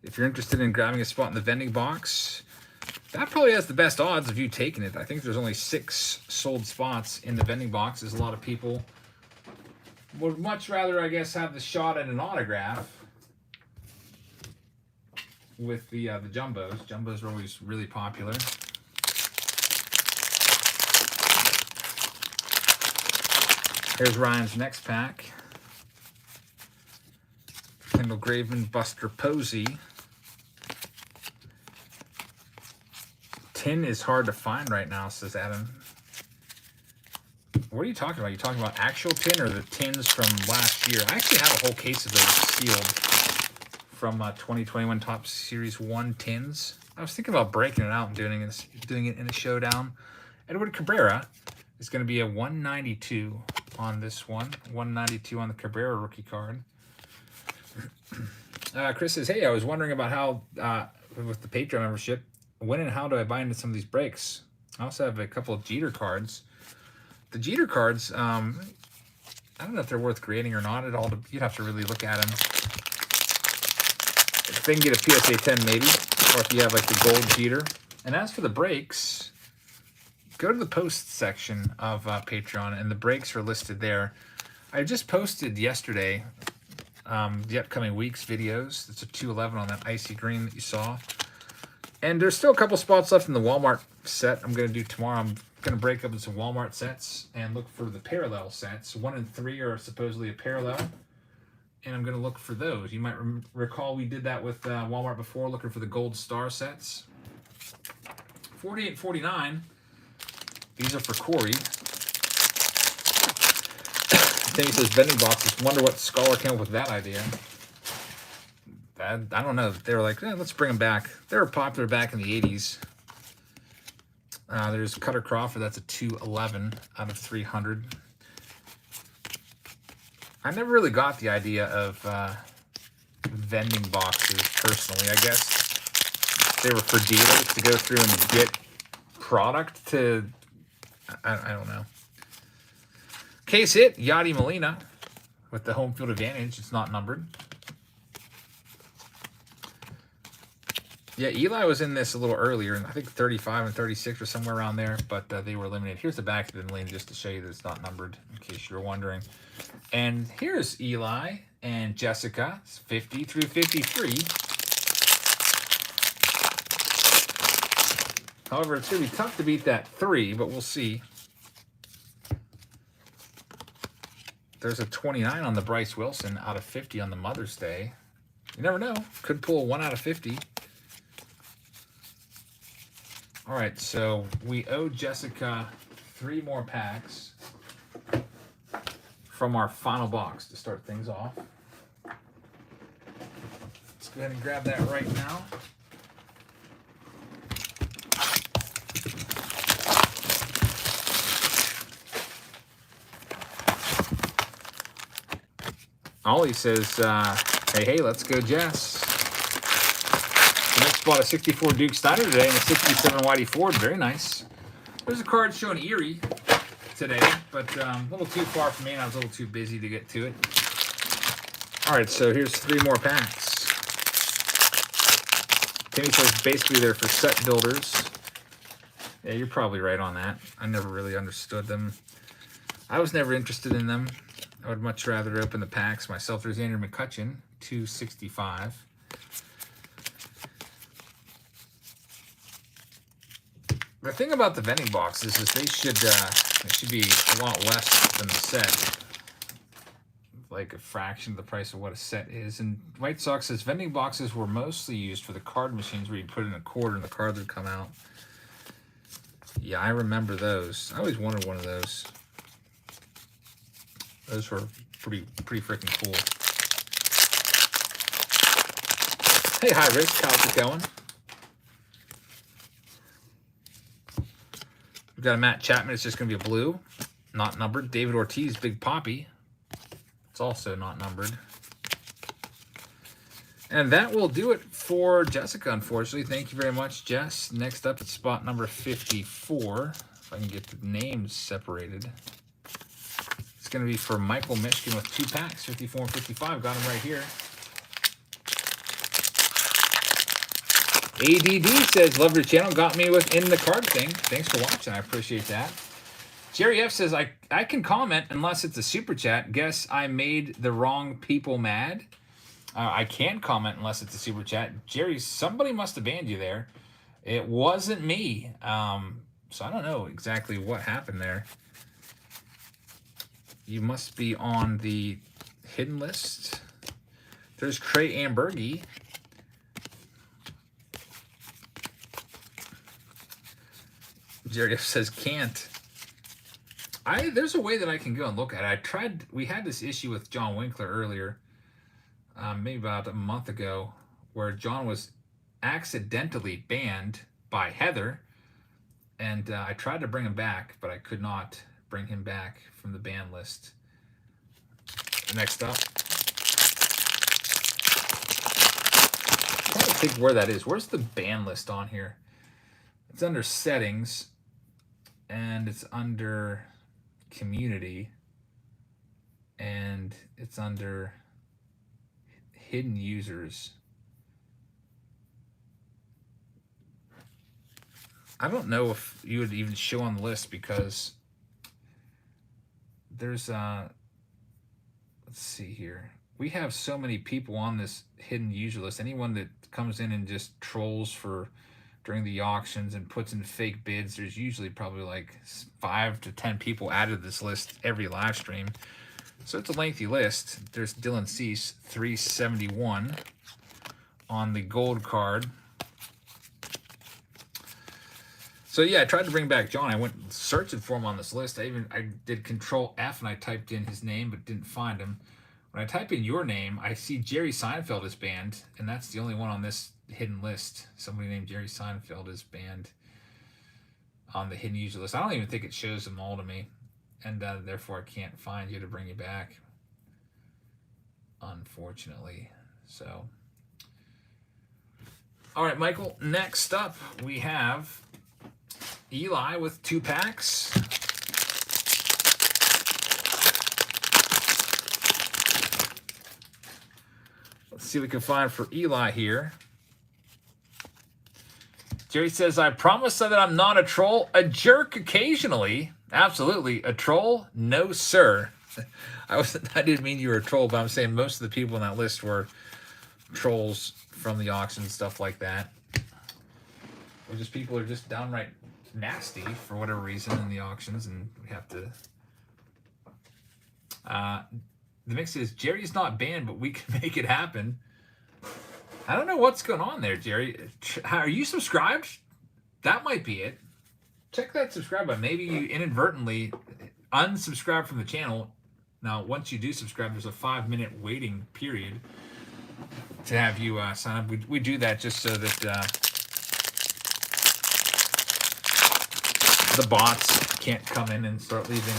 If you're interested in grabbing a spot in the vending box, that probably has the best odds of you taking it. I think there's only 6 sold spots in the vending boxes. A lot of people would much rather, I guess, have the shot at an autograph with the jumbos. Jumbos are always really popular. Here's Ryan's next pack. Kendall Graveman, Buster Posey. Tin is hard to find right now, says Adam. What are you talking about? Are you talking about actual tin or the tins from last year? I actually have a whole case of those sealed from 2021 Top Series 1 tins. I was thinking about breaking it out and doing it in a showdown. Edward Cabrera is going to be a 192 on this one. 192 on the Cabrera rookie card. Chris says, hey, I was wondering about how, with the Patreon membership, when and how do I buy into some of these breaks? I also have a couple of Jeter cards. The Jeter cards, I don't know if they're worth grading or not at all. You'd have to really look at them. If they can get a PSA 10 maybe, or if you have like the gold Jeter. And as for the breaks, go to the post section of Patreon, and the breaks are listed there. I just posted yesterday the upcoming week's videos. It's a 211 on that icy green that you saw. And there's still a couple spots left in the Walmart set I'm going to do tomorrow. I'm going to break up into some Walmart sets and look for the parallel sets. 1 and 3 are supposedly a parallel, and I'm going to look for those. You might recall we did that with Walmart before, looking for the gold star sets. 48 49. These are for Corey. Timmy says vending boxes. Wonder what scholar came up with that idea. I don't know. They were like, let's bring them back. They were popular back in the 80s. There's Cutter Crawford. That's a 211 out of 300. I never really got the idea of vending boxes personally. I guess they were for dealers to go through and get product to... I don't know. Case hit, Yadi Molina with the home field advantage. It's not numbered. Yeah, Eli was in this a little earlier, and I think 35 and 36 or somewhere around there, but they were eliminated. Here's the back of the Molina just to show you that it's not numbered, in case you were wondering. And here's Eli and Jessica. It's 50 through 53. However, it's going to be tough to beat that 3, but we'll see. There's a 29 on the Bryce Wilson out of 50 on the Mother's Day. You never know. Could pull a 1 out of 50. All right, so we owe Jessica 3 more packs from our final box to start things off. Let's go ahead and grab that right now. Ollie says, hey, let's go, Jess. The next bought a 64 Duke Steiner today and a 67 Whitey Ford. Very nice. There's a card showing Erie today, but a little too far for me, and I was a little too busy to get to it. All right, so here's 3 more packs. Timmy says basically they're for set builders. Yeah, you're probably right on that. I never really understood them. I was never interested in them. I would much rather open the packs myself. There's Andrew McCutcheon, 265. The thing about the vending boxes is they should be a lot less than the set, like a fraction of the price of what a set is. And White Sox says vending boxes were mostly used for the card machines where you put in a quarter and the card would come out. Yeah, I remember those. I always wanted one of those. Those were pretty freaking cool. Hey, hi, Rich. How's it going? We've got a Matt Chapman. It's just going to be a blue. Not numbered. David Ortiz, Big Poppy. It's also not numbered. And that will do it for Jessica, unfortunately. Thank you very much, Jess. Next up, it's spot number 54. If I can get the names separated. It's going to be for Michael Mishkin with 2 packs, 54 and 55. Got him right here. ADD says, love your channel. Got me within the card thing. Thanks for watching. I appreciate that. Jerry F says, I can comment unless it's a super chat. Guess I made the wrong people mad. I can't comment unless it's a super chat. Jerry, somebody must have banned you there. It wasn't me. So I don't know exactly what happened there. You must be on the hidden list. There's Trey Ambergy. Jerry F says can't. There's a way that I can go and look at it. I tried. We had this issue with John Winkler earlier, maybe about a month ago, where John was accidentally banned by Heather, and I tried to bring him back, but I could not bring him back from the ban list. Next up, I'm trying to think where that is. Where's the ban list on here? It's under settings, and it's under community, and it's under hidden users. I don't know if you would even show on the list because there's let's see here. We have so many people on this hidden user list. Anyone that comes in and just trolls during the auctions and puts in fake bids, there's usually probably like 5 to 10 people added to this list every live stream. So it's a lengthy list. There's Dylan Cease, 371 on the gold card. So yeah, I tried to bring back John. I went searching for him on this list. I did Control F and I typed in his name but didn't find him. When I type in your name, I see Jerry Seinfeld is banned, and that's the only one on this hidden list. Somebody named Jerry Seinfeld is banned on the hidden user list. I don't even think it shows them all to me, and therefore I can't find you to bring you back, unfortunately. So, all right, Michael, next up we have Eli with 2 packs. Let's see what we can find for Eli here. Jerry says, I promise that I'm not a troll, a jerk occasionally. Absolutely. A troll? No, sir. I didn't mean you were a troll, but I'm saying most of the people on that list were trolls from the auction, stuff like that. Or just people who are just downright nasty for whatever reason in the auctions, and we have to... the mix says, Jerry's not banned, but we can make it happen. I don't know what's going on there, Jerry. Are you subscribed? That might be it. Check that subscribe button. Maybe you inadvertently unsubscribe from the channel. Now, once you do subscribe, there's a 5-minute waiting period to have you sign up. We do that just so that the bots can't come in and start leaving.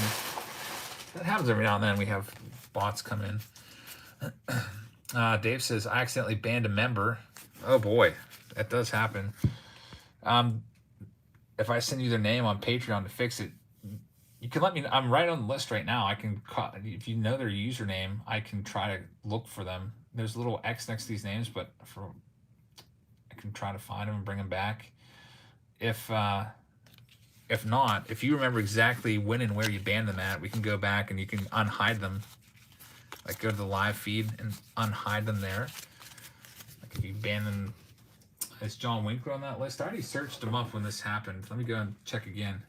That happens every now and then. We have bots come in. Dave says, I accidentally banned a member. Oh boy, that does happen. If I send you their name on Patreon to fix it, you can let me know. I'm right on the list right now. I can call, if you know their username, I can try to look for them. There's a little X next to these names, but I can try to find them and bring them back. If not, if you remember exactly when and where you banned them at, we can go back and you can unhide them. Like go to the live feed and unhide them there. Like if you ban them, is John Winkler on that list? I already searched them up when this happened. Let me go and check again.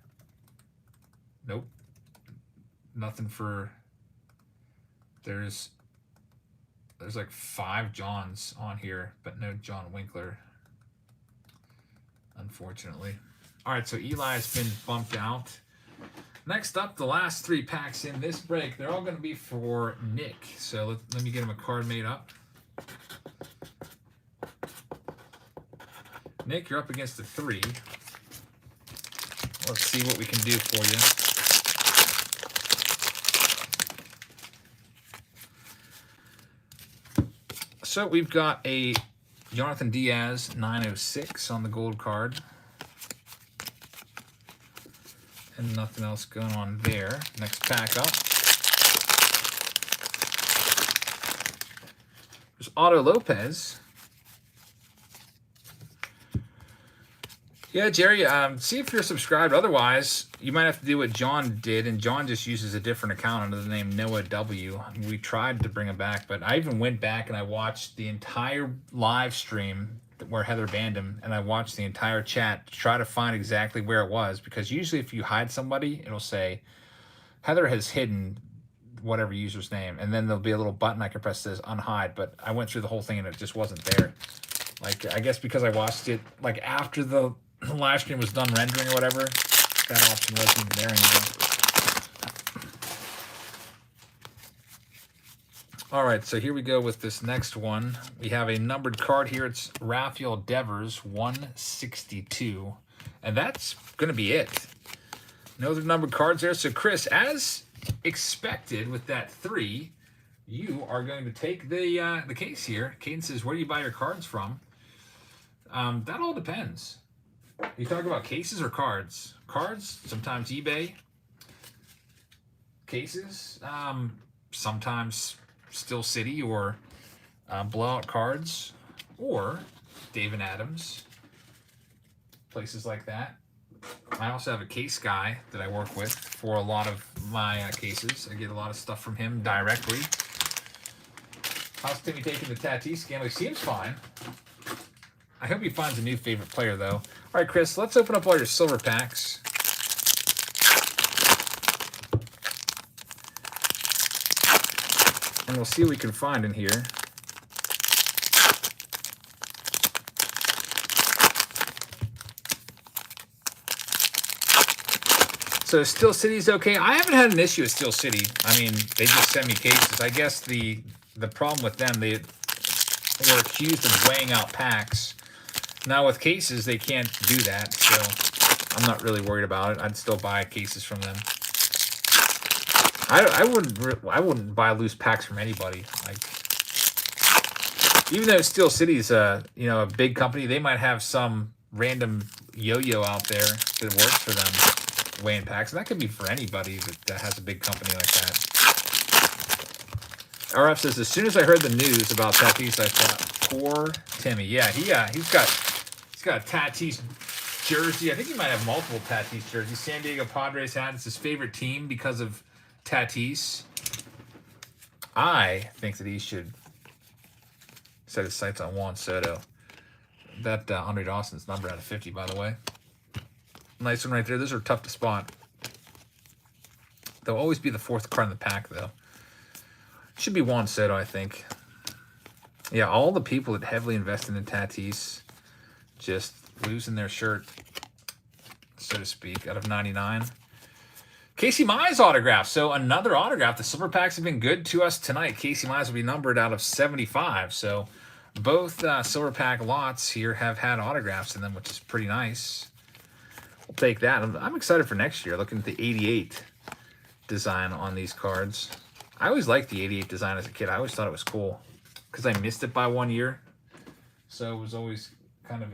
Nope. Nothing for, there's like 5 Johns on here, but no John Winkler, unfortunately. All right, so Eli has been bumped out. Next up, the last 3 packs in this break. They're all going to be for Nick. So let me get him a card made up. Nick, you're up against a 3. Let's see what we can do for you. So we've got a Jonathan Diaz 906 on the gold card. And nothing else going on there. Next pack up. There's Otto Lopez. Yeah, Jerry, see if you're subscribed. Otherwise, you might have to do what John did, and John just uses a different account under the name Noah W. We tried to bring him back, but I even went back and I watched the entire live stream where Heather banned him, and I watched the entire chat to try to find exactly where it was, because usually if you hide somebody, it'll say, Heather has hidden whatever user's name, and then there'll be a little button I can press that says unhide, but I went through the whole thing and it just wasn't there. Like, I guess because I watched it, like, after the live stream was done rendering or whatever, that option wasn't there All right, so here we go with this next one. We have a numbered card here. It's Rafael Devers, 162. And that's going to be it. No other numbered cards there. So, Chris, as expected with that 3, you are going to take the case here. Caden says, where do you buy your cards from? That all depends. You talk about cases or cards? Cards, sometimes eBay. Cases, sometimes Steel City or Blowout Cards or Dave and Adams. Places like that. I also have a case guy that I work with for a lot of my cases. I get a lot of stuff from him directly. How's Timmy taking the Tatis scan? He seems fine. I hope he finds a new favorite player, though. All right, Chris, let's open up all your silver packs. And we'll see what we can find in here. So Steel City's okay. I haven't had an issue with Steel City. I mean, they just send me cases. I guess the problem with them, they were accused of weighing out packs. Now with cases, they can't do that, so I'm not really worried about it. I'd still buy cases from them. I wouldn't buy loose packs from anybody. Like, even though Steel City's a big company, they might have some random yo-yo out there that works for them weighing packs, and that could be for anybody that has a big company like that. RF says, as soon as I heard the news about Tatis, I thought, poor Timmy. Yeah, he's got a Tatis jersey. I think he might have multiple Tatis jerseys. San Diego Padres hat. It's his favorite team because of Tatis. I think that he should set his sights on Juan Soto. That Andre Dawson's number out of 50, by the way. Nice one right there. Those are tough to spot. They'll always be the 4th card in the pack, though. Should be Juan Soto, I think. Yeah, all the people that heavily invested in Tatis just losing their shirt, so to speak, out of 99. Casey Mize autograph. So another autograph. The silver packs have been good to us tonight. Casey Mize will be numbered out of 75. So both silver pack lots here have had autographs in them, which is pretty nice. We'll take that. I'm excited for next year, looking at the 88 design on these cards. I always liked the 88 design as a kid. I always thought it was cool because I missed it by 1 year. So it was always kind of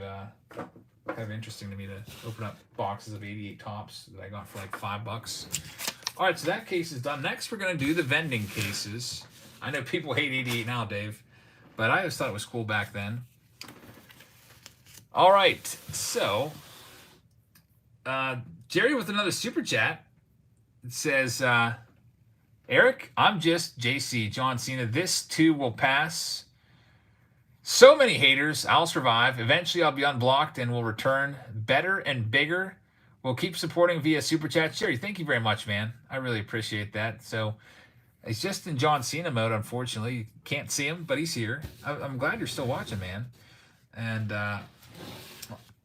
interesting to me to open up boxes of 88 tops that I got for like $5. All right, so that case is done. Next, we're going to do the vending cases. I know people hate 88 now, Dave, but I always thought it was cool back then. All right, so Jerry with another super chat. It says, Eric, I'm just JC, John Cena. This too will pass. So many haters. I'll survive. Eventually, I'll be unblocked and will return better and bigger. We'll keep supporting via super chat. Jerry, thank you very much, man. I really appreciate that. So he's just in John Cena mode, unfortunately. You can't see him, but he's here. I'm glad you're still watching, man. And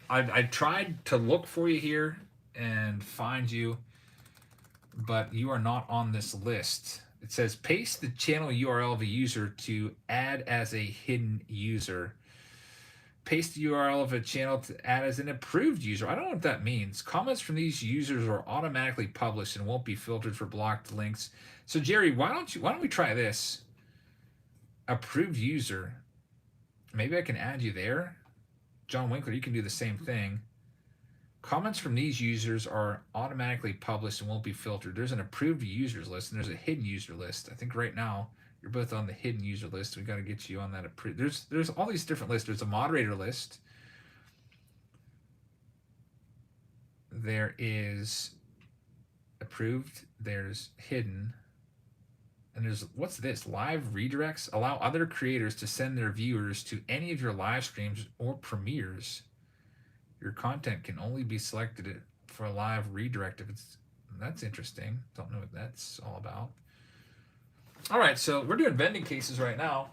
I tried to look for you here and find you, but you are not on this list. It says paste the channel URL of a user to add as a hidden user. Paste the URL of a channel to add as an approved user. I don't know what that means. Comments from these users are automatically published and won't be filtered for blocked links. So Jerry, why don't we try this? Approved user. Maybe I can add you there. John Winkler, you can do the same thing. Comments from these users are automatically published and won't be filtered. There's an approved users list and there's a hidden user list. I think right now you're both on the hidden user list. We got to get you on that approved. There's all these different lists. There's a moderator list. There is approved. There's hidden. And there's, what's this? Live redirects allow other creators to send their viewers to any of your live streams or premieres. Your content can only be selected for a live redirect if it's. That's interesting. Don't know what that's all about. All right, so we're doing vending cases right now.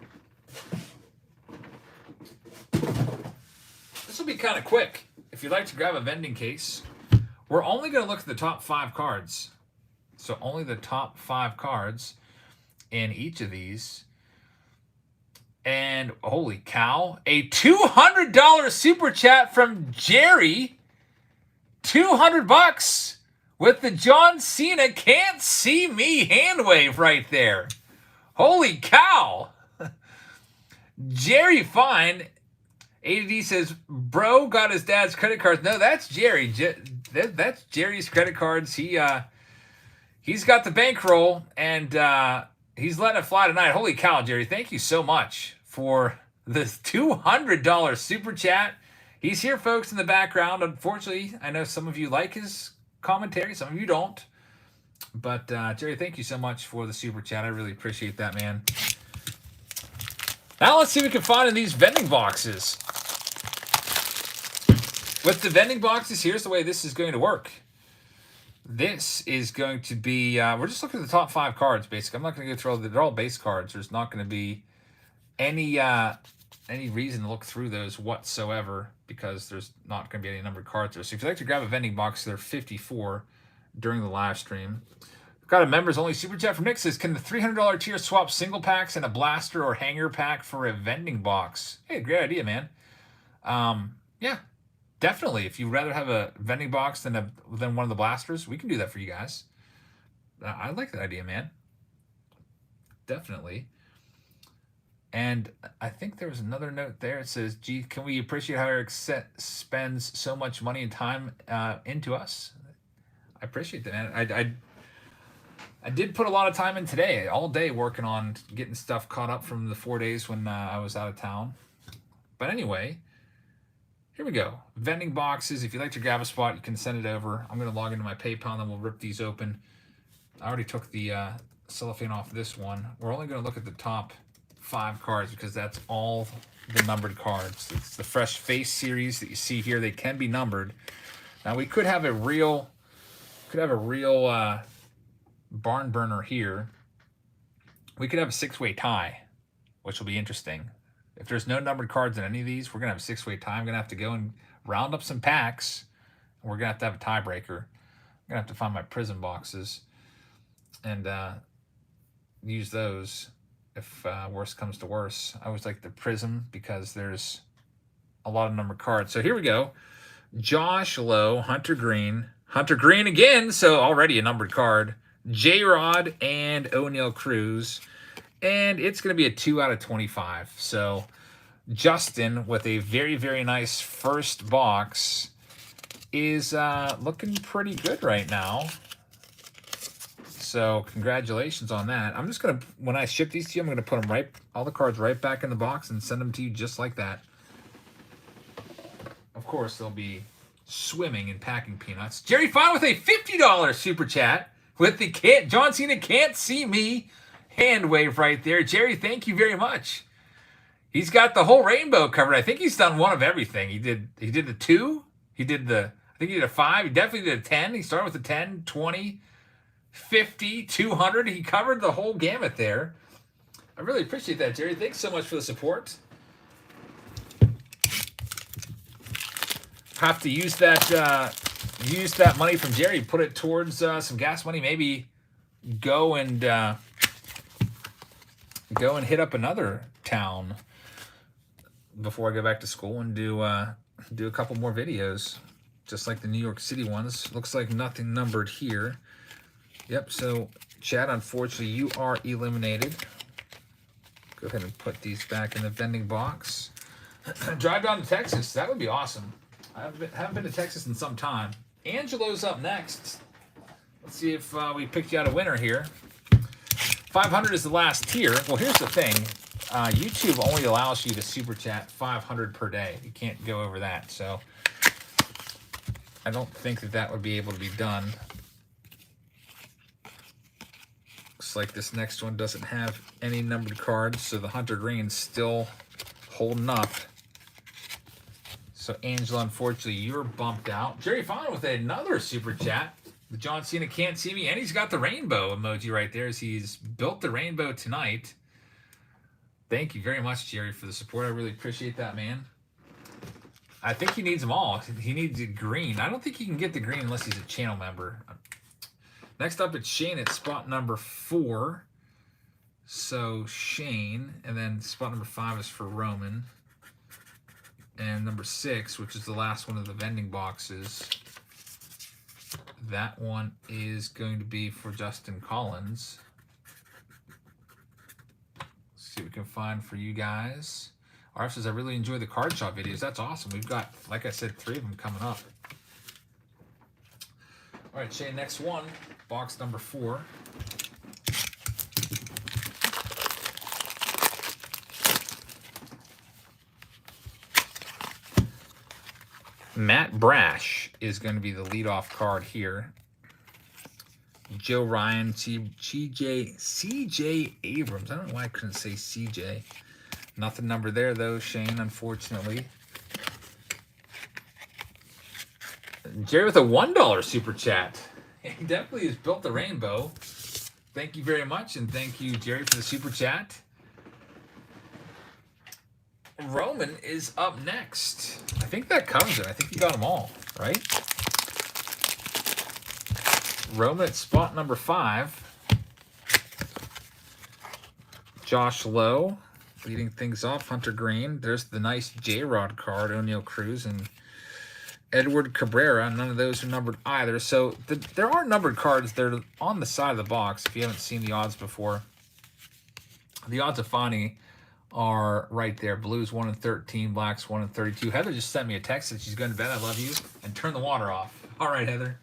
This will be kind of quick. If you'd like to grab a vending case, we're only going to look at the top 5 cards. So only the top 5 cards in each of these. And holy cow, a $200 super chat from Jerry. 200 bucks with the John Cena can't see me hand wave right there. Holy cow. Jerry Fine. ADD says, bro got his dad's credit cards. No, that's Jerry. That's Jerry's credit cards. He's got the bankroll, and he's letting it fly tonight. Holy cow, Jerry. Thank you so much for this $200 super chat. He's here, folks, in the background. Unfortunately, I know some of you like his commentary. Some of you don't. But, Jerry, thank you so much for the super chat. I really appreciate that, man. Now let's see what we can find in these vending boxes. With the vending boxes, here's the way this is going to work. This is going to be, we're just looking at the top 5 cards, basically. I'm not going to go through all they're all base cards. There's not going to be any reason to look through those whatsoever because there's not going to be any numbered cards there. So if you'd like to grab a vending box, they're 54 during the live stream. Got a members only super chat from Nick says, can the $300 tier swap single packs and a blaster or hanger pack for a vending box? Hey, great idea, man. Yeah, definitely. If you'd rather have a vending box than one of the blasters, we can do that for you guys. I like that idea, man. Definitely. And I think there was another note there. It says, gee, can we appreciate how Eric spends so much money and time into us? I appreciate that, man. I did put a lot of time in today, all day, working on getting stuff caught up from the 4 days when I was out of town. But anyway, here we go. Vending boxes. If you'd like to grab a spot, you can send it over. I'm going to log into my PayPal, and then we'll rip these open. I already took the cellophane off this one. We're only going to look at the top 5 cards because that's all the numbered cards. It's the Fresh Face series that you see here. They can be numbered. Now, we could have a real barn burner here. We could have a 6-way tie, which will be interesting. If there's no numbered cards in any of these, we're going to have a 6-way tie. I'm going to have to go and round up some packs. We're going to have a tiebreaker. I'm going to have to find my prison boxes and use those if worse comes to worse. I always like the prism because there's a lot of numbered cards. So here we go. Josh Lowe, Hunter Green again, so already a numbered card. J-Rod and O'Neal Cruz. And it's going to be a 2 out of 25. So Justin, with a very, very nice first box, is looking pretty good right now. So congratulations on that. I'm just going to, when I ship these to you, I'm going to put them all the cards right back in the box and send them to you just like that. Of course, they'll be swimming in packing peanuts. Jerry Fine with a $50 super chat. With the John Cena can't see me hand wave right there. Jerry, thank you very much. He's got the whole rainbow covered. I think he's done one of everything. He did the 2. I think he did a 5. He definitely did a 10. He started with a 10, 20, 50, 200. He covered the whole gamut there. I really appreciate that, Jerry. Thanks so much for the support. Have to use that money from Jerry, put it towards some gas money, maybe go and hit up another town before I go back to school and do a couple more videos, just like the New York City ones. Looks like nothing numbered here. Yep, so Chad, unfortunately, you are eliminated. Go ahead and put these back in the vending box. Drive down to Texas. That would be awesome. I haven't been to Texas in some time. Angelo's up next. Let's see if we picked you out a winner here. 500 is the last tier. Well, here's the thing. YouTube only allows you to super chat 500 per day. You can't go over that. So I don't think that would be able to be done. Looks like this next one doesn't have any numbered cards, so the Hunter Green's still holding up. So, Angela, unfortunately, you're bumped out. Jerry Fine with another super chat. The John Cena can't see me, and he's got the rainbow emoji right there as he's built the rainbow tonight. Thank you very much, Jerry, for the support. I really appreciate that, man. I think he needs them all. He needs a green. I don't think he can get the green unless he's a channel member. Next up, it's Shane at spot number 4. So Shane, and then spot number 5 is for Roman. And number 6, which is the last one of the vending boxes, that one is going to be for Justin Collins. Let's see what we can find for you guys. RF says, I really enjoy the card shop videos. That's awesome. We've got, like I said, 3 of them coming up. All right, Shane, next one, box number 4. Matt Brash is going to be the leadoff card here. Joe Ryan, CJ Abrams. I don't know why I couldn't say CJ. Nothing number there, though, Shane, unfortunately. Jerry with a $1 super chat. He definitely has built the rainbow. Thank you very much, and thank you, Jerry, for the super chat. Roman is up next. I think that covers it. I think you got them all, right? Roman at spot number 5. Josh Lowe leading things off. Hunter Green. There's the nice J-Rod card, O'Neal Cruz, and Edward Cabrera. None of those are numbered either. So there are numbered cards. They're on the side of the box if you haven't seen the odds before. The odds of finding are right there. Blues 1 in 13, blacks 1 in 32. Heather just sent me a text that she's going to bed. I love you. And turn the water off. All right, Heather.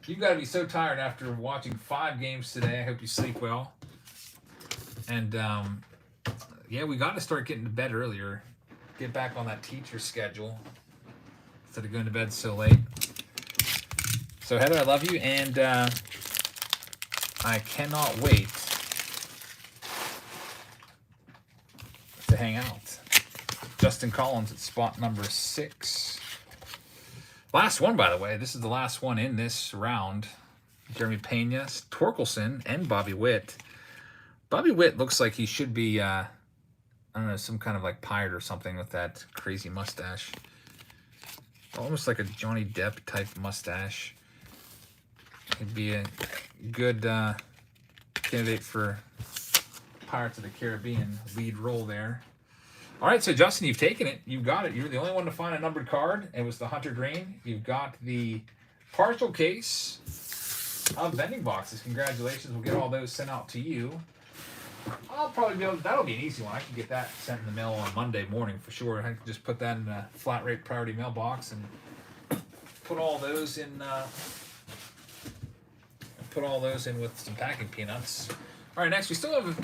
You've got to be so tired after watching 5 games today. I hope you sleep well. And, yeah, we got to start getting to bed earlier. Get back on that teacher schedule instead of going to bed so late. So, Heather, I love you. And I cannot wait to hang out. Justin Collins at spot number 6. Last one, by the way. This is the last one in this round. Jeremy Pena, Torkelson, and Bobby Witt. Bobby Witt looks like he should be, I don't know, some kind of like pirate or something with that crazy mustache. Almost like a Johnny Depp type mustache. He'd be a good candidate for Pirates of the Caribbean lead role there. All right, so Justin, you've taken it. You've got it. You're the only one to find a numbered card. It was the Hunter Green. You've got the partial case of vending boxes. Congratulations. We'll get all those sent out to you. I'll probably be able to, that'll be an easy one. I can get that sent in the mail on Monday morning for sure. I can just put that in a flat rate priority mailbox and put all those in with some packing peanuts. All right, next we still have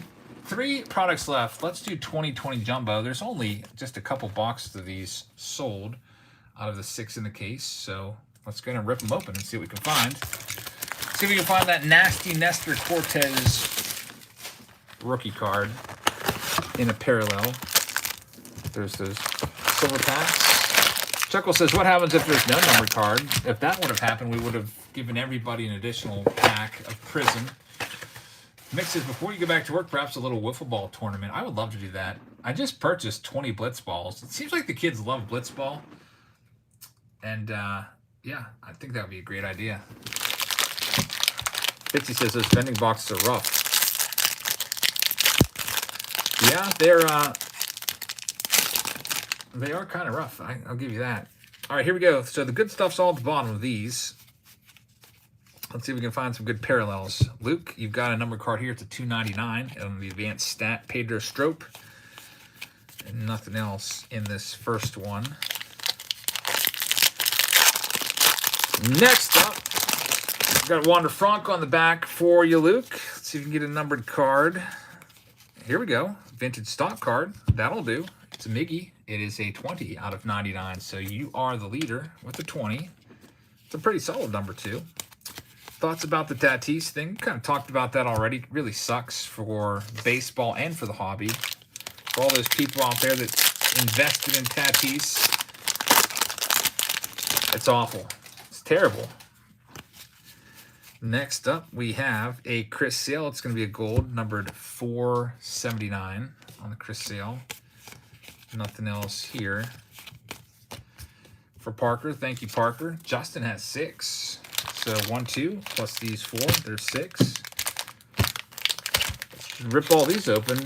3 products left. Let's do 2020 Jumbo. There's only just a couple boxes of these sold out of the 6 in the case. So let's go and rip them open and see what we can find. See if we can find that nasty Nestor Cortez rookie card in a parallel. There's those silver packs. Chuckle says, what happens if there's no numbered card? If that would have happened, we would have given everybody an additional pack of Prism. Mick says, before you go back to work, perhaps a little wiffle ball tournament. I would love to do that. I just purchased 20 blitz balls. It seems like the kids love blitz ball. And, yeah, I think that would be a great idea. Fitzy says those vending boxes are rough. Yeah, they are kind of rough. I'll give you that. All right, here we go. So the good stuff's all at the bottom of these. Let's see if we can find some good parallels. Luke, you've got a number card here. It's a $2.99 on the advanced stat. Pedro Strop. And nothing else in this first one. Next up, we've got Wander Franco on the back for you, Luke. Let's see if we can get a numbered card. Here we go. Vintage stock card. That'll do. It's a Miggy. It is a 20 out of 99. So you are the leader with the 20. It's a pretty solid number, too. Thoughts about the Tatis thing? Kind of talked about that already. It really sucks for baseball and for the hobby. For all those people out there that invested in Tatis. It's awful. It's terrible. Next up, we have a Chris Sale. It's going to be a gold, numbered 479 on the Chris Sale. Nothing else here. For Parker, thank you, Parker. Justin has 6. So 1, 2, plus these 4, there's 6. Rip all these open.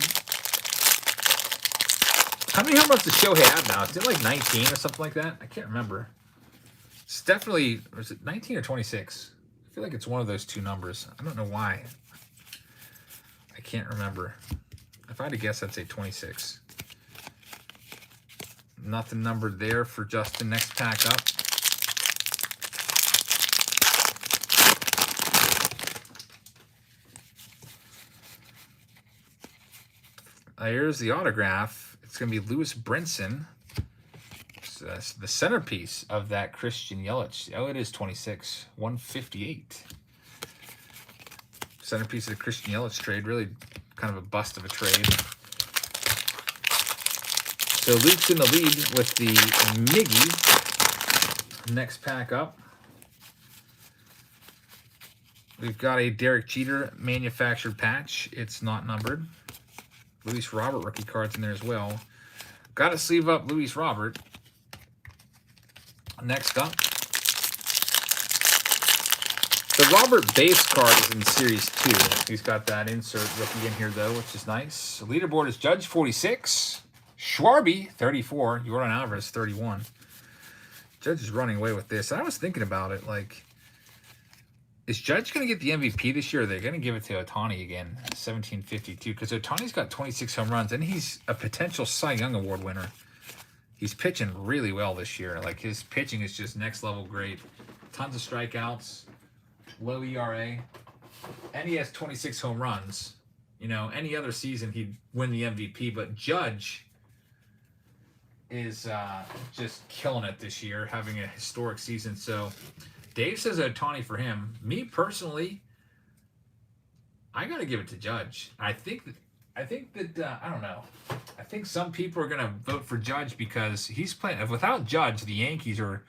How many home runs does Shohei have now? Is it like 19 or something like that? I can't remember. It's definitely, or is it 19 or 26? I feel like it's one of those two numbers. I don't know why. I can't remember. If I had to guess, I'd say 26. Nothing numbered there for Justin. Next pack up. Here's the autograph. It's going to be Lewis Brinson. So that's the centerpiece of that Christian Yelich. Oh, it is 26. 158. Centerpiece of the Christian Yelich trade. Really kind of a bust of a trade. So Luke's in the lead with the Miggy. Next pack up. We've got a Derek Jeter manufactured patch. It's not numbered. Luis Robert rookie cards in there as well. Got to sleeve up Luis Robert. Next up. The Robert base card is in Series 2. He's got that insert rookie in here, though, which is nice. The leaderboard is Judge 46. Schwarby 34. Jordan Alvarez 31. Judge is running away with this. I was thinking about it, like, is Judge going to get the MVP this year, or are they going to give it to Ohtani again? 1752, because Ohtani's got 26 home runs, and he's a potential Cy Young Award winner. He's pitching really well this year. Like, his pitching is just next level great. Tons of strikeouts, low ERA, and he has 26 home runs. You know, any other season he'd win the MVP, but Judge is just killing it this year, having a historic season. So Dave says Ohtani for him. Me personally, I got to give it to Judge. I think that I don't know. I think some people are going to vote for Judge because he's playing. Without Judge, the Yankees are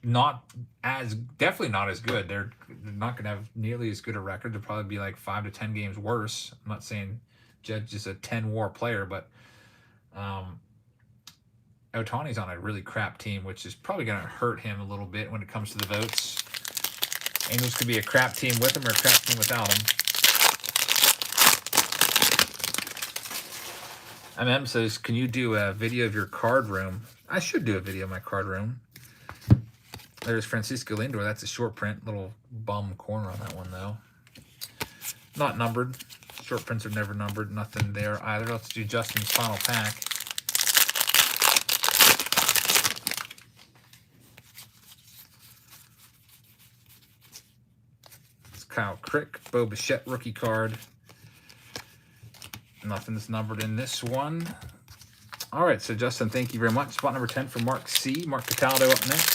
definitely not as good. They're not going to have nearly as good a record. They'll probably be like 5 to 10 games worse. I'm not saying Judge is a 10-WAR player, but Ohtani's on a really crap team, which is probably going to hurt him a little bit when it comes to the votes. Angels could be a crap team with him or a crap team without him. MM says, can you do a video of your card room? I should do a video of my card room. There's Francisco Lindor. That's a short print. Little bum corner on that one, though. Not numbered. Short prints are never numbered. Nothing there either. Let's do Justin's final pack. It's Kyle Crick. Bo Bichette rookie card. Nothing's numbered in this one. All right, so Justin, thank you very much. Spot number 10 for Mark C. Mark Cataldo up next.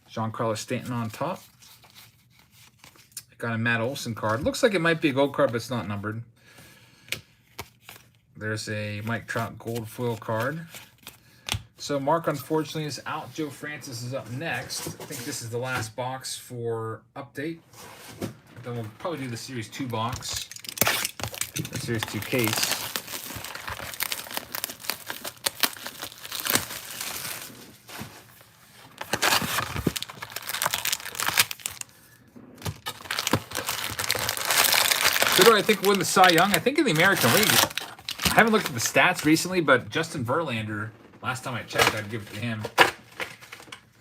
Giancarlo Stanton on top. Got a Matt Olson card. Looks like it might be a gold card, but it's not numbered. There's a Mike Trout gold foil card. So Mark, unfortunately, is out. Joe Francis is up next. I think this is the last box for update. Then we'll probably do the Series 2 box, the Series 2 case. Who do I think win the Cy Young? I think in the American League. I haven't looked at the stats recently, but Justin Verlander, last time I checked, I'd give it to him.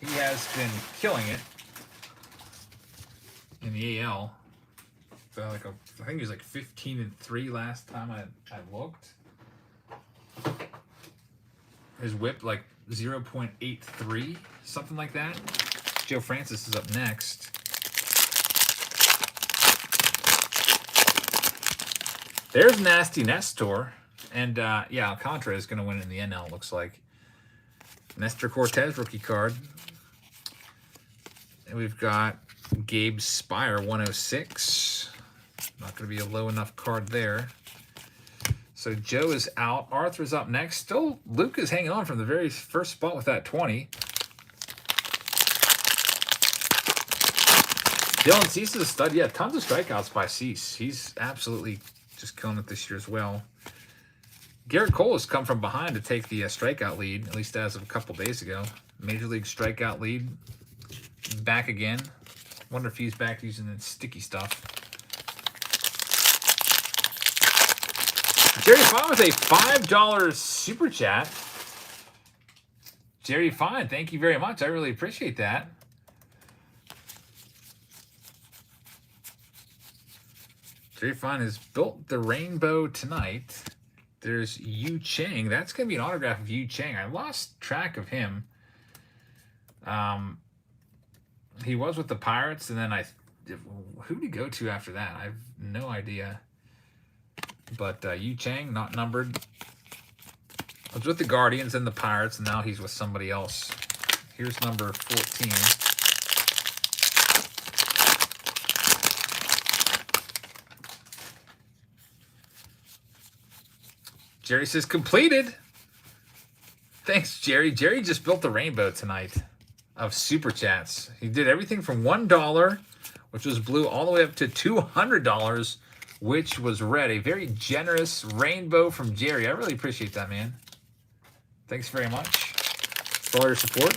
He has been killing it in the AL. I think he was like 15-3 last time I looked. His whip like 0.83, something like that. Joe Francis is up next. There's Nasty Nestor. And yeah, Alcantara is going to win in the NL, it looks like. Nestor Cortez rookie card. And we've got Gabe Spire 106. Not going to be a low enough card there. So Joe is out. Arthur's up next. Still, Luke is hanging on from the very first spot with that 20. Dylan Cease is a stud. Yeah, tons of strikeouts by Cease. He's absolutely just killing it this year as well. Garrett Cole has come from behind to take the strikeout lead, at least as of a couple days ago. Major League strikeout lead. Back again. Wonder if he's back using the sticky stuff. Jerry Fine with a $5 super chat. Jerry Fine, thank you very much. I really appreciate that. Jerry Fine has built the rainbow tonight. There's Yu Chang. That's going to be an autograph of Yu Chang. I lost track of him. He was with the Pirates, and then who did he go to after that? I have no idea. But Yu Chang, not numbered. Was with the Guardians and the Pirates, and now he's with somebody else. Here's number 14. Jerry says completed. Thanks, Jerry. Jerry just built the rainbow tonight of super chats. He did everything from $1, which was blue, all the way up to $200, which was red. A very generous rainbow from Jerry. I really appreciate that, man. Thanks very much for all your support.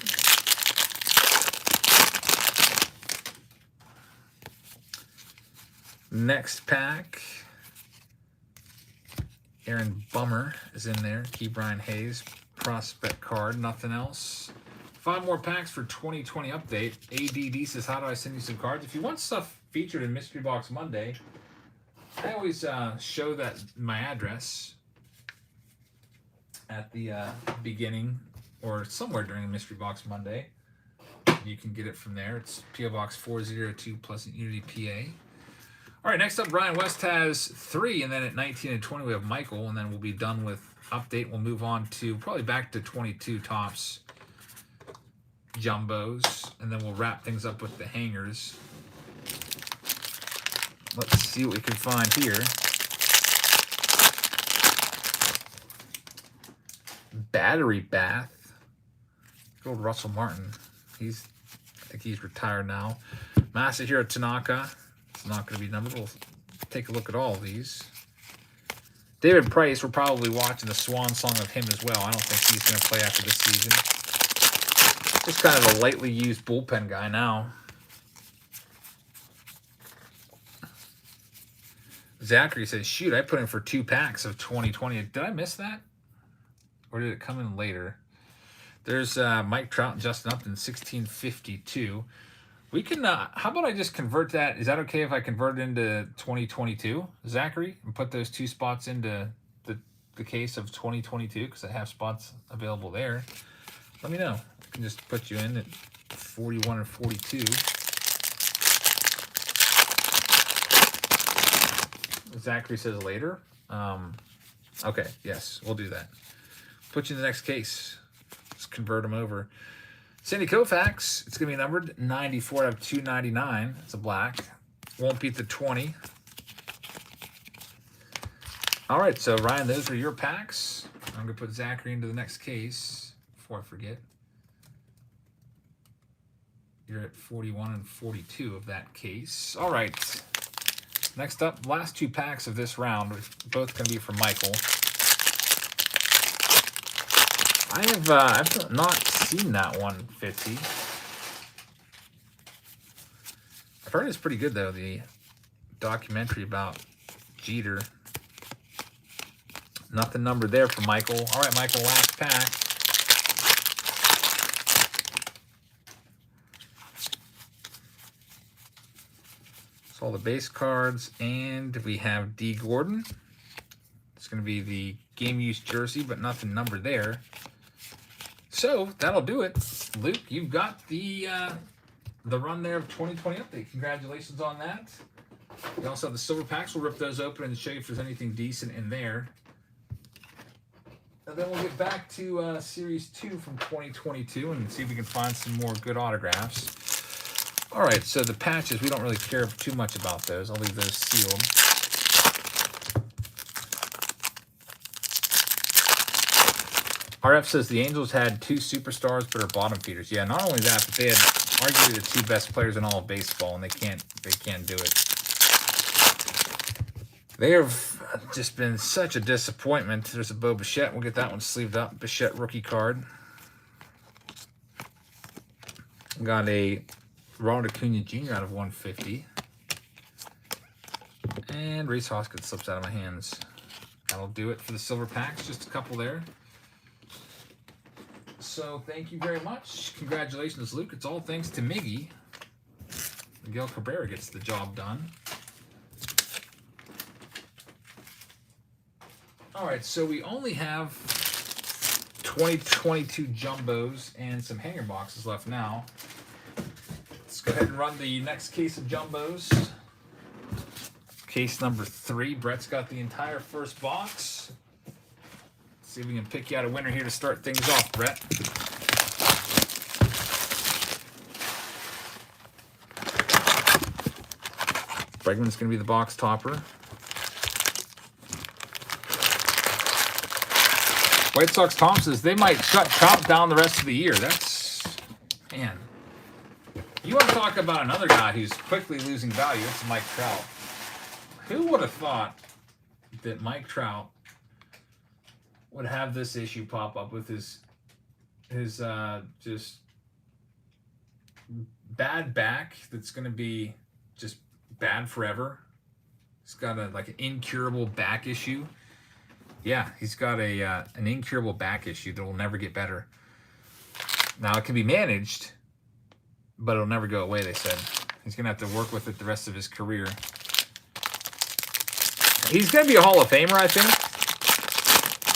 Next pack. Aaron Bummer is in there. Key Brian Hayes. Prospect card. Nothing else. 5 more packs for 2020 update. ADD says, how do I send you some cards? If you want stuff featured in Mystery Box Monday, I always show that my address at the beginning or somewhere during Mystery Box Monday. You can get it from there. It's P.O. Box 402 Pleasant Unity, PA. All right, next up, Brian West has 3, and then at 19 and 20 we have Michael, and then we'll be done with update. We'll move on to probably back to 22 tops jumbos, and then we'll wrap things up with the hangers. Let's see what we can find here. Battery Bath. Good old Russell Martin. I think he's retired now. Masahiro Tanaka. It's not going to be numbered. We'll take a look at all of these. David Price, we're probably watching the swan song of him as well. I don't think he's going to play after this season. Just kind of a lightly used bullpen guy now. Zachary says, shoot, I put in for 2 packs of 2020. Did I miss that? Or did it come in later? There's Mike Trout and Justin Upton, 1652. We can, how about I just convert that? Is that okay if I convert it into 2022, Zachary? And put those 2 spots into the case of 2022 because I have spots available there. Let me know. I can just put you in at 41 and 42. Zachary says later. Okay, yes, we'll do that. Put you in the next case. Let's convert them over. Sandy Koufax, it's going to be numbered 94 out of 299. It's a black. Won't beat the 20. All right, so Ryan, those are your packs. I'm going to put Zachary into the next case before I forget. You're at 41 and 42 of that case. All right. Next up, last 2 packs of this round, both going to be for Michael. I've not seen that 150. I've heard it's pretty good though. The documentary about Jeter. Nothing numbered there for Michael. All right, Michael, last pack. So all the base cards, and we have D. Gordon. It's going to be the game use jersey, but nothing numbered there. So that'll do it. Luke, you've got the run there of 2020 update. Congratulations on that. We also have the silver packs. We'll rip those open and show you if there's anything decent in there. And then we'll get back to Series 2 from 2022 and see if we can find some more good autographs. All right, so the patches, we don't really care too much about those. I'll leave those sealed. RF says the Angels had 2 superstars but are bottom feeders. Yeah, not only that, but they had arguably the 2 best players in all of baseball, and they can't do it. They have just been such a disappointment. There's a Bo Bichette. We'll get that one sleeved up. Bichette rookie card. Got a Ronald Acuna Jr. out of 150. And Rhys Hoskins slips out of my hands. That'll do it for the silver packs. Just a couple there. So thank you very much. Congratulations, Luke. It's all thanks to Miggy. Miguel Cabrera gets the job done. All right, so we only have 2022 jumbos and some hanger boxes left now. Let's go ahead and run the next case of jumbos. Case number 3. Brett's got the entire first box. Let's see if we can pick you out a winner here to start things off, Brett. Bregman's going to be the box topper. White Sox Tom says they might shut Trout down the rest of the year. That's, man. You want to talk about another guy who's quickly losing value? It's Mike Trout. Who would have thought that Mike Trout would have this issue pop up with his just bad back that's going to be just bad forever? He's got like an incurable back issue. Yeah, he's got an incurable back issue that will never get better. Now, it can be managed, but it'll never go away, they said. He's going to have to work with it the rest of his career. He's going to be a Hall of Famer, I think.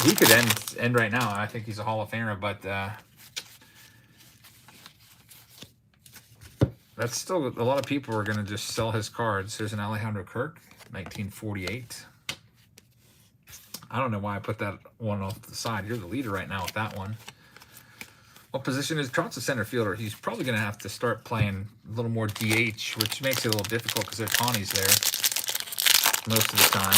He could end right now. I think he's a Hall of Famer, but that's still a lot of people are going to just sell his cards. Here's an Alejandro Kirk, 1948. I don't know why I put that one off to the side. You're the leader right now with that one. What position is Trout's a center fielder? He's probably going to have to start playing a little more DH, which makes it a little difficult because Ohtani's there most of the time.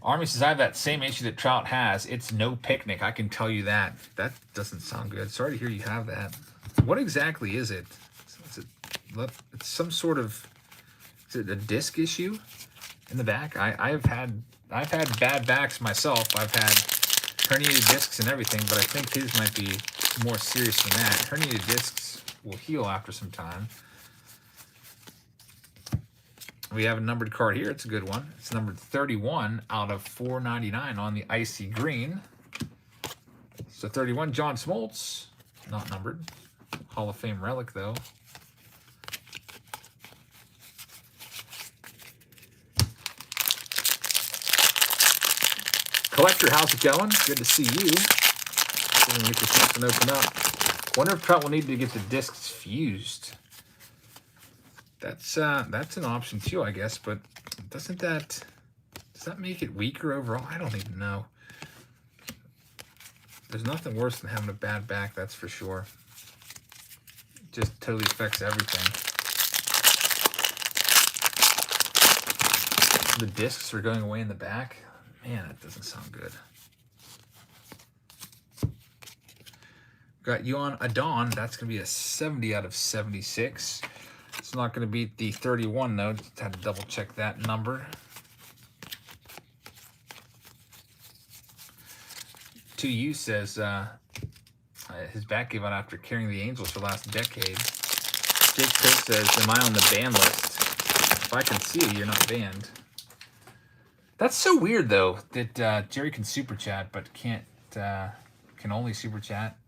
Army says, I have that same issue that Trout has. It's no picnic. I can tell you that. That doesn't sound good. Sorry to hear you have that. What exactly is it? It's some sort of, is it a disc issue in the back? I've had bad backs myself. I've had herniated discs and everything, but I think his might be more serious than that. Herniated discs will heal after some time. We have a numbered card here. It's a good one. It's numbered 31 out of 499 on the icy green. So 31, John Smoltz. Not numbered. Hall of Fame relic, though. Collector, how's it going? Good to see you. Get this next one open up. Wonder if Trout will need to get the discs fused. That's an option too, I guess, but does that make it weaker overall? I don't even know. There's nothing worse than having a bad back, that's for sure. It just totally affects everything. The discs are going away in the back. Man, that doesn't sound good. Got Yuan Adon. That's going to be a 70 out of 76. It's not going to beat the 31, though. Just had to double check that number. To you says his back gave out after carrying the Angels for the last decade. Jake Cook says, am I on the ban list? If I can see you, you're not banned. That's so weird, though, that Jerry can super chat, but can only super chat.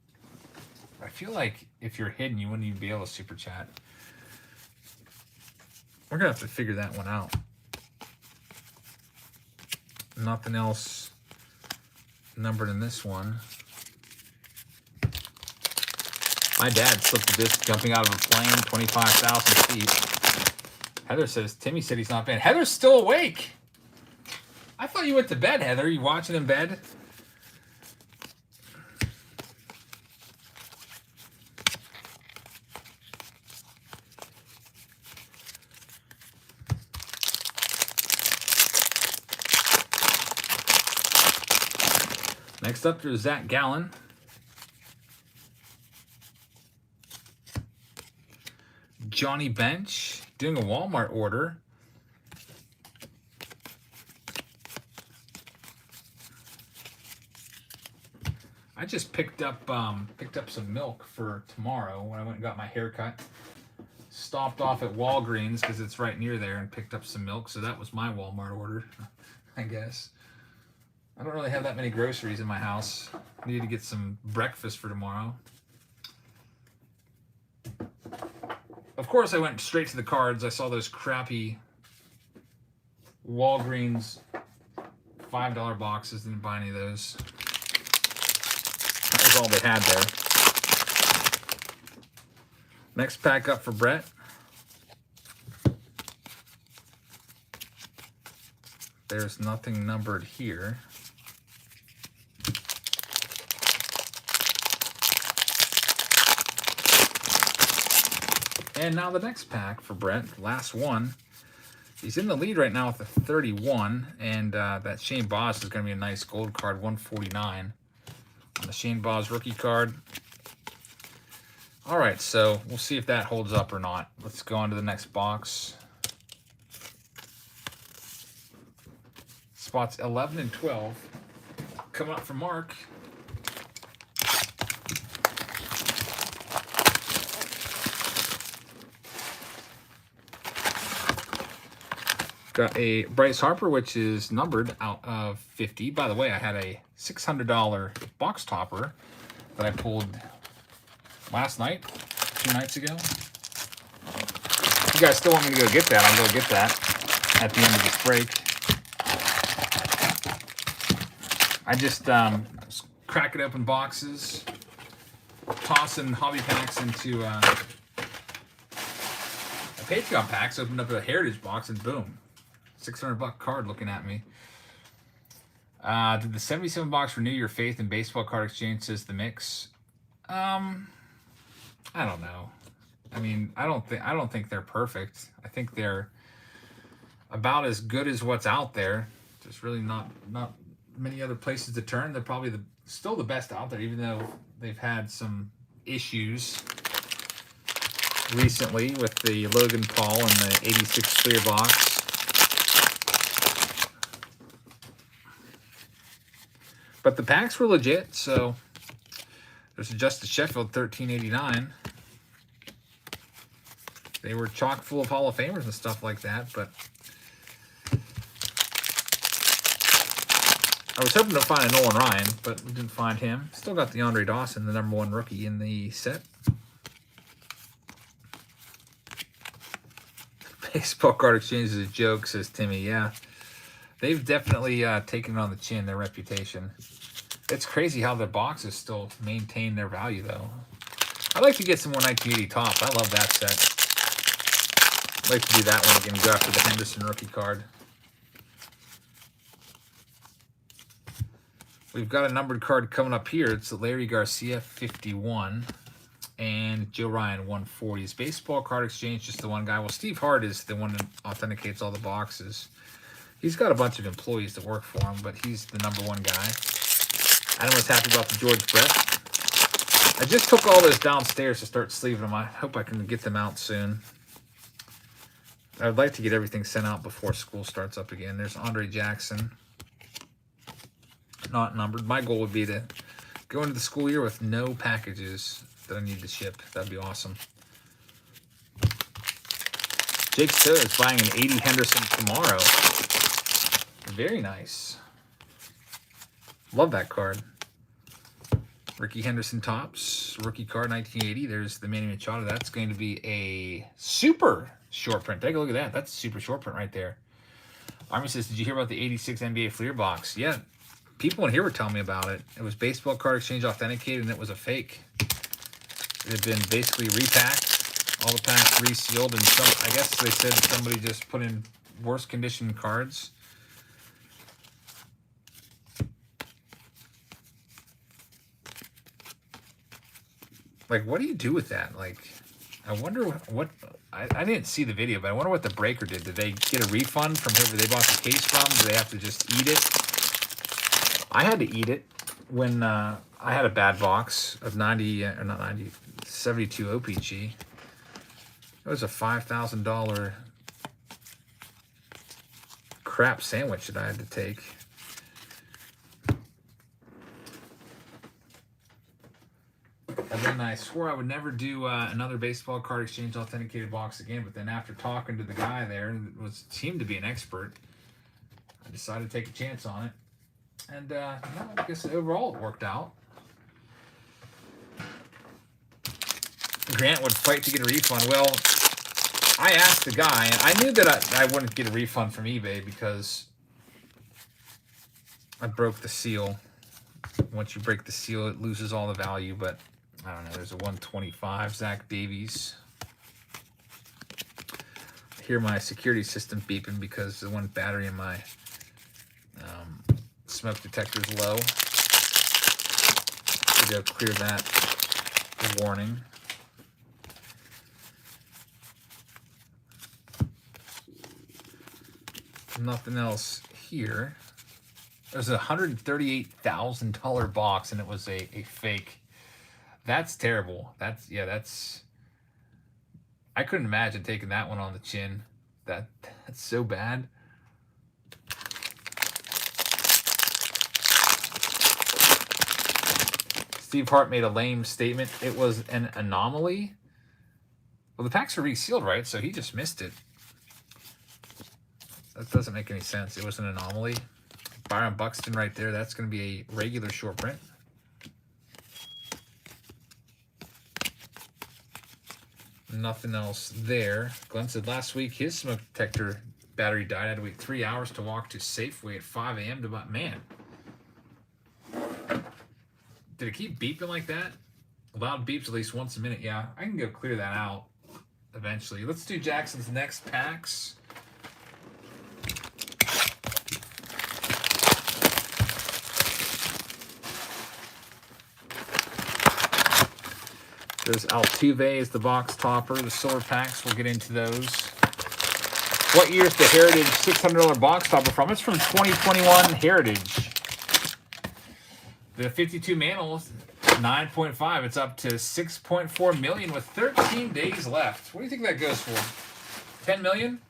I feel like if you're hidden, you wouldn't even be able to super chat. We're going to have to figure that one out. Nothing else numbered in this one. My dad slipped a disc jumping out of a plane 25,000 feet. Heather says, Timmy said he's not banned. Heather's still awake. I thought you went to bed, Heather. Are you watching in bed? Next up, there's Zach Gallen. Johnny Bench doing a Walmart order. I just picked up some milk for tomorrow when I went and got my hair cut. Stopped off at Walgreens because it's right near there and picked up some milk. So that was my Walmart order, I guess. I don't really have that many groceries in my house. Need to get some breakfast for tomorrow. Of course, I went straight to the cards. I saw those crappy Walgreens $5 boxes. Didn't buy any of those. That was all they had there. Next pack up for Brett. There's nothing numbered here. And now the next pack for Brett, last one. He's in the lead right now with a 31, and that Shane Boss is going to be a nice gold card, 149 on the Shane Boss rookie card. All right, so we'll see if that holds up or not. Let's go on to the next box. Spots 11 and 12 coming up from Mark. Got a Bryce Harper, which is numbered out of 50. By the way, I had a $600 box topper that I pulled last night, 2 nights ago. If you guys still want me to go get that, I'll go get that at the end of this break. I just cracking open boxes, tossing hobby packs into a Patreon packs, opened up a Heritage box, and boom. $600 card looking at me. Did the 77 box renew your faith in baseball card exchange, says the mix? I don't know. I mean, I don't think they're perfect. I think they're about as good as what's out there. There's really not many other places to turn. They're probably still the best out there, even though they've had some issues recently with the Logan Paul and the 86 clear box. But the packs were legit, so there's a Justice Sheffield 1389. They were chock full of Hall of Famers and stuff like that, but I was hoping to find a Nolan Ryan, but we didn't find him. Still got the Andre Dawson, the #1 rookie in the set. Baseball card exchange is a joke, says Timmy. Yeah. They've definitely taken it on the chin, their reputation. It's crazy how their boxes still maintain their value, though. I'd like to get some more 1980 Topps. I love that set. I'd like to do that one again, go after the Henderson rookie card. We've got a numbered card coming up here. It's Larry Garcia, 51, and Joe Ryan, 140. Is baseball card exchange just the one guy? Well, Steve Hart is the one that authenticates all the boxes. He's got a bunch of employees that work for him, but he's the #1 guy. Adam was happy about the George Brett. I just took all those downstairs to start sleeving them. I hope I can get them out soon. I would like to get everything sent out before school starts up again. There's Andre Jackson. Not numbered. My goal would be to go into the school year with no packages that I need to ship. That'd be awesome. Jake Soto is buying an 80 Henderson tomorrow. Very nice. Love that card. Ricky Henderson Topps, rookie card, 1980. There's the Manny Machado. That's going to be a super short print. Take a look at that. That's a super short print right there. Army says, did you hear about the 86 NBA Fleer box? Yeah. People in here were telling me about it. It was baseball card exchange authenticated, and it was a fake. It had been basically repacked, all the packs resealed, and I guess they said somebody just put in worse condition cards. Like, what do you do with that? Like, I wonder what I didn't see the video, but I wonder what the breaker did. Did they get a refund from whoever they bought the case from? Do they have to just eat it? I had to eat it when I had a bad box of 72 OPG. It was a $5,000 crap sandwich that I had to take. And then I swore I would never do another baseball card exchange authenticated box again. But then after talking to the guy there, seemed to be an expert, I decided to take a chance on it. And I guess overall it worked out. Grant would fight to get a refund. Well, I asked the guy, and I knew that I wouldn't get a refund from eBay because I broke the seal. Once you break the seal, it loses all the value, but I don't know. There's a 125 Zach Davies. I hear my security system beeping because the one battery in my smoke detector is low. So go clear that warning. Nothing else here. There's a $138,000 box, and it was a fake. That's terrible. That's. I couldn't imagine taking that one on the chin. That's so bad. Steve Hart made a lame statement. It was an anomaly. Well, the packs are resealed, right? So he just missed it. That doesn't make any sense. It was an anomaly. Byron Buxton right there. That's going to be a regular short print. Nothing else there. Glenn said last week his smoke detector battery died. I had to wait 3 hours to walk to Safeway at 5 a.m. to buy. Man. Did it keep beeping like that? Loud beeps at least once a minute. Yeah, I can go clear that out eventually. Let's do Jackson's next packs. There's Altuve is the box topper. The silver packs, we'll get into those. What year is the Heritage $600 box topper from? It's from 2021 Heritage. The 52 Mantle, 9.5. It's up to 6.4 million with 13 days left. What do you think that goes for? 10 million?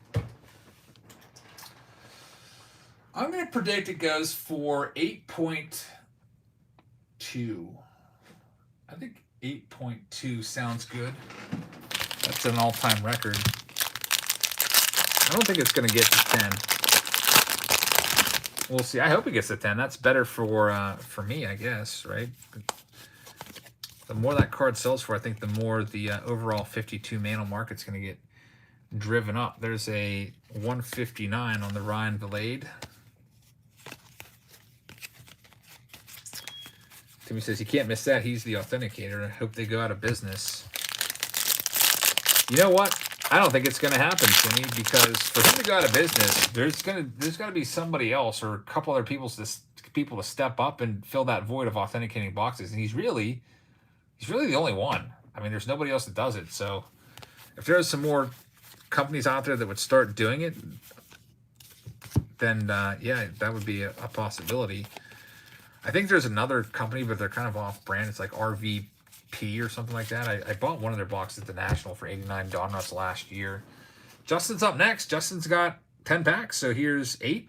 I'm going to predict it goes for 8.2. I think 8.2 sounds good. That's an all-time record. I don't think it's going to get to 10. We'll see. I hope it gets to 10. That's better for me, I guess, right? The more that card sells for, I think the more the overall 52 Mantle market's going to get driven up. There's a 159 on the Ryan Vilade. Timmy says, you can't miss that. He's the authenticator. I hope they go out of business. You know what? I don't think it's going to happen, Timmy, because for him to go out of business, there's got to be somebody else or a couple other people to step up and fill that void of authenticating boxes. And he's really the only one. I mean, there's nobody else that does it. So if there's some more companies out there that would start doing it, then yeah, that would be a possibility. I think there's another company, but they're kind of off-brand. It's like RVP or something like that. I bought one of their boxes at the National for $89 Donruss last year. Justin's up next. Justin's got 10 packs, so here's 8.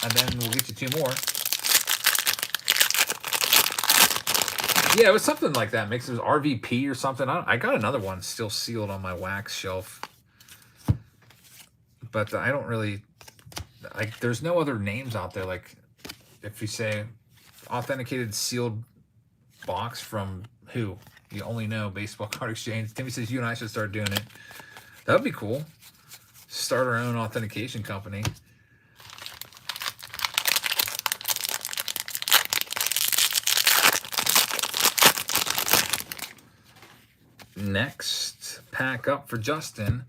And then we'll get you 2 more. Yeah, it was something like that. It was RVP or something. I got another one still sealed on my wax shelf. But I don't really... there's no other names out there. Like, if you say... authenticated sealed box from who? You only know Baseball Card Exchange. Timmy says you and I should start doing it. That would be cool. Start our own authentication company. Next pack up for Justin.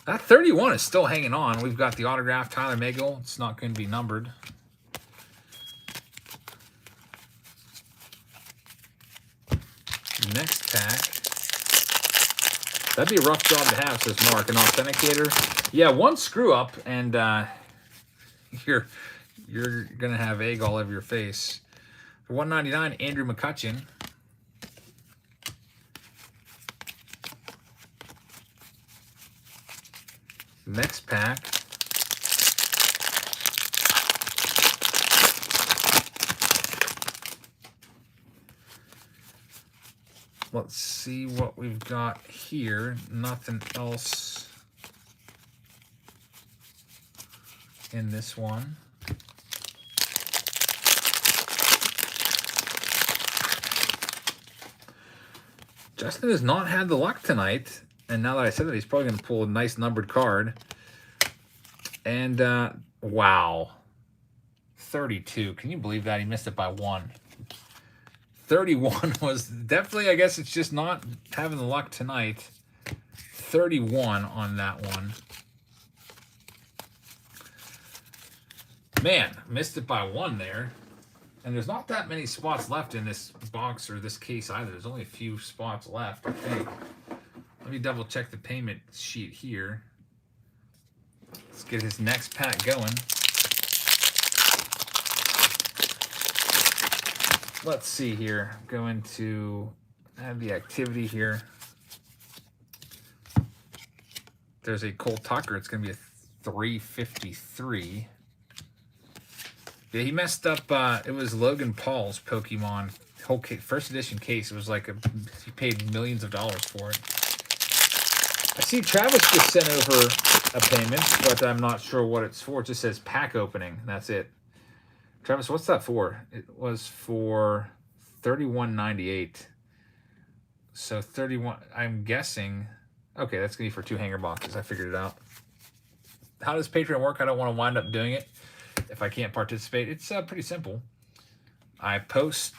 That 31 is still hanging on. We've got the autograph Tyler Megill. It's not going to be numbered. Next pack. That'd be a rough job to have, says Mark. An authenticator. Yeah, one screw up and you're gonna have egg all over your face. For $199, Andrew McCutchen. Next pack. Let's see what we've got here. Nothing else in this one. Justin has not had the luck tonight. And now that I said that, he's probably going to pull a nice numbered card. And, wow. 32. Can you believe that? He missed it by 1. 31 was definitely, I guess it's just not having the luck tonight. 31 on that one. Man, missed it by 1 there. And there's not that many spots left in this box or this case either. There's only a few spots left, I think. Let me double check the payment sheet here. Let's get his next pack going. Let's see here. Go into add the activity here. There's a Cole Tucker. It's going to be a 353. Yeah, he messed up. It was Logan Paul's Pokemon whole case, first edition case. It was like he paid millions of dollars for it. I see Travis just sent over a payment, but I'm not sure what it's for. It just says pack opening. That's it. Travis, what's that for? It was for $31.98. So 31. I'm guessing. Okay, that's gonna be for 2 hanger boxes. I figured it out. How does Patreon work? I don't want to wind up doing it if I can't participate. It's pretty simple. I post,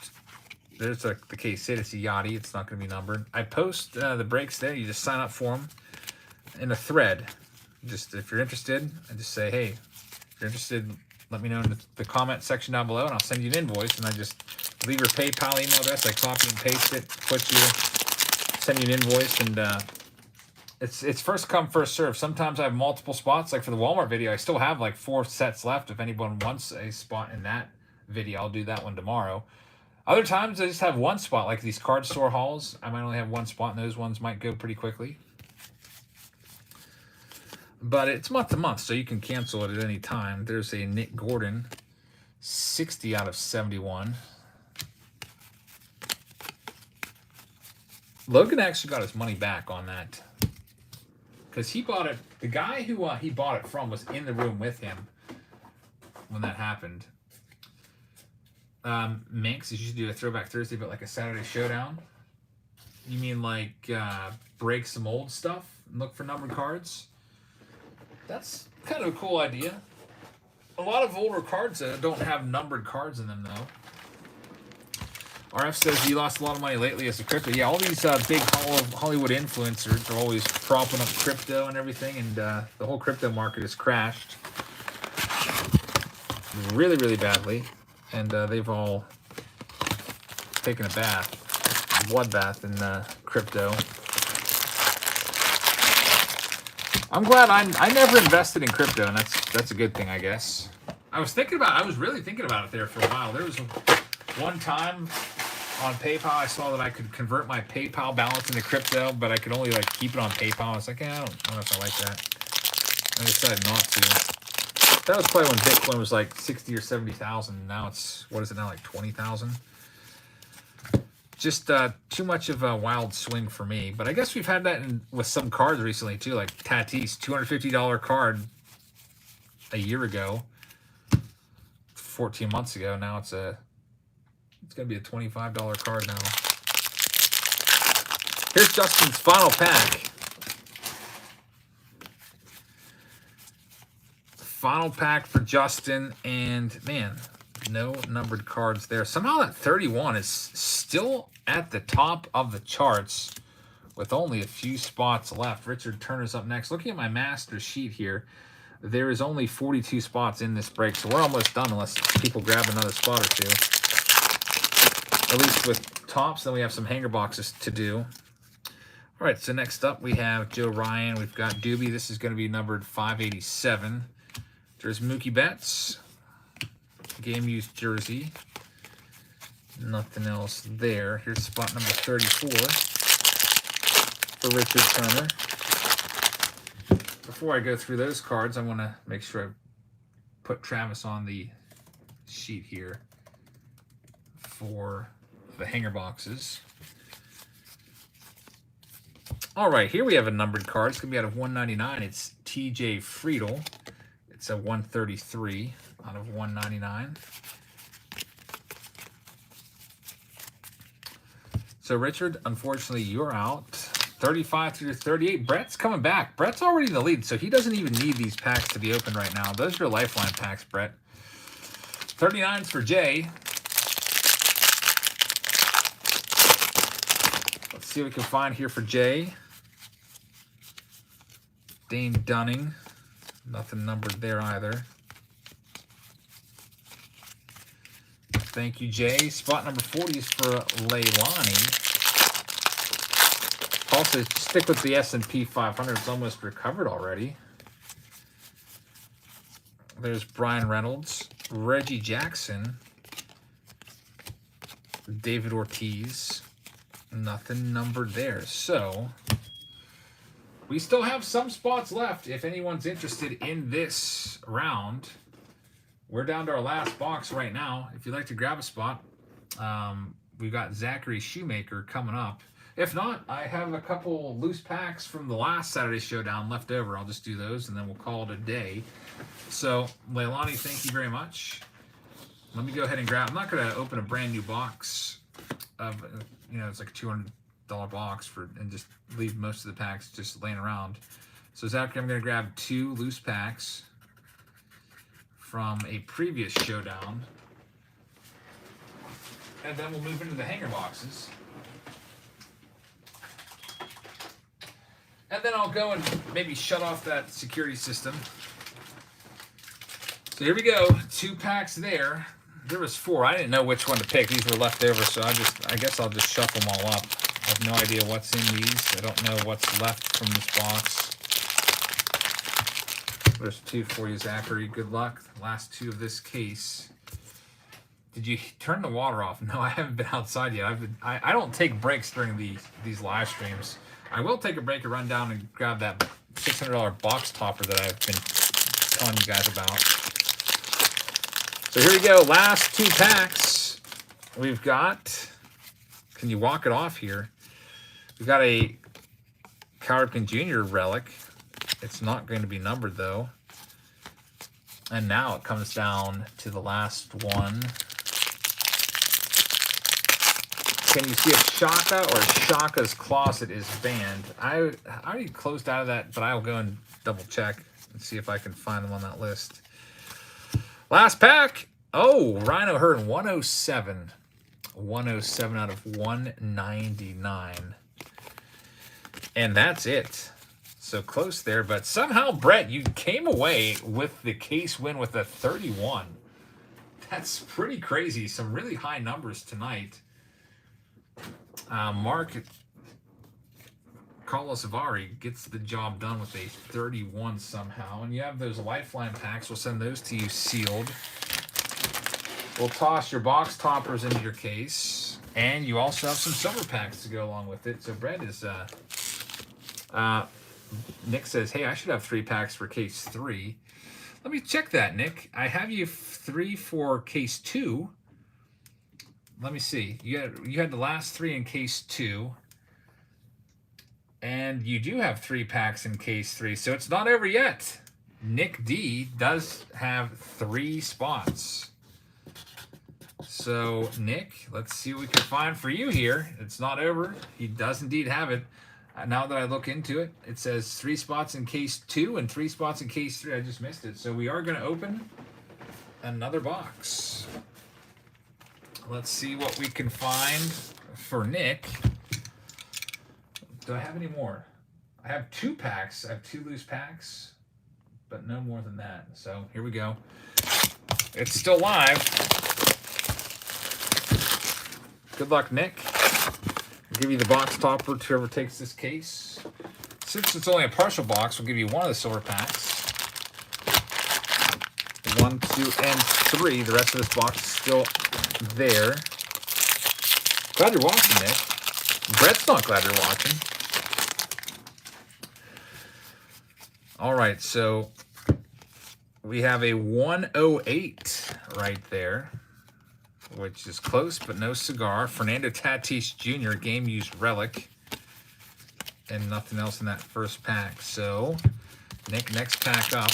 there's the case hit, it's a Yachty, it's not going to be numbered. I post the breaks there, you just sign up for them in a thread. Just if you're interested, I just say, hey, if you're interested, let me know in the comment section down below and I'll send you an invoice. And I just leave your PayPal email address, I copy and paste it, send you an invoice, and it's first come, first serve. Sometimes I have multiple spots. Like for the Walmart video, I still have like 4 sets left. If anyone wants a spot in that video, I'll do that one tomorrow. Other times I just have 1 spot, like these card store hauls. I might only have 1 spot, and those ones might go pretty quickly. But it's month to month, so you can cancel it at any time. There's a Nick Gordon, 60 out of 71. Logan actually got his money back on that. Because he bought it, the guy who he bought it from was in the room with him when that happened. Minx is usually do a Throwback Thursday, but like a Saturday Showdown. You mean like break some old stuff and look for numbered cards? That's kind of a cool idea. A lot of older cards don't have numbered cards in them, though. RF says he lost a lot of money lately as a crypto. Yeah, all these big Hollywood influencers are always propping up crypto and everything, and the whole crypto market has crashed really, really badly, and they've all taken a bloodbath in crypto. I'm glad I never invested in crypto, and that's a good thing, I guess. I was really thinking about it there for a while. There was one time on PayPal, I saw that I could convert my PayPal balance into crypto, but I could only like keep it on PayPal. I was like, I don't know if I like that. I decided not to. That was probably when Bitcoin was like 60 or 70,000. Now it's, what is it now, like 20,000? Just too much of a wild swing for me. But I guess we've had that with some cards recently too, like Tatis, $250 card a year ago, 14 months ago. Now it's going to be a $25 card now. Here's Justin's final pack. Final pack for Justin, and man, no numbered cards there. Somehow that 31 is still at the top of the charts with only a few spots left. Richard Turner's up next. Looking at my master sheet here, there is only 42 spots in this break, so we're almost done unless people grab another spot or two. At least with tops, then we have some hanger boxes to do. All right, so next up we have Joe Ryan. We've got Doobie. This is going to be numbered 587. There's Mookie Betts. Game used jersey. Nothing else there. Here's spot number 34 for Richard Turner. Before I go through those cards, I want to make sure I put Travis on the sheet here for the hanger boxes. All right, here we have a numbered card. It's going to be out of 199. It's TJ Friedel. It's a 133 out of 199. So, Richard, unfortunately, you're out. 35 through 38. Brett's coming back. Brett's already in the lead, so he doesn't even need these packs to be opened right now. Those are your lifeline packs, Brett. 39's for Jay. Let's see what we can find here for Jay. Dane Dunning. Nothing numbered there either. Thank you, Jay. Spot number 40 is for Leilani. Also, stick with the S&P 500. It's almost recovered already. There's Brian Reynolds, Reggie Jackson, David Ortiz. Nothing numbered there. So, we still have some spots left if anyone's interested in this round. We're down to our last box right now. If you'd like to grab a spot, we've got Zachary Shoemaker coming up. If not, I have a couple loose packs from the last Saturday Showdown left over. I'll just do those, and then we'll call it a day. So, Leilani, thank you very much. Let me go ahead and grab. I'm not going to open a brand new box of, it's like a $200 box and just leave most of the packs just laying around. So, Zachary, I'm going to grab 2 loose packs from a previous Showdown. And then we'll move into the hanger boxes. And then I'll go and maybe shut off that security system. So here we go. 2 packs there. There was 4. I didn't know which one to pick. These were left over, so I guess I'll just shuffle them all up. I have no idea what's in these. I don't know what's left from this box. There's 2 for you, Zachary. Good luck. Last 2 of this case. Did you turn the water off? No, I haven't been outside yet. I don't take breaks during these live streams. I will take a break and run down and grab that $600 box topper that I've been telling you guys about. So here we go. Last 2 packs. We've got, can you walk it off here? We've got a Cal Ripken Jr. relic. It's not going to be numbered though. And now it comes down to the last one. Can you see if Shaka or Shaka's Closet is banned? I already closed out of that, but I'll go and double check and see if I can find them on that list. Last pack. Oh, Rhino Hearn 107. 107 out of 199. And that's it. So close there, but somehow, Brett, you came away with the case win with a 31. That's pretty crazy. Some really high numbers tonight. Mark Colasavari gets the job done with a 31 somehow. And you have those lifeline packs. We'll send those to you sealed. We'll toss your box toppers into your case. And you also have some silver packs to go along with it. So Brett is... Nick says, hey, I should have 3 packs for case 3. Let me check that, Nick. I have you 3 for case 2. Let me see. You had the last 3 in case 2. And you do have 3 packs in case 3. So it's not over yet. Nick D does have 3 spots. So, Nick, let's see what we can find for you here. It's not over. He does indeed have it. Now that I look into it, it says 3 spots in case 2 and 3 spots in case 3. I just missed it. So we are going to open another box. Let's see what we can find for Nick. Do I have any more? I have 2 packs. I have 2 loose packs, but no more than that. So here we go. It's still live. Good luck, Nick. I'll give you the box topper to whoever takes this case. Since it's only a partial box, we'll give you 1 of the silver packs. 1, 2, and 3. The rest of this box is still there. Glad you're watching, Nick. Brett's not glad you're watching. All right, so we have a 108 right there, which is close but no cigar. Fernando Tatis Jr. game-used relic. and nothing else in that first pack. So, Nick, next pack up.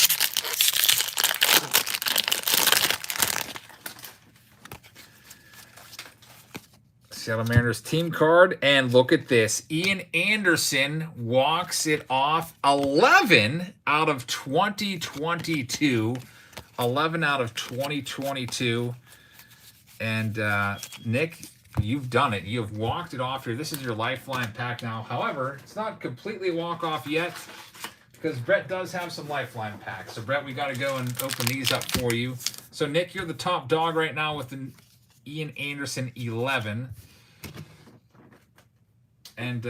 Seattle Mariners team card, and look at this. Ian Anderson walks it off. 11 out of 2022. 11 out of 2022. And Nick, you've done it. You've walked it off here. This is your Lifeline pack now. However, it's not completely walk-off yet because Brett does have some Lifeline packs. So, Brett, we got to go and open these up for you. So, Nick, you're the top dog right now with the Ian Anderson 11. And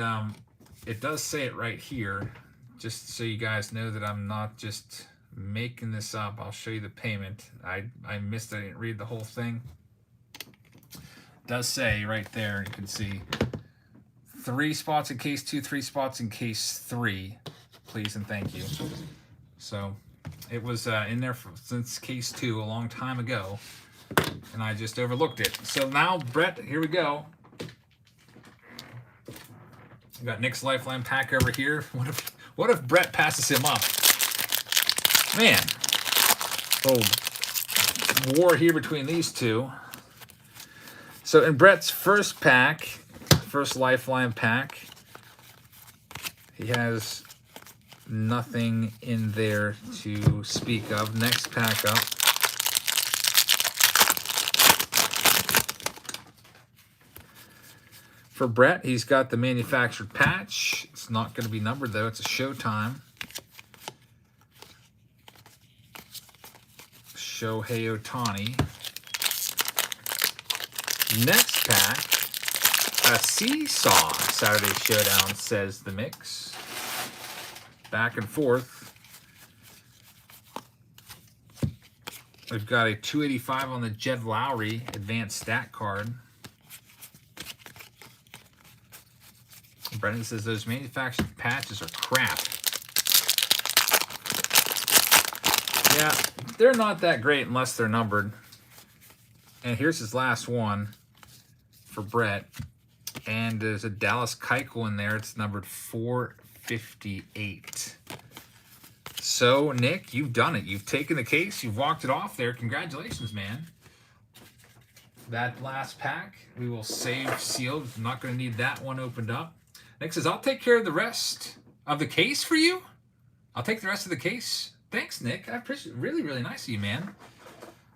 it does say it right here, just so you guys know that I'm not just making this up. I'll show you the payment. I missed it. I didn't read the whole thing. It does say right there, you can see 3 spots in case 2, 3 spots in case 3. Please and thank you. So it was in there since case 2 a long time ago, and I just overlooked it. So now, Brett, here we go. We got Nick's Lifeline pack over here. What if Brett passes him up? Man, little war here between these two. So in Brett's first pack, first Lifeline pack, he has nothing in there to speak of. Next pack up. For Brett, he's got the manufactured patch. It's not going to be numbered, though. It's a Showtime. Shohei Ohtani. Next pack, a seesaw Saturday Showdown, says the mix. Back and forth. We've got a 285 on the Jed Lowry advanced stat card. Brendan says those manufactured patches are crap. Yeah, they're not that great unless they're numbered. And here's his last one for Brett. And there's a Dallas Keuchel in there. It's numbered 458. So, Nick, you've done it. You've taken the case. You've walked it off there. Congratulations, man. That last pack, we will save sealed. I'm not going to need that one opened up. Nick says, I'll take care of the rest of the case for you. I'll take the rest of the case. Thanks, Nick. I appreciate it. Really, really nice of you, man.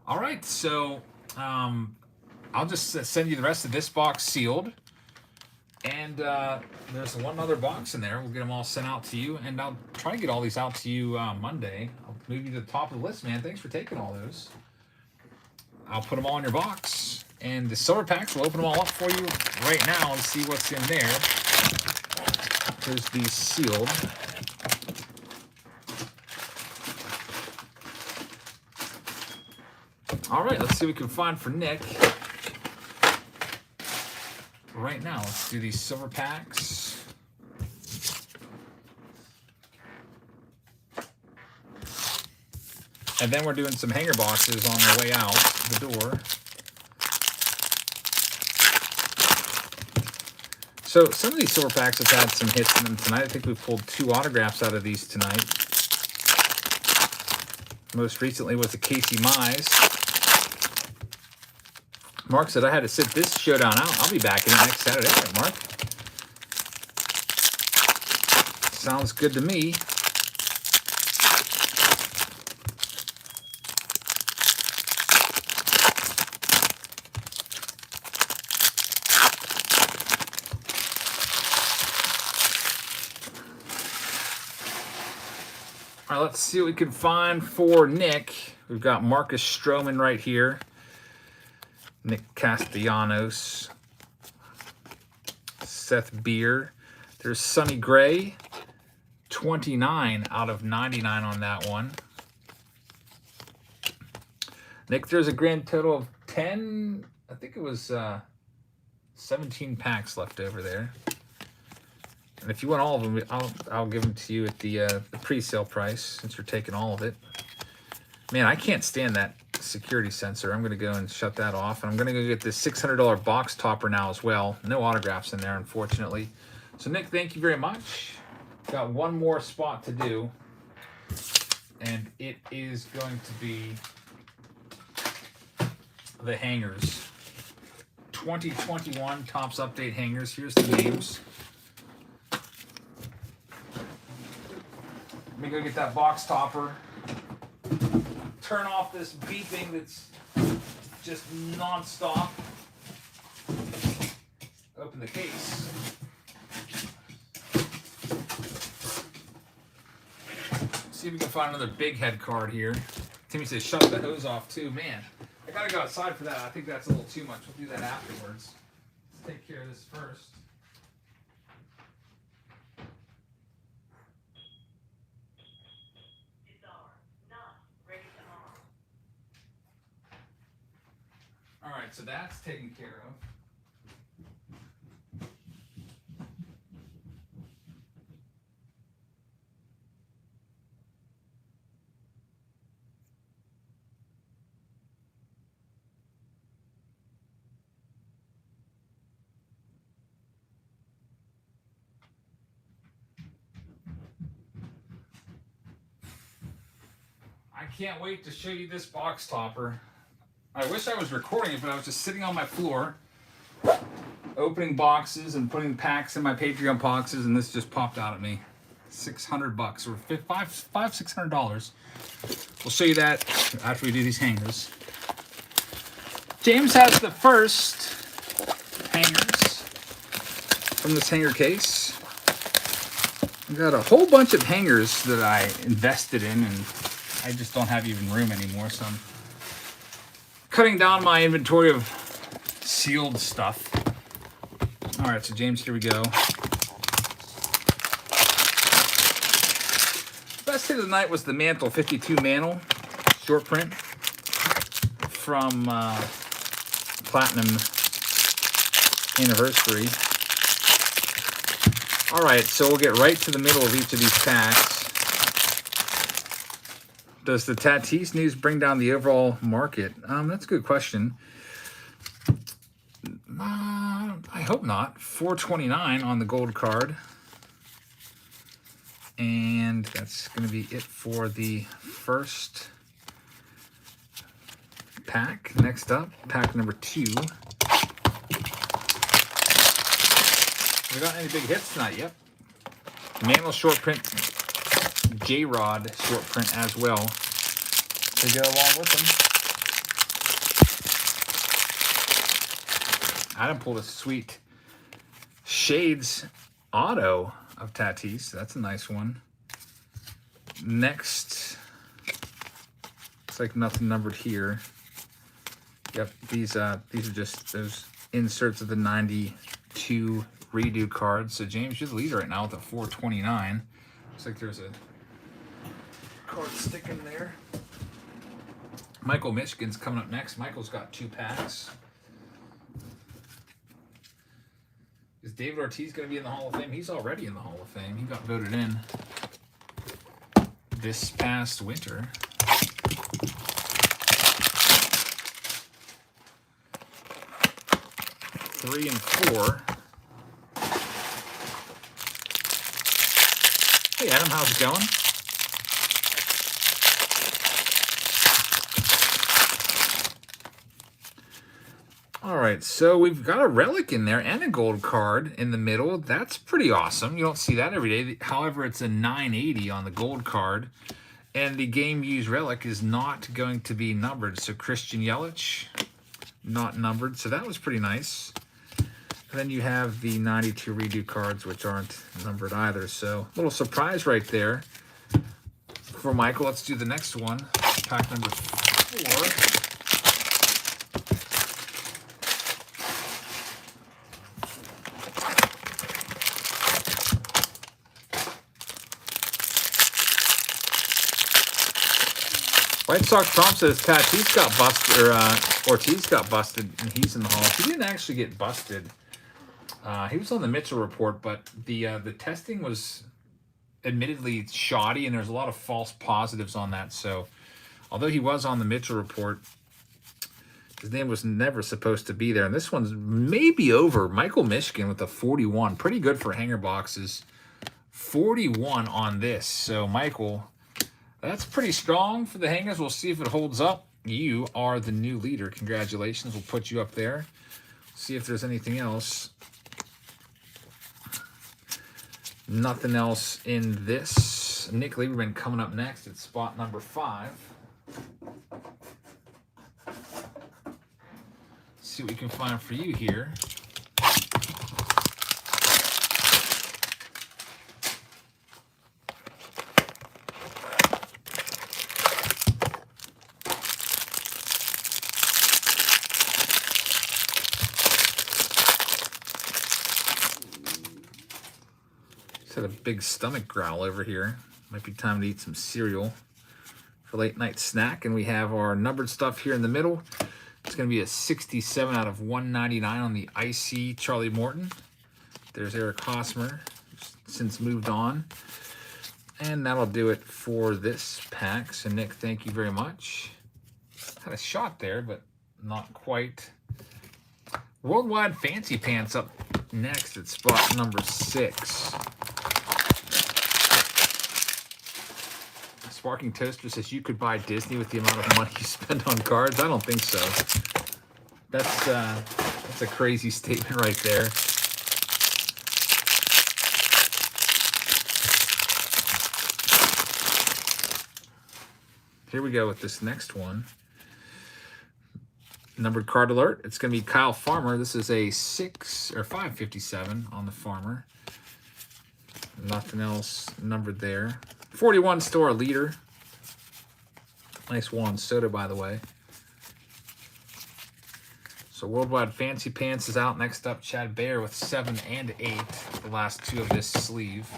All right, so I'll just send you the rest of this box sealed. And there's one other box in there. We'll get them all sent out to you. And I'll try to get all these out to you Monday. I'll move you to the top of the list, man. Thanks for taking all those. I'll put them all in your box. And the silver packs, we'll open them all up for you right now and see what's in there. Here's these sealed. All right, let's see what we can find for Nick. Right now, let's do these silver packs. And then we're doing some hanger boxes on the way out the door. So some of these silver packs have had some hits in them tonight. I think we pulled 2 autographs out of these tonight. Most recently was the Casey Mize. Mark said I had to sit this Showdown out. I'll be back in it next Saturday, right, Mark? Sounds good to me. All right, let's see what we can find for Nick. We've got Marcus Stroman right here. Nick Castellanos. Seth Beer. There's Sonny Gray. 29 out of 99 on that one. Nick, there's a grand total of 10, I think it was 17 packs left over there. And if you want all of them, I'll give them to you at the pre-sale price since you're taking all of it. Man, I can't stand that security sensor. I'm going to go and shut that off. And I'm going to go get this $600 box topper now as well. No autographs in there, unfortunately. So, Nick, thank you very much. Got one more spot to do, and it is going to be the hangers. 2021 Topps Update hangers. Here's the names. Let me go get that box topper. Turn off this beeping that's just non-stop. Open the case. See if we can find another big head card here. Timmy says shut the hose off too. Man, I gotta go outside for that. I think that's a little too much. We'll do that afterwards. Let's take care of this first. All right, so that's taken care of. I can't wait to show you this box topper. I wish I was recording it, but I was just sitting on my floor, opening boxes and putting packs in my Patreon boxes, and this just popped out at me. $600 or $600. We'll show you that after we do these hangers. James has the first hangers from this hanger case. I've got a whole bunch of hangers that I invested in, and I just don't have even room anymore, so I'm cutting down my inventory of sealed stuff. All right, so James, here we go. Best hit of the night was the Mantle 52 Mantle short print from Platinum Anniversary. All right, so we'll get right to the middle of each of these packs. Does the Tatis news bring down the overall market? That's a good question. I hope not. $4.29 on the gold card. And that's going to be it for the first pack. Next up, pack number 2. We got any big hits tonight? Yep. Mantle short print. J-Rod short print as well to go along with them. Adam pulled a sweet Shades auto of Tatis. That's a nice one. Next, looks like nothing numbered here. Yep, these are just those inserts of the 92 redo cards. So James, you're the leader right now with a 429. Looks like there's a card sticking there. Michael Michigan's coming up next. Michael's got 2 packs. Is David Ortiz going to be in the Hall of Fame? He's already in the Hall of Fame. He got voted in this past winter. Three and 4. Hey Adam, how's it going? All right, so we've got a relic in there and a gold card in the middle. That's pretty awesome. You don't see that every day. However, it's a 980 on the gold card, and the game-used relic is not going to be numbered. So Christian Yelich, not numbered. So that was pretty nice. And then you have the 92 redo cards, which aren't numbered either. So a little surprise right there for Michael. Let's do the next one. Pack number 4. White Sox Tom says Tatis got busted, or Ortiz got busted, and he's in the Hall. He didn't actually get busted. He was on the Mitchell report, but the testing was admittedly shoddy, and there's a lot of false positives on that. So, although he was on the Mitchell report, His name was never supposed to be there. And this one's maybe over. Michael Michigan with a 41. Pretty good for hanger boxes. 41 on this. So, Michael, that's pretty strong for the hangers. We'll see if it holds up. You are the new leader. Congratulations. We'll put you up there. See if there's anything else. Nothing else in this. Nick Lieberman coming up next at spot number 5. See what we can find for you here. Just had a big stomach growl over here. Might be time to eat some cereal for late night snack. And we have our numbered stuff here in the middle. It's going to be a 67 out of 199 on the IC Charlie Morton. There's Eric Hosmer, since moved on. And that'll do it for this pack. So, Nick, thank you very much. Had a shot there, but not quite. Worldwide Fancy Pants up next at spot number 6. Sparking Toaster says you could buy Disney with the amount of money you spend on cards. I don't think so. That's a crazy statement right there. Here we go with this next one. Numbered card alert. It's going to be Kyle Farmer. This is a 557 on the Farmer. Nothing else numbered there. 41 store leader. Nice Juan Soto, by the way. So Worldwide Fancy Pants is out. Next up, Chad Baer with 7 and 8. The last 2 of this sleeve.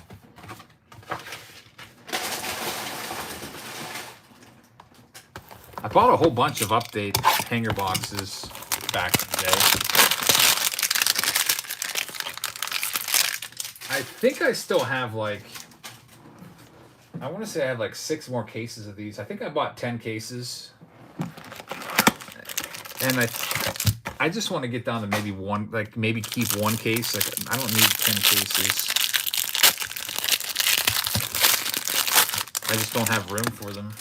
I bought a whole bunch of update hanger boxes back in the day. I think I still have I want to say I have 6 more cases of these. I think I bought 10 cases. And I just want to get down to maybe one, maybe keep one case. I don't need 10 cases. I just don't have room for them.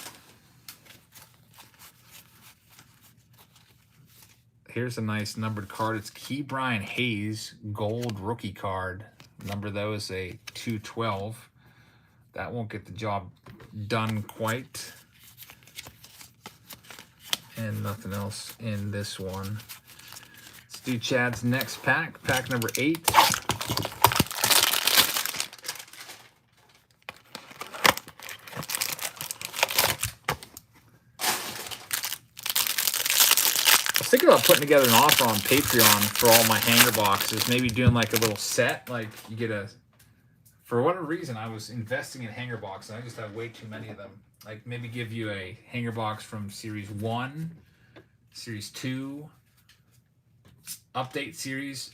Here's a nice numbered card. It's Key Brian Hayes gold rookie card. Number though is a 212. That won't get the job done quite. And nothing else in this one. Let's do Chad's next pack. Pack number 8. I was thinking about putting together an offer on Patreon for all my hanger boxes. Maybe doing a little set. You get a... For whatever reason, I was investing in hanger boxes. I just have way too many of them. Maybe give you a hanger box from Series 1, Series 2, Update Series,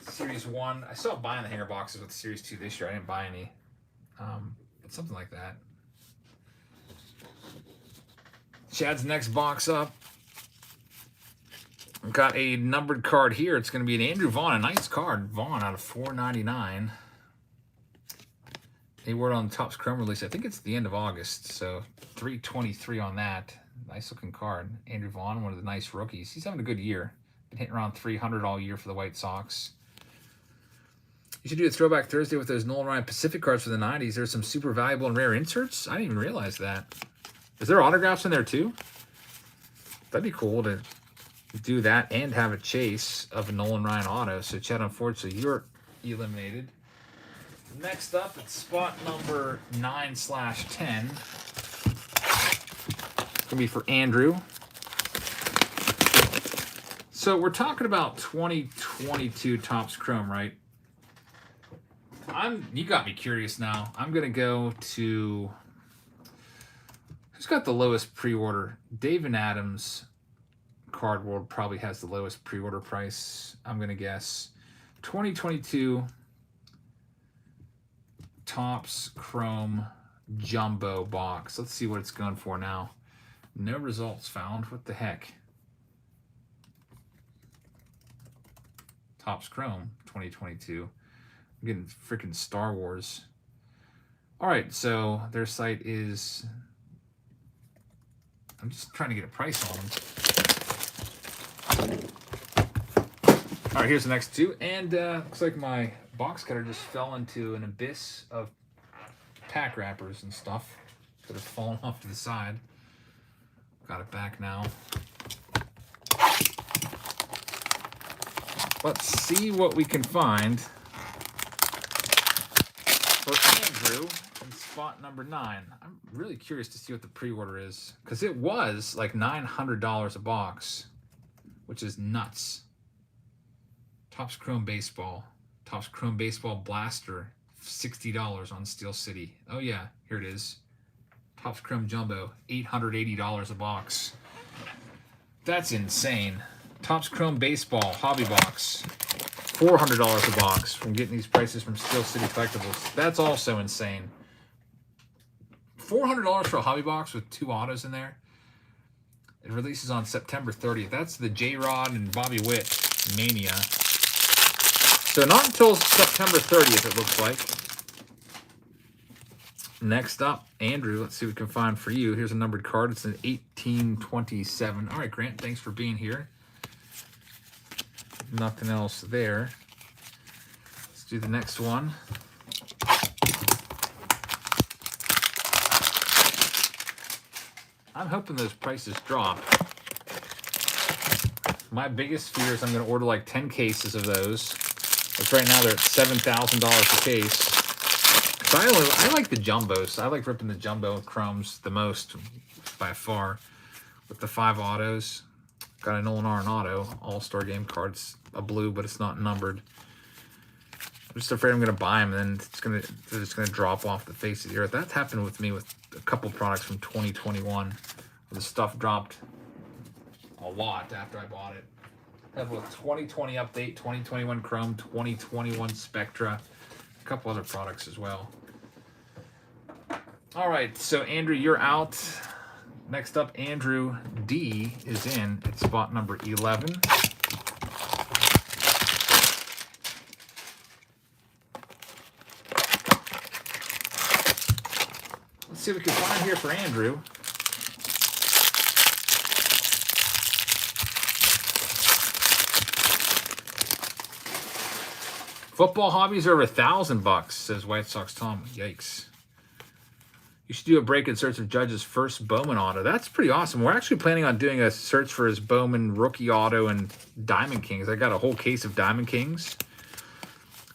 Series 1. I still buying the hanger boxes with Series 2 this year. I didn't buy any. But something like that. Chad's next box up. I've got a numbered card here. It's going to be an Andrew Vaughn, a nice card. Vaughn out of 499. He wore it on the Topps Chrome release. I think it's the end of August, so 323 on that. Nice looking card. Andrew Vaughn, one of the nice rookies. He's having a good year. Been hitting around 300 all year for the White Sox. You should do a Throwback Thursday with those Nolan Ryan Pacific cards for the 90s. There's some super valuable and rare inserts. I didn't even realize that. Is there autographs in there too? That'd be cool to do that and have a chase of a Nolan Ryan auto. So, Chad, unfortunately, you're eliminated. Next up, it's spot number 9/10. It's going to be for Andrew. So, we're talking about 2022 Topps Chrome, right? You got me curious now. I'm going to go to... Who's got the lowest pre-order? David Adams... Card World probably has the lowest pre-order price, I'm going to guess. 2022 Topps Chrome Jumbo box. Let's see what it's going for now. No results found. What the heck? Topps Chrome 2022. I'm getting freaking Star Wars. All right, so their site is... I'm just trying to get a price on them. All right, here's the next two. And looks like my box cutter just fell into an abyss of pack wrappers and stuff that have fallen off to the side. Got it back now. Let's see what we can find for Andrew in spot number 9. I'm really curious to see what the pre-order is, because it was like $900 a box, which is nuts. Topps Chrome Baseball. Topps Chrome Baseball Blaster, $60 on Steel City. Oh yeah, here it is. Topps Chrome Jumbo, $880 a box. That's insane. Topps Chrome Baseball Hobby Box, $400 a box from getting these prices from Steel City Collectibles. That's also insane. $400 for a hobby box with 2 autos in there. It releases on September 30th. That's the J-Rod and Bobby Witt Mania. So not until September 30th, it looks like. Next up, Andrew, let's see what we can find for you. Here's a numbered card. It's an 1827. All right, Grant, thanks for being here. Nothing else there. Let's do the next one. I'm hoping those prices drop. My biggest fear is I'm going to order like 10 cases of those. Which right now they're at $7,000 a case. So I like the jumbos. I like ripping the jumbo chromes the most by far. With the 5 autos. Got a Nolan Arn auto, All-Star Game card. It's a blue, but it's not numbered. I'm just afraid I'm going to buy them, and then they're just going to drop off the face of the earth. That's happened with me with a couple products from 2021. Where the stuff dropped a lot after I bought it. I have a 2020 update, 2021 Chrome, 2021 Spectra, a couple other products as well. All right, so Andrew, you're out. Next up, Andrew D is in at spot number 11. Let's see what we can find here for Andrew. Football hobbies are over $1,000, says White Sox Tom. Yikes. You should do a break in search of Judge's first Bowman auto. That's pretty awesome. We're actually planning on doing a search for his Bowman rookie auto and Diamond Kings. I got a whole case of Diamond Kings.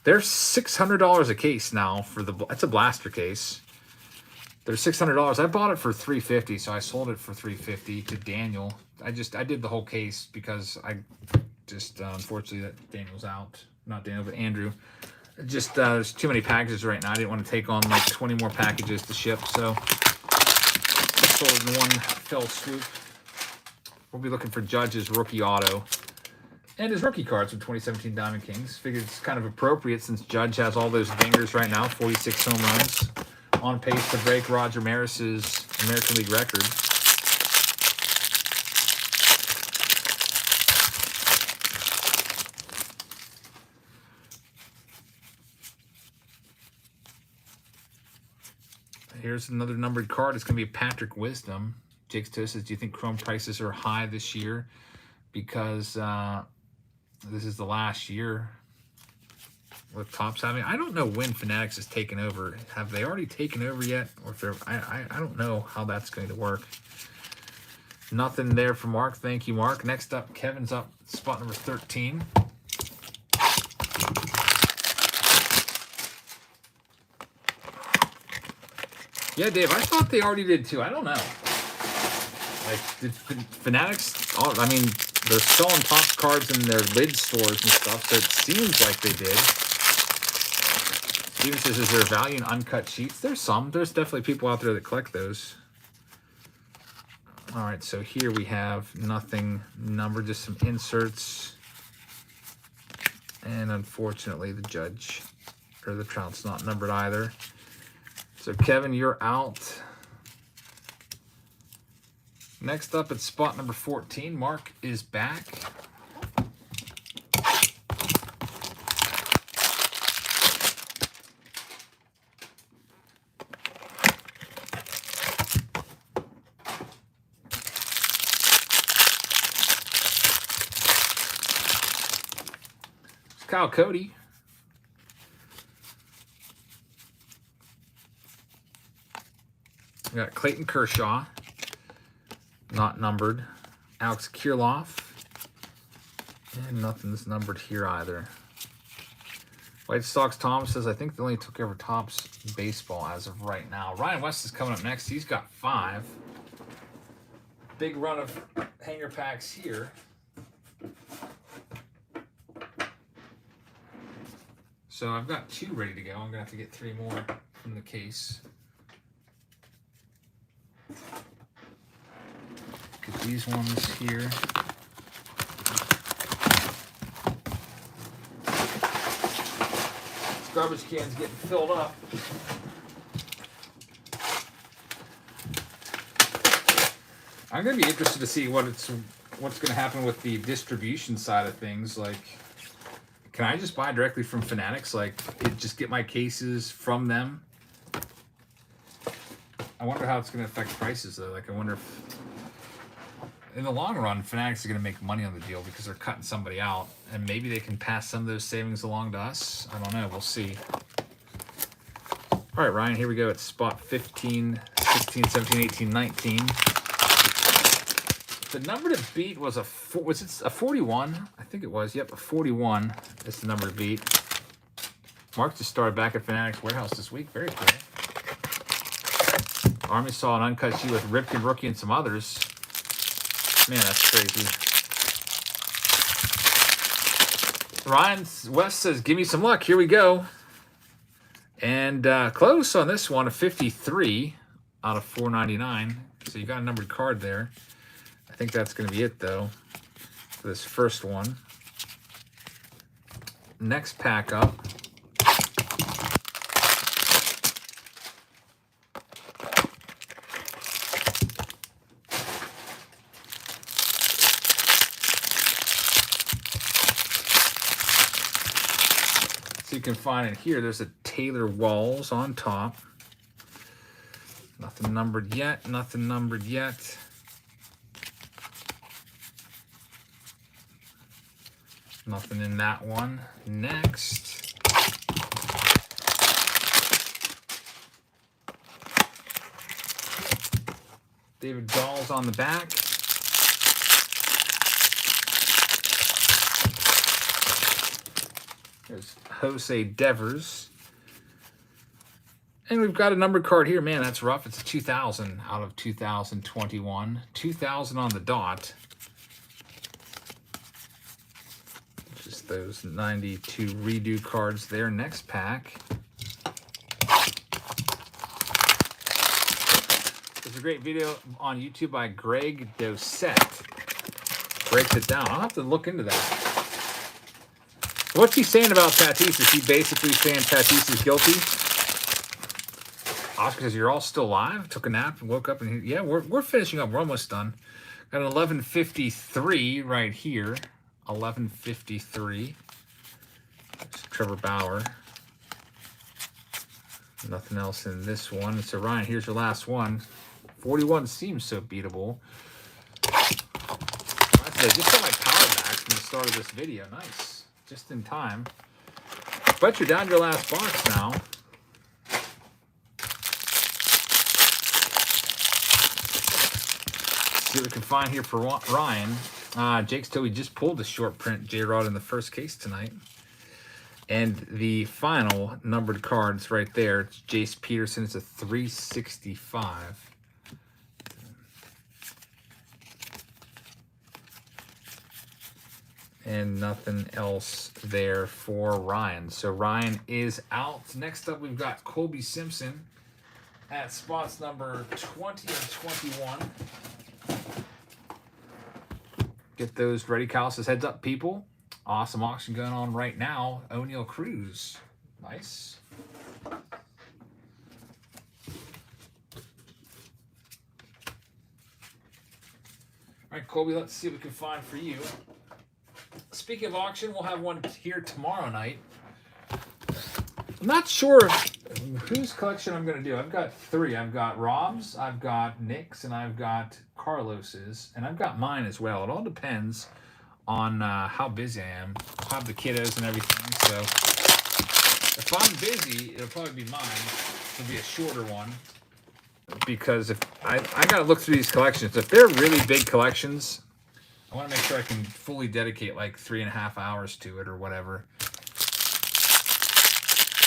They're $600 a case now for the. That's a blaster case. They're $600. I bought it for $350, so I sold it for $350 to Daniel. I did the whole case because I just unfortunately that Daniel's out. Not Daniel, but Andrew. Just there's too many packages right now. I didn't want to take on like 20 more packages to ship, so I sold it in one fell swoop. We'll be looking for Judge's rookie auto and his rookie cards from 2017 Diamond Kings. Figured it's kind of appropriate since Judge has all those dingers right now, 46 home runs, on pace to break Roger Maris's American League record. Here's another numbered card. It's going to be Patrick Wisdom. Jake's Toast says, do you think Chrome prices are high this year? Because this is the last year with Topps having. I don't know when Fanatics has taken over. Have they already taken over yet? Or if they're, I don't know how that's going to work. Nothing there for Mark. Thank you, Mark. Next up, Kevin's up, spot number 13. Yeah, Dave, I thought they already did too. I don't know. Like, did Fanatics, I mean, they're selling Topps cards in their lid stores and stuff, so it seems like they did. Steven says, is there value in uncut sheets? There's some. There's definitely people out there that collect those. All right, so here we have nothing numbered, just some inserts. And unfortunately, the Judge, or the Trout's not numbered either. So, Kevin, you're out. Next up at spot number 14, Mark is back. Kyle Cody. We got Clayton Kershaw, not numbered. Alex Kirilloff, and nothing's numbered here either. White Sox Tom says, I think they only took over Topps baseball as of right now. Ryan West is coming up next. He's got 5. Big run of hanger packs here. So I've got 2 ready to go. I'm going to have to get 3 more from the case. Get these ones here. This garbage can's getting filled up. I'm going to be interested to see what's going to happen with the distribution side of things. Like, can I just buy directly from Fanatics? Like, just get my cases from them? I wonder how it's going to affect prices, though. Like, I wonder if, in the long run, Fanatics are going to make money on the deal because they're cutting somebody out. And maybe they can pass some of those savings along to us. I don't know. We'll see. All right, Ryan, here we go. It's spot 15, 16, 17, 18, 19. The number to beat was was it a 41? I think it was. Yep, a 41 is the number to beat. Mark just started back at Fanatics Warehouse this week. Very cool. Army saw an uncut sheet with Ripken, Rookie, and some others. Man, that's crazy. Ryan West says, give me some luck. Here we go. And close on this one, a 53 out of 499. So you got a numbered card there. I think that's going to be it, though, for this first one. Next pack up. So you can find it here. There's a Taylor Walls on top. Nothing numbered yet. Nothing numbered yet. Nothing in that one. Next. David Dahl's on the back. There's Jose Devers. And we've got a numbered card here. Man, that's rough. It's a 2000 out of 2021. 2000 on the dot. Just those 92 redo cards there. Next pack. There's a great video on YouTube by Greg Doucette. Breaks it down. I'll have to look into that. What's he saying about Tatis? Is he basically saying Tatis is guilty? Oscar says, you're all still alive? Took a nap and woke up and yeah, we're finishing up. We're almost done. Got an 1153 right here. 1153. Trevor Bauer. Nothing else in this one. So Ryan, here's your last one. 41 seems so beatable. I just got my power back from the start of this video. Nice. Just in time. But you're down to your last box now. See what we can find here for Ryan. Jake's Toby just pulled the short print J-Rod in the first case tonight. And the final numbered cards right there. It's Jace Peterson. It's a 365. And nothing else there for Ryan. So Ryan is out. Next up, we've got Colby Simpson at spots number 20 and 21. Get those ready. Kyle says, heads up, people. Awesome auction going on right now. O'Neal Cruz. Nice. All right, Colby, let's see what we can find for you. Speaking of auction, we'll have one here tomorrow night. I'm not sure whose collection I'm going to do. I've got 3. I've got Rob's, I've got Nick's, and I've got Carlos's, and I've got mine as well. It all depends on how busy I am. I'll have the kiddos and everything, so if I'm busy, it'll probably be mine. It'll be a shorter one, because if I got to look through these collections. If they're really big collections, I want to make sure I can fully dedicate like 3.5 hours to it or whatever.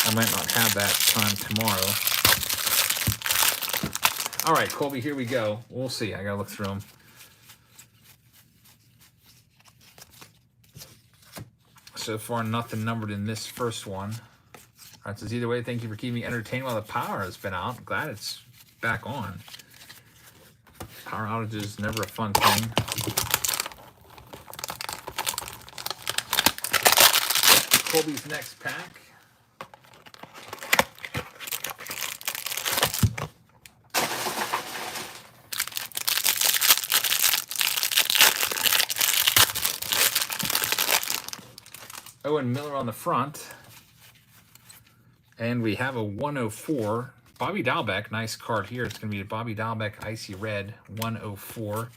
I might not have that time tomorrow. All right, Colby, here we go. We'll see. I got to look through them. So far, nothing numbered in this first one. All right, so either way, thank you for keeping me entertained while the power has been out. I'm glad it's back on. Power outages never a fun thing. Colby's next pack. Owen Miller on the front. And we have a 104. Bobby Dahlbeck, nice card here. It's going to be a Bobby Dahlbeck Icy Red 104.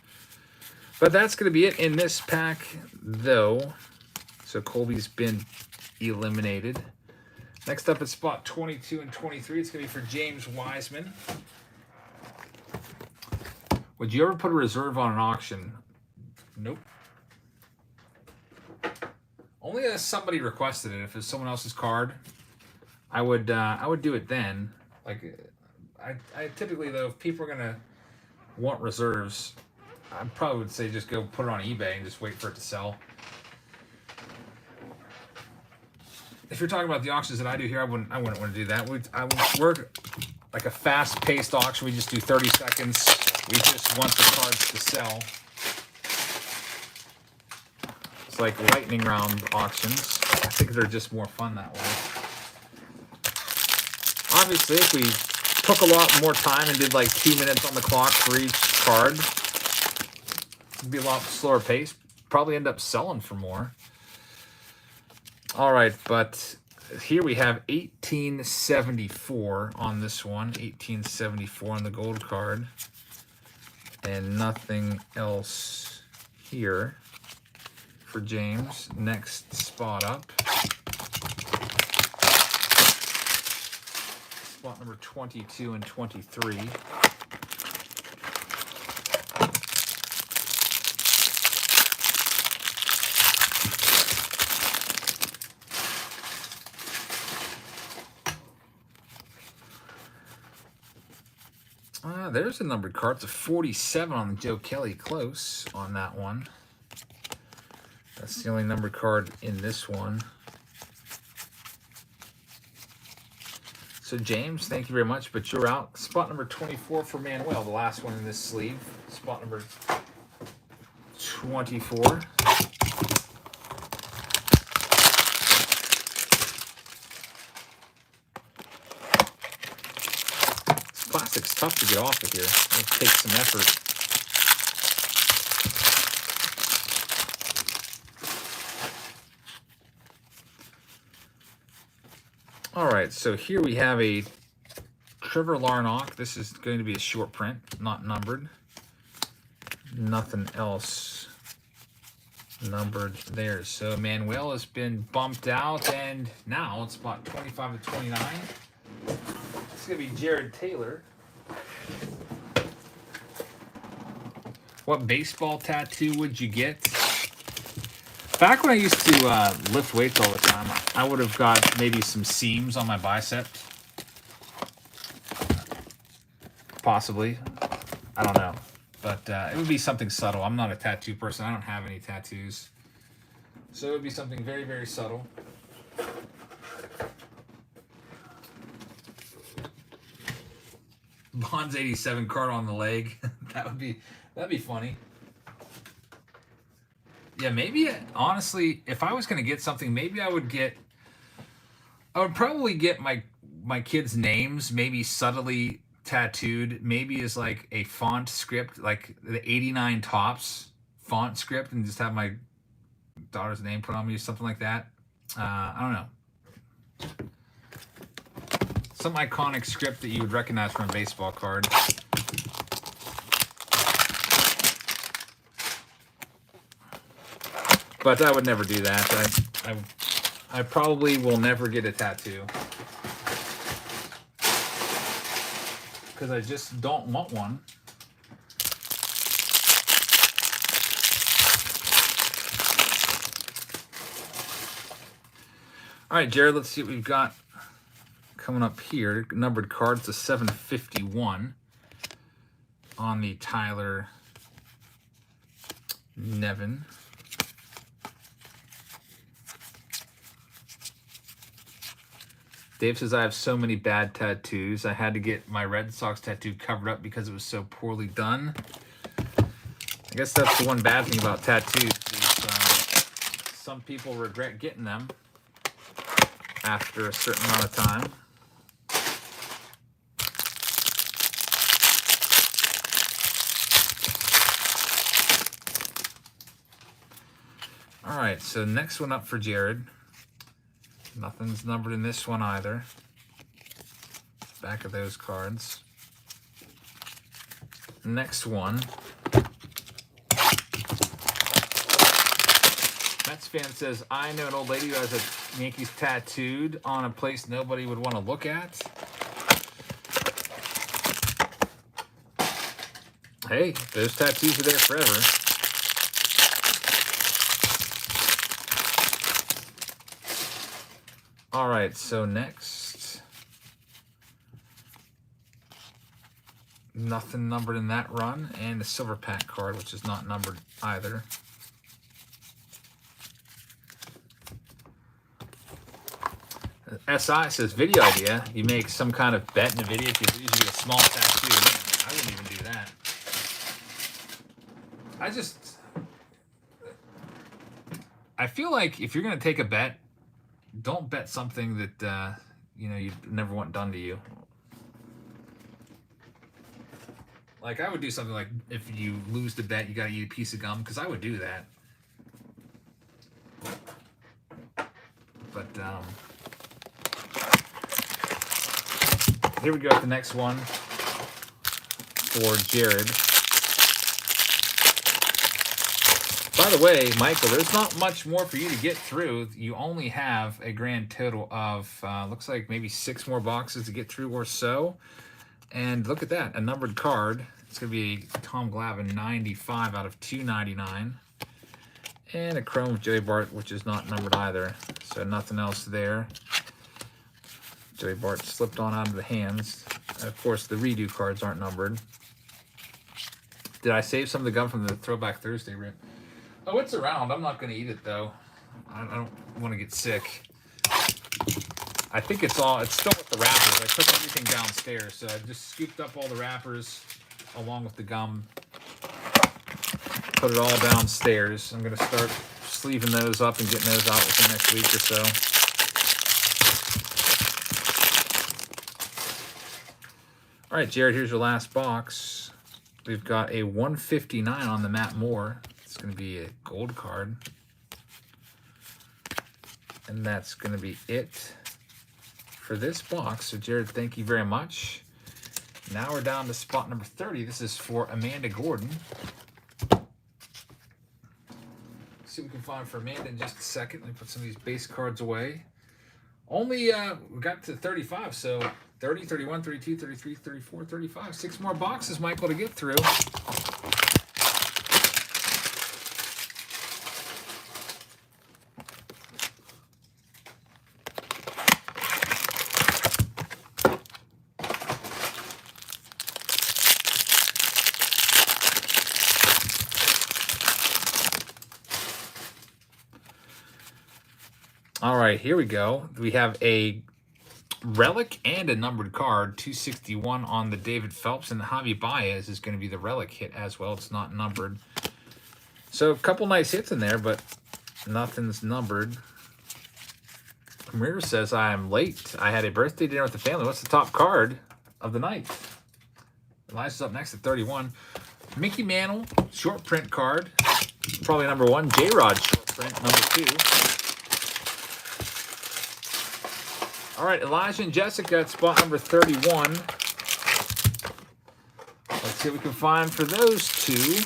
But that's going to be it in this pack, though. So Colby's been eliminated. Next up at spot 22 and 23, it's going to be for James Wiseman. Would you ever put a reserve on an auction? Nope. Only if somebody requested it. If it's someone else's card, I would do it then. Like, I typically, though, if people are gonna want reserves, I probably would say just go put it on eBay and just wait for it to sell. If you're talking about the auctions that I do here, I wouldn't want to do that. I would work like a fast-paced auction. We just do 30 seconds. We just want the cards to sell. It's like lightning round auctions. I think they're just more fun that way. Obviously, if we took a lot more time and did like 2 minutes on the clock for each card, it'd be a lot slower pace. Probably end up selling for more. All right, but here we have 1874 on this one. 1874 on the gold card. And nothing else here for James. Next spot up. Spot number 22 and 23. There's a numbered card. It's a 47 on the Joe Kelly. Close on that one. That's the only numbered card in this one. So, James, thank you very much, but you're out. Spot number 24 for Manuel, the last one in this sleeve. Spot number 24. Plastic's tough to get off of here. It takes some effort. All right, so here we have a Trevor Larnach. This is going to be a short print, not numbered. Nothing else numbered there. So Manuel has been bumped out, and now it's about 25 to 29. It's going to be Jared Taylor. What baseball tattoo would you get? Back when I used to lift weights all the time, I would have got maybe some seams on my bicep. Possibly. I don't know. But it would be something subtle. I'm not a tattoo person. I don't have any tattoos. So it would be something very, very subtle. Bond's 87 card on the leg. That'd be funny. Yeah, maybe honestly, if I was gonna get something, maybe I would probably get my kids' names, maybe subtly tattooed, maybe as like a font script, like the 89 Tops font script and just have my daughter's name put on me or something like that. I don't know. Some iconic script that you would recognize from a baseball card. But I would never do that. I probably will never get a tattoo. Because I just don't want one. All right, Jared, let's see what we've got coming up here. Numbered cards to 751 on the Tyler Nevin. Dave says, I have so many bad tattoos. I had to get my Red Sox tattoo covered up because it was so poorly done. I guess that's the one bad thing about tattoos. Is, some people regret getting them after a certain amount of time. All right, so next one up for Jared. Nothing's numbered in this one either. Back of those cards. Next one. Mets fan says, I know an old lady who has a Yankees tattooed on a place nobody would want to look at. Hey, those tattoos are there forever. All right, so next. Nothing numbered in that run. And the silver pack card, which is not numbered either. SI says, video idea. You make some kind of bet in a video. If you lose, you get a small tattoo. Man, I wouldn't even do that. I feel like if you're going to take a bet, don't bet something that, you know, you never want done to you. Like, I would do something like, if you lose the bet, you got to eat a piece of gum, because I would do that. But, here we go with the next one for Jared. By the way, Michael, there's not much more for you to get through. You only have a grand total of, looks like maybe 6 more boxes to get through or so. And look at that, a numbered card. It's going to be a Tom Glavine 95 out of 299. And a chrome of Joey Bart, which is not numbered either. So nothing else there. Joey Bart slipped on out of the hands. And of course, the redo cards aren't numbered. Did I save some of the gum from the Throwback Thursday rip? Oh, it's around. I'm not going to eat it, though. I don't want to get sick. I think it's still with the wrappers. I took everything downstairs, so I just scooped up all the wrappers along with the gum. Put it all downstairs. I'm going to start sleeving those up and getting those out within the next week or so. All right, Jared, here's your last box. We've got a 159 on the Matt Moore. It's going to be a gold card. And that's going to be it for this box. So, Jared, thank you very much. Now we're down to spot number 30. This is for Amanda Gordon. Let's see what we can find for Amanda in just a second. Let me put some of these base cards away. Only, we got to 35, so 30, 31, 32, 33, 34, 35. 6 more boxes, Michael, to get through. All right, here we go. We have a relic and a numbered card, 261 on the David Phelps, and Javi Baez is going to be the relic hit as well. It's not numbered. So a couple nice hits in there, but nothing's numbered. Maria says, I'm late. I had a birthday dinner with the family. What's the top card of the night? Eliza's up next at 31. Mickey Mantle, short print card. Probably number 1. J-Rod short print, number 2. All right, Elijah and Jessica at spot number 31. Let's see what we can find for those two.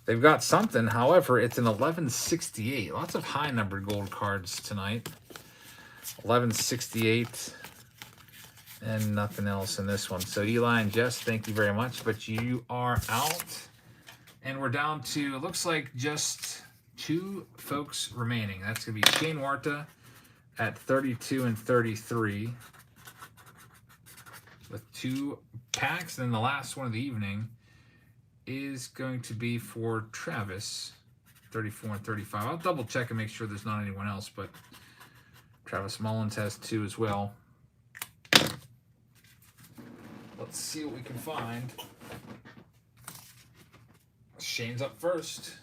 They've got something, however, it's an 1168. Lots of high-numbered gold cards tonight. 1168 and nothing else in this one. So Eli and Jess, thank you very much, but you are out. And we're down to, it looks like just 2 folks remaining. That's going to be Shane Warta at 32 and 33 with 2 packs. And then the last one of the evening is going to be for Travis, 34 and 35. I'll double check and make sure there's not anyone else, but Travis Mullins has 2 as well. Let's see what we can find. Shane's up first.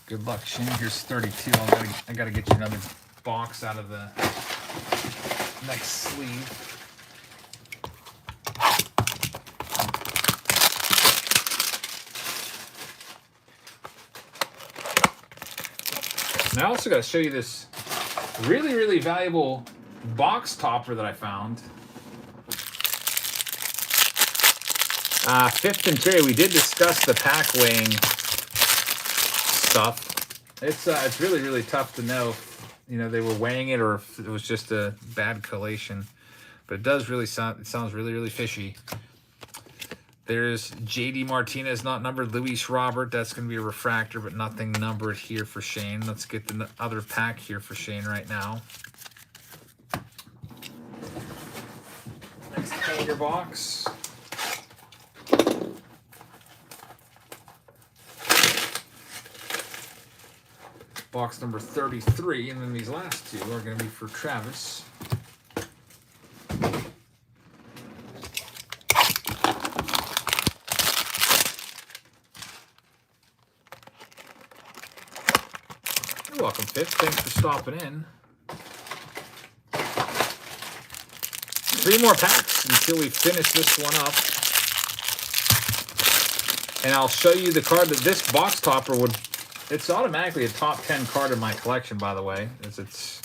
Good luck, Shane. Here's 32. I gotta get you another box out of the next sleeve. Now I also got to show you this really, really valuable box topper that I found. 5th and Terry, we did discuss the pack weighing stuff. It's really, really tough to know if, you know, they were weighing it or if it was just a bad collation. But it does really sound, it sounds really, really fishy. There's J.D. Martinez, not numbered. Luis Robert, that's going to be a refractor, but nothing numbered here for Shane. Let's get the other pack here for Shane right now. Next hanger box. Box number 33, and then these last 2 are going to be for Travis. You're welcome, Fitz. Thanks for stopping in. 3 more packs until we finish this one up. And I'll show you the card that this box topper would... It's automatically a top 10 card in my collection, by the way. It's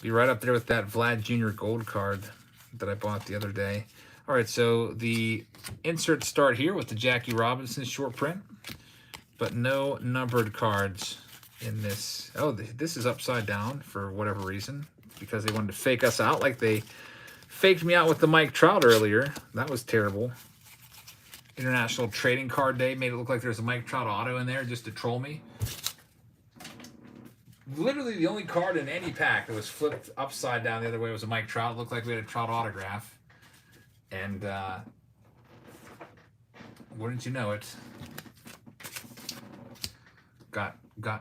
be right up there with that Vlad Jr. gold card that I bought the other day. All right, so the inserts start here with the Jackie Robinson short print, but no numbered cards in this. Oh, this is upside down for whatever reason, because they wanted to fake us out like they faked me out with the Mike Trout earlier. That was terrible. International Trading Card Day made it look like there's a Mike Trout auto in there just to troll me. Literally the only card in any pack that was flipped upside down the other way was a Mike Trout. It looked like we had a Trout autograph. And wouldn't you know it, got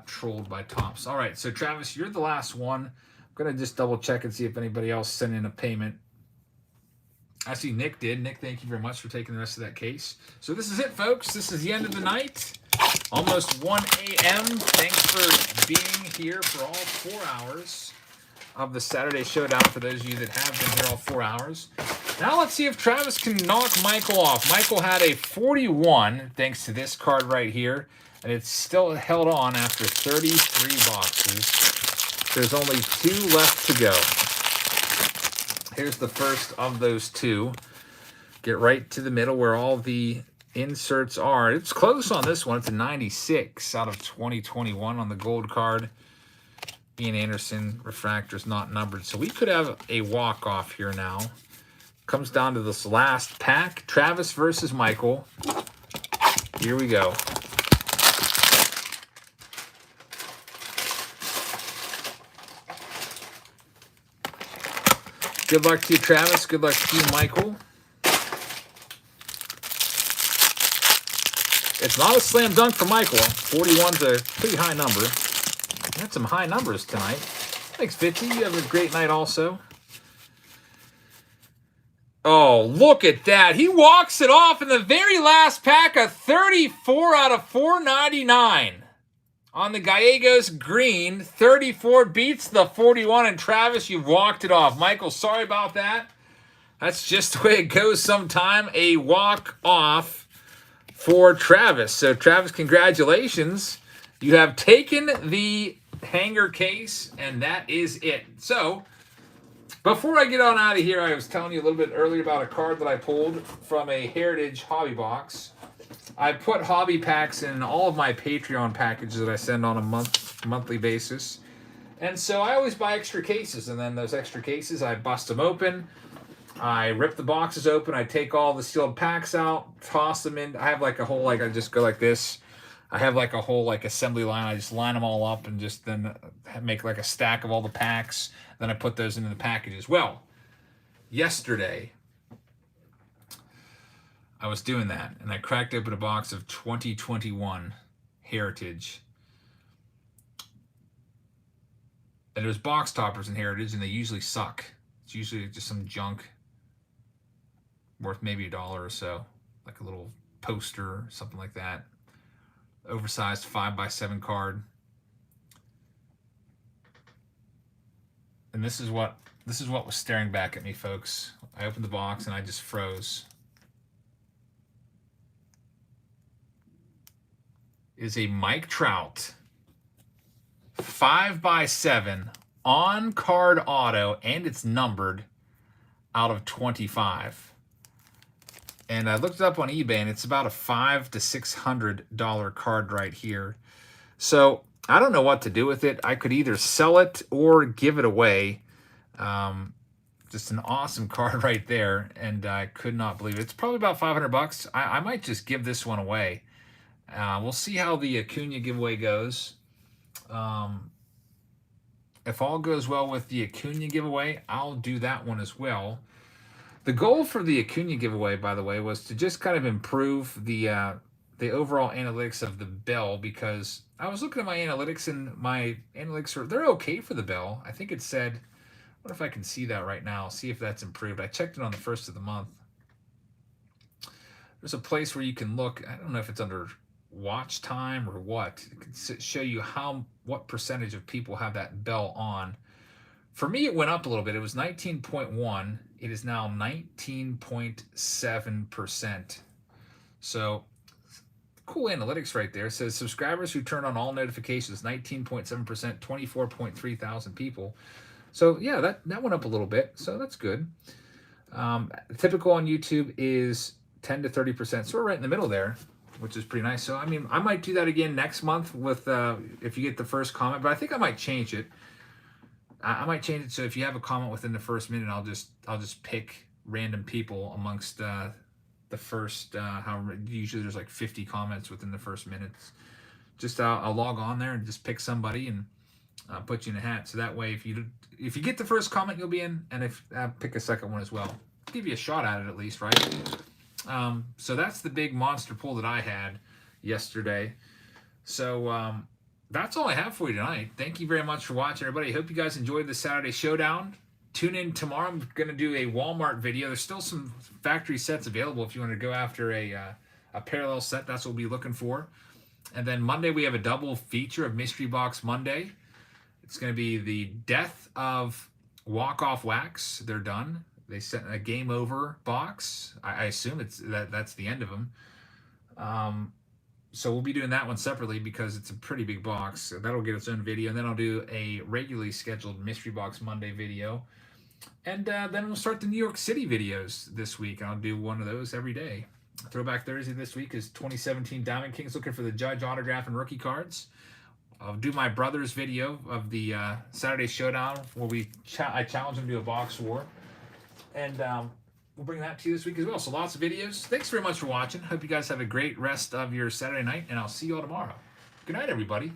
trolled by Topps. All right, so Travis, you're the last one. I'm going to just double check and see if anybody else sent in a payment. I see Nick did. Nick, thank you very much for taking the rest of that case. So this is it, folks. This is the end of the night. Almost 1 a.m. Thanks for being here for all 4 hours of the Saturday Showdown, for those of you that have been here all 4 hours. Now let's see if Travis can knock Michael off. Michael had a 41, thanks to this card right here, and it's still held on after 33 boxes. There's only 2 left to go. Here's the first of those 2. Get right to the middle where all the inserts are. It's close on this one. It's a 96 out of 2021 on the gold card. Ian Anderson refractors not numbered. So we could have a walk-off here now. Comes down to this last pack. Travis versus Michael. Here we go. Good luck to you, Travis. Good luck to you, Michael. It's not a slam dunk for Michael. 41's a pretty high number. You had some high numbers tonight. Thanks, Fitzy. You have a great night also. Oh, look at that. He walks it off in the very last pack, a 34 out of 499. On the Gallegos green, 34 beats the 41, and Travis, you've walked it off. Michael, sorry about that. That's just the way it goes sometime. A walk-off for Travis. So, Travis, congratulations. You have taken the hanger case, and that is it. So, before I get on out of here, I was telling you a little bit earlier about a card that I pulled from a Heritage hobby box. I put hobby packs in all of my Patreon packages that I send on a monthly basis. And so I always buy extra cases, and then those extra cases, I bust them open. I rip the boxes open. I take all the sealed packs out, toss them in. I have like a whole, I just go like this. I have like a whole assembly line. I just line them all up and just then make like a stack of all the packs. Then I put those into the packages. Well, yesterday, I was doing that, and I cracked open a box of 2021 Heritage. And there's box toppers in Heritage, and they usually suck. It's usually just some junk worth maybe $1 or so, like a little poster or something like that. Oversized 5x7 card. And this is what was staring back at me, folks. I opened the box and I just froze. Is a Mike Trout 5x7 on card auto, and it's numbered out of 25. And I looked it up on eBay, and it's about a $500 to $600 card right here. So I don't know what to do with it. I could either sell it or give it away. Just an awesome card right there, and I could not believe it. It's probably about $500. I might just give this one away. We'll see how the Acuna giveaway goes. If all goes well with the Acuna giveaway, I'll do that one as well. The goal for the Acuna giveaway, by the way, was to just kind of improve the overall analytics of the Bell, because I was looking at my analytics, and my analytics they're okay for the Bell. I think it said, what if I can see that right now? See if that's improved. I checked it on the 1st of the month. There's a place where you can look. I don't know if it's under watch time or what. It can show you what percentage of people have that Bell on. For me, it went up a little bit. It was 19.1. It is now 19.7%. So cool analytics right there. It says subscribers who turn on all notifications, 19.7%, 24.3 thousand people. So yeah, that went up a little bit. So that's good. Typical on YouTube is 10 to 30%. So we're right in the middle there, which is pretty nice. So, I mean, I might do that again next month with if you get the first comment, but I think I might change it. I might change it so if you have a comment within the first minute, I'll just pick random people amongst the first, however, usually there's like 50 comments within the first minute. Just I'll log on there and just pick somebody and put you in a hat. So that way, if you get the first comment, you'll be in, and if pick a second one as well. Give you a shot at it at least, right? So that's the big monster pull that I had yesterday. So that's all I have for you tonight. Thank you very much for watching, everybody. I hope you guys enjoyed the Saturday Showdown. Tune in tomorrow. I'm going to do a Walmart video. There's still some factory sets available if you want to go after a parallel set. That's what we'll be looking for. And then Monday, we have a double feature of Mystery Box Monday. It's going to be the death of Walk-Off Wax. They're done. They sent a game over box. I assume that's the end of them. So we'll be doing that one separately because it's a pretty big box. So that'll get its own video. And then I'll do a regularly scheduled Mystery Box Monday video. And then we'll start the New York City videos this week. I'll do one of those every day. Throwback Thursday this week is 2017 Diamond Kings, looking for the Judge autograph and rookie cards. I'll do my brother's video of the Saturday Showdown where I challenge him to a box war. And we'll bring that to you this week as well. So lots of videos. Thanks very much for watching. Hope you guys have a great rest of your Saturday night, and I'll see you all tomorrow. Good night, everybody.